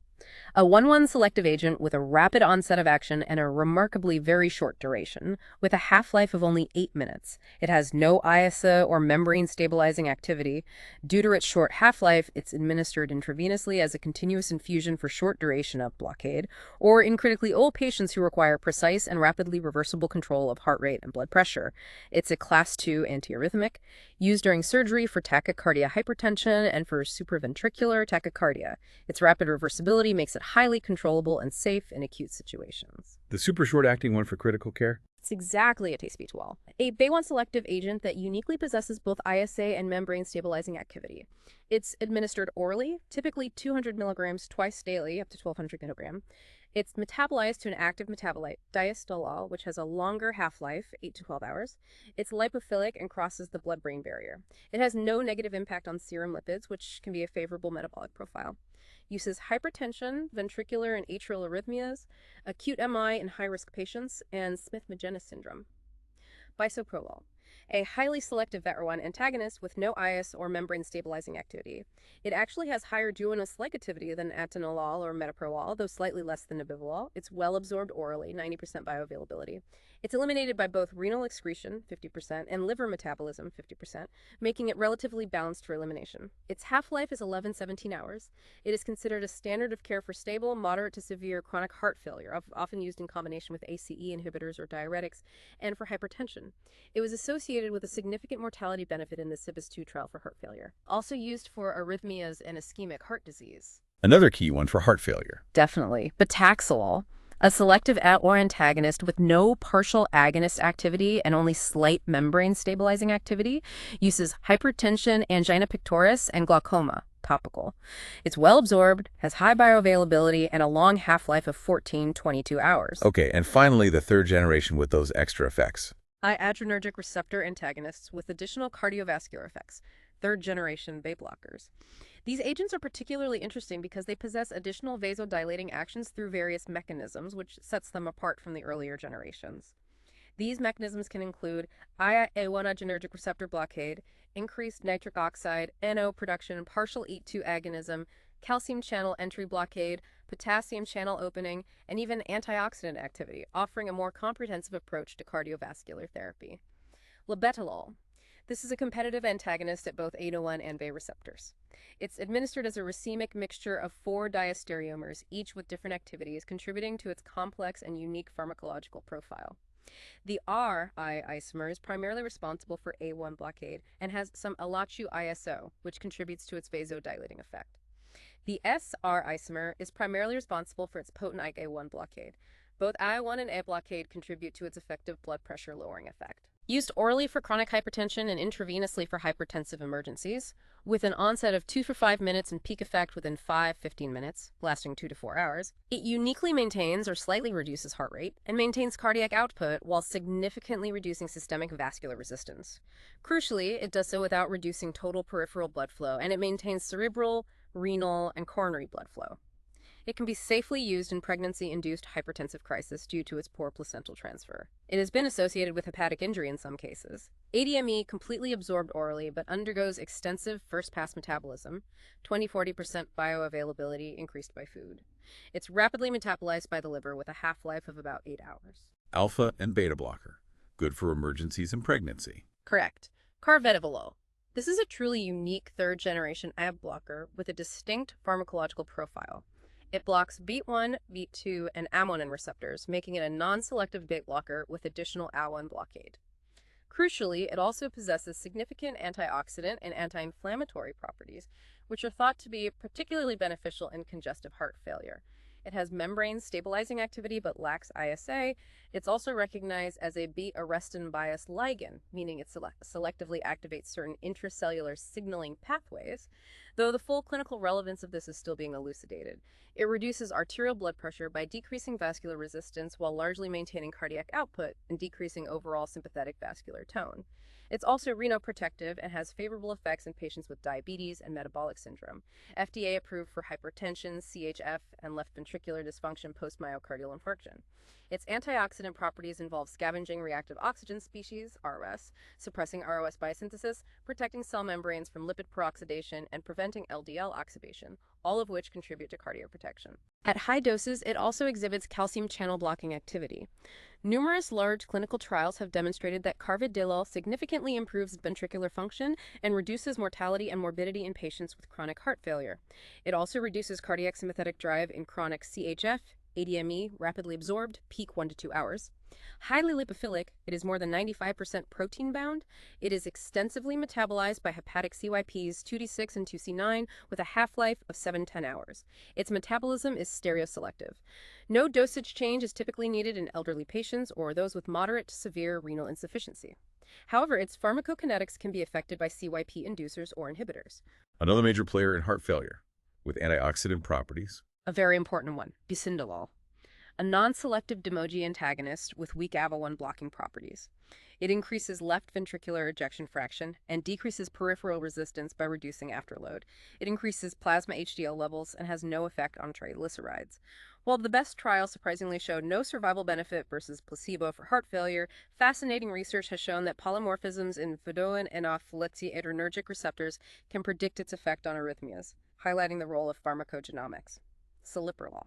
a 1-1 selective agent with a rapid onset of action and a remarkably very short duration, with a half-life of only 8 minutes. It has no ISA or membrane stabilizing activity. Due to its short half-life, it's administered intravenously as a continuous infusion for short duration of blockade, or in critically ill patients who require precise and rapidly reversible control of heart rate and blood pressure. It's a class 2 antiarrhythmic, used during surgery for tachycardia hypertension and for supraventricular tachycardia. Its rapid reversibility makes it highly controllable and safe in acute situations. The super short-acting one for critical care? It's exactly a TSP12, a BEI1 selective agent that uniquely possesses both ISA and membrane stabilizing activity. It's administered orally, typically 200 milligrams twice daily, up to 1,200 milligrams. It's metabolized to an active metabolite, diastolol, which has a longer half-life, 8 to 12 hours. It's lipophilic and crosses the blood-brain barrier. It has no negative impact on serum lipids, which can be a favorable metabolic profile. Uses hypertension, ventricular and atrial arrhythmias, acute MI in high-risk patients, and Smith-Magenis syndrome. Bisoprolol, a highly selective VET1 antagonist with no IS or membrane-stabilizing activity. It actually has higher duodenous-like activity than atenolol or metoprolol, though slightly less than nebivolol. It's well-absorbed orally, 90% bioavailability. It's eliminated by both renal excretion, 50%, and liver metabolism, 50%, making it relatively balanced for elimination. Its half-life is 11-17 hours. It is considered a standard of care for stable, moderate to severe chronic heart failure, often used in combination with ACE inhibitors or diuretics, and for hypertension. It was associated with a significant mortality benefit in the CIBUS-2 trial for heart failure. Also used for arrhythmias and ischemic heart disease. Another key one for heart failure. Definitely. Betaxolol, a selective or antagonist with no partial agonist activity and only slight membrane stabilizing activity, uses hypertension, angina pectoris, and glaucoma, topical. It's well absorbed, has high bioavailability, and a long half-life of 14-22 hours. Okay, and finally, the third generation with those extra effects. Adrenergic receptor antagonists with additional cardiovascular effects, third-generation beta blockers. These agents are particularly interesting because they possess additional vasodilating actions through various mechanisms, which sets them apart from the earlier generations. These mechanisms can include IA1 adrenergic receptor blockade, increased nitric oxide, NO production, partial E2 agonism, calcium channel entry blockade, potassium channel opening, and even antioxidant activity, offering a more comprehensive approach to cardiovascular therapy. Labetalol. This is a competitive antagonist at both 801 and beta receptors. It's administered as a racemic mixture of 4 diastereomers, each with different activities, contributing to its complex and unique pharmacological profile. The RI isomer is primarily responsible for A1 blockade and has some ALACHU ISO, which contributes to its vasodilating effect. The SR isomer is primarily responsible for its potent IgA1 blockade. Both I1 and A blockade contribute to its effective blood pressure lowering effect. Used orally for chronic hypertension and intravenously for hypertensive emergencies, with an onset of 2 for 5 minutes and peak effect within 5-15 minutes, lasting 2 to 4 hours. It uniquely maintains or slightly reduces heart rate and maintains cardiac output while significantly reducing systemic vascular resistance. Crucially, it does so without reducing total peripheral blood flow, and it maintains cerebral, renal, and coronary blood flow. It can be safely used in pregnancy-induced hypertensive crisis due to its poor placental transfer. It has been associated with hepatic injury in some cases. ADME completely absorbed orally but undergoes extensive first-pass metabolism, 20-40% bioavailability increased by food. It's rapidly metabolized by the liver with a half-life of about 8 hours. Alpha and beta blocker, good for emergencies and pregnancy. Correct. Carvedilol. This is a truly unique third-generation AB blocker with a distinct pharmacological profile. It blocks BEAT1, BEAT2, and ammonin receptors, making it a non-selective beta blocker with additional A1 blockade. Crucially, it also possesses significant antioxidant and anti-inflammatory properties, which are thought to be particularly beneficial in congestive heart failure. It has membrane-stabilizing activity but lacks ISA. It's also recognized as a beta-arrestin bias ligand, meaning it selectively activates certain intracellular signaling pathways, though the full clinical relevance of this is still being elucidated. It reduces arterial blood pressure by decreasing vascular resistance while largely maintaining cardiac output and decreasing overall sympathetic vascular tone. It's also renoprotective and has favorable effects in patients with diabetes and metabolic syndrome. FDA approved for hypertension, CHF, and left ventricular dysfunction post-myocardial infarction. Its antioxidant properties involve scavenging reactive oxygen species, ROS, suppressing ROS biosynthesis, protecting cell membranes from lipid peroxidation, and preventing LDL oxidation, all of which contribute to cardioprotection. At high doses, it also exhibits calcium channel blocking activity. Numerous large clinical trials have demonstrated that carvedilol significantly improves ventricular function and reduces mortality and morbidity in patients with chronic heart failure. It also reduces cardiac sympathetic drive in chronic CHF, ADME, rapidly absorbed, peak 1 to 2 hours. Highly lipophilic, it is more than 95% protein bound. It is extensively metabolized by hepatic CYPs 2D6 and 2C9 with a half-life of 7-10 hours. Its metabolism is stereoselective. No dosage change is typically needed in elderly patients or those with moderate to severe renal insufficiency. However, its pharmacokinetics can be affected by CYP inducers or inhibitors. Another major player in heart failure, with antioxidant properties. A very important one, bisindolol. a non-selective DMOG antagonist with weak AVA1 blocking properties. It increases left ventricular ejection fraction and decreases peripheral resistance by reducing afterload. It increases plasma HDL levels and has no effect on triglycerides. While the BEST trial surprisingly showed no survival benefit versus placebo for heart failure, fascinating research has shown that polymorphisms in vedotin and adrenergic receptors can predict its effect on arrhythmias, highlighting the role of pharmacogenomics. Celiprolol,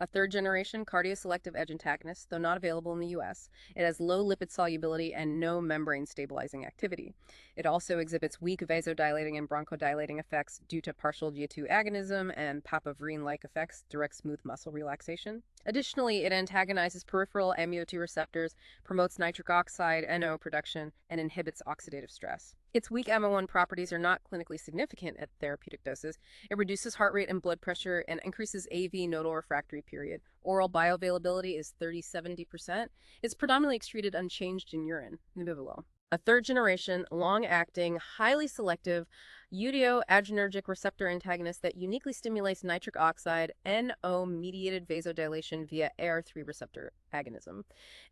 a third-generation cardioselective edge antagonist, though not available in the U.S. It has low lipid solubility and no membrane-stabilizing activity. It also exhibits weak vasodilating and bronchodilating effects due to partial G2 agonism and papaverine-like effects, direct smooth muscle relaxation. Additionally, it antagonizes peripheral MUO2 receptors, promotes nitric oxide, NO production, and inhibits oxidative stress. Its weak AMA1 properties are not clinically significant at therapeutic doses. It reduces heart rate and blood pressure and increases AV nodal refractory period. Oral bioavailability is 30–70%. It's predominantly excreted unchanged in urine. Nibivolo, a third-generation, long-acting, highly selective adrenergic receptor antagonist that uniquely stimulates nitric oxide NO-mediated vasodilation via AR3 receptor agonism.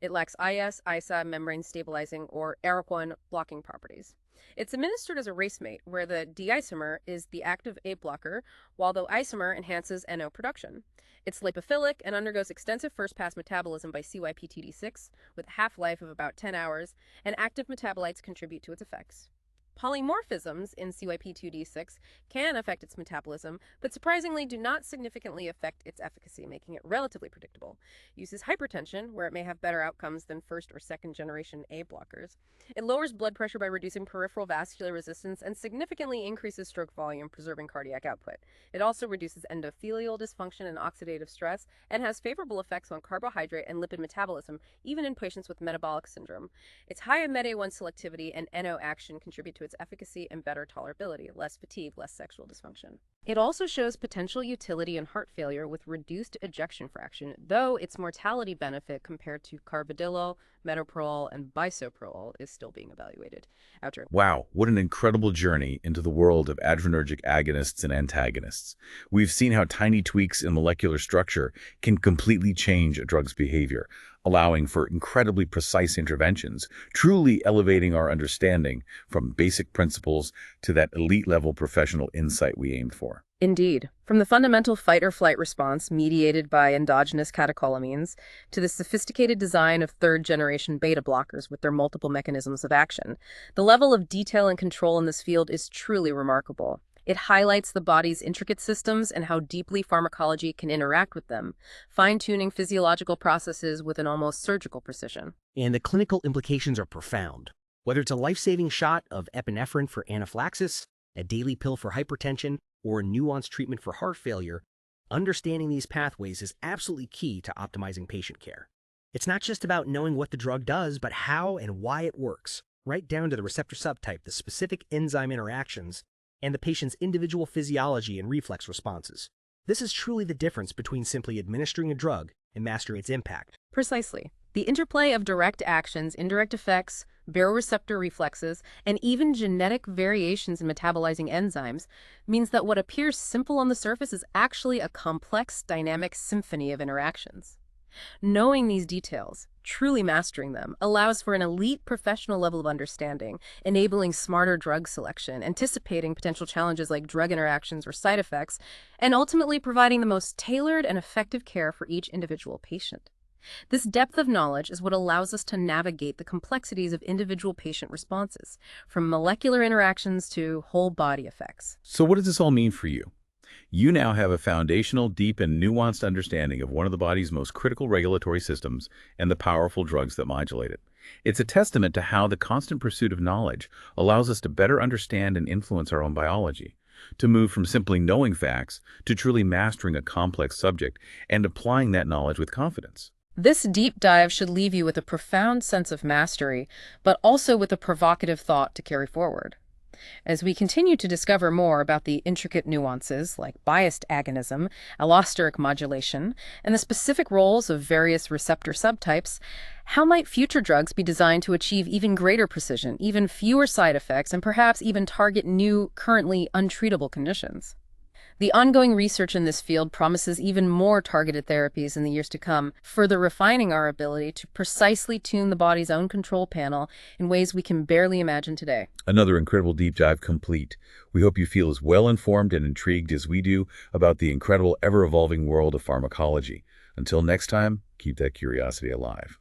It lacks IS, ISA, membrane-stabilizing, or ARC1 blocking properties. It's administered as a racemate, where the D-isomer is the active A blocker, while the isomer enhances NO production. It's lipophilic and undergoes extensive first-pass metabolism by CYP-TD6, with a half-life of about 10 hours, and active metabolites contribute to its effects. Polymorphisms in CYP2D6 can affect its metabolism, but surprisingly do not significantly affect its efficacy, making it relatively predictable. Uses hypertension, where it may have better outcomes than first or second generation A blockers. It lowers blood pressure by reducing peripheral vascular resistance and significantly increases stroke volume, preserving cardiac output. It also reduces endothelial dysfunction and oxidative stress, and has favorable effects on carbohydrate and lipid metabolism, even in patients with metabolic syndrome. Its high MET-A1 selectivity and NO action contribute to its efficacy and better tolerability, less fatigue, less sexual dysfunction. It also shows potential utility in heart failure with reduced ejection fraction, though its mortality benefit compared to carvedilol, metoprolol, and bisoprolol is still being evaluated. Wow, what an incredible journey into the world of adrenergic agonists and antagonists. We've seen how tiny tweaks in molecular structure can completely change a drug's behavior, allowing for incredibly precise interventions, truly elevating our understanding from basic principles to that elite-level professional insight we aimed for. Indeed. From the fundamental fight-or-flight response mediated by endogenous catecholamines to the sophisticated design of third-generation beta blockers with their multiple mechanisms of action, the level of detail and control in this field is truly remarkable. It highlights the body's intricate systems and how deeply pharmacology can interact with them, fine-tuning physiological processes with an almost surgical precision. And the clinical implications are profound. Whether it's a life-saving shot of epinephrine for anaphylaxis, a daily pill for hypertension, or a nuanced treatment for heart failure, understanding these pathways is absolutely key to optimizing patient care. It's not just about knowing what the drug does, but how and why it works, right down to the receptor subtype, the specific enzyme interactions, and the patient's individual physiology and reflex responses. This is truly the difference between simply administering a drug and mastering its impact. Precisely. The interplay of direct actions, indirect effects, baroreceptor reflexes, and even genetic variations in metabolizing enzymes means that what appears simple on the surface is actually a complex, dynamic symphony of interactions. Knowing these details, truly mastering them, allows for an elite professional level of understanding, enabling smarter drug selection, anticipating potential challenges like drug interactions or side effects, and ultimately providing the most tailored and effective care for each individual patient. This depth of knowledge is what allows us to navigate the complexities of individual patient responses, from molecular interactions to whole body effects. So what does this all mean for you? You now have a foundational, deep, and nuanced understanding of one of the body's most critical regulatory systems and the powerful drugs that modulate it. It's a testament to how the constant pursuit of knowledge allows us to better understand and influence our own biology, to move from simply knowing facts to truly mastering a complex subject and applying that knowledge with confidence. This deep dive should leave you with a profound sense of mastery, but also with a provocative thought to carry forward. As we continue to discover more about the intricate nuances like biased agonism, allosteric modulation, and the specific roles of various receptor subtypes, how might future drugs be designed to achieve even greater precision, even fewer side effects, and perhaps even target new, currently untreatable conditions? The ongoing research in this field promises even more targeted therapies in the years to come, further refining our ability to precisely tune the body's own control panel in ways we can barely imagine today. Another incredible deep dive complete. We hope you feel as well informed and intrigued as we do about the incredible, ever-evolving world of pharmacology. Until next time, keep that curiosity alive.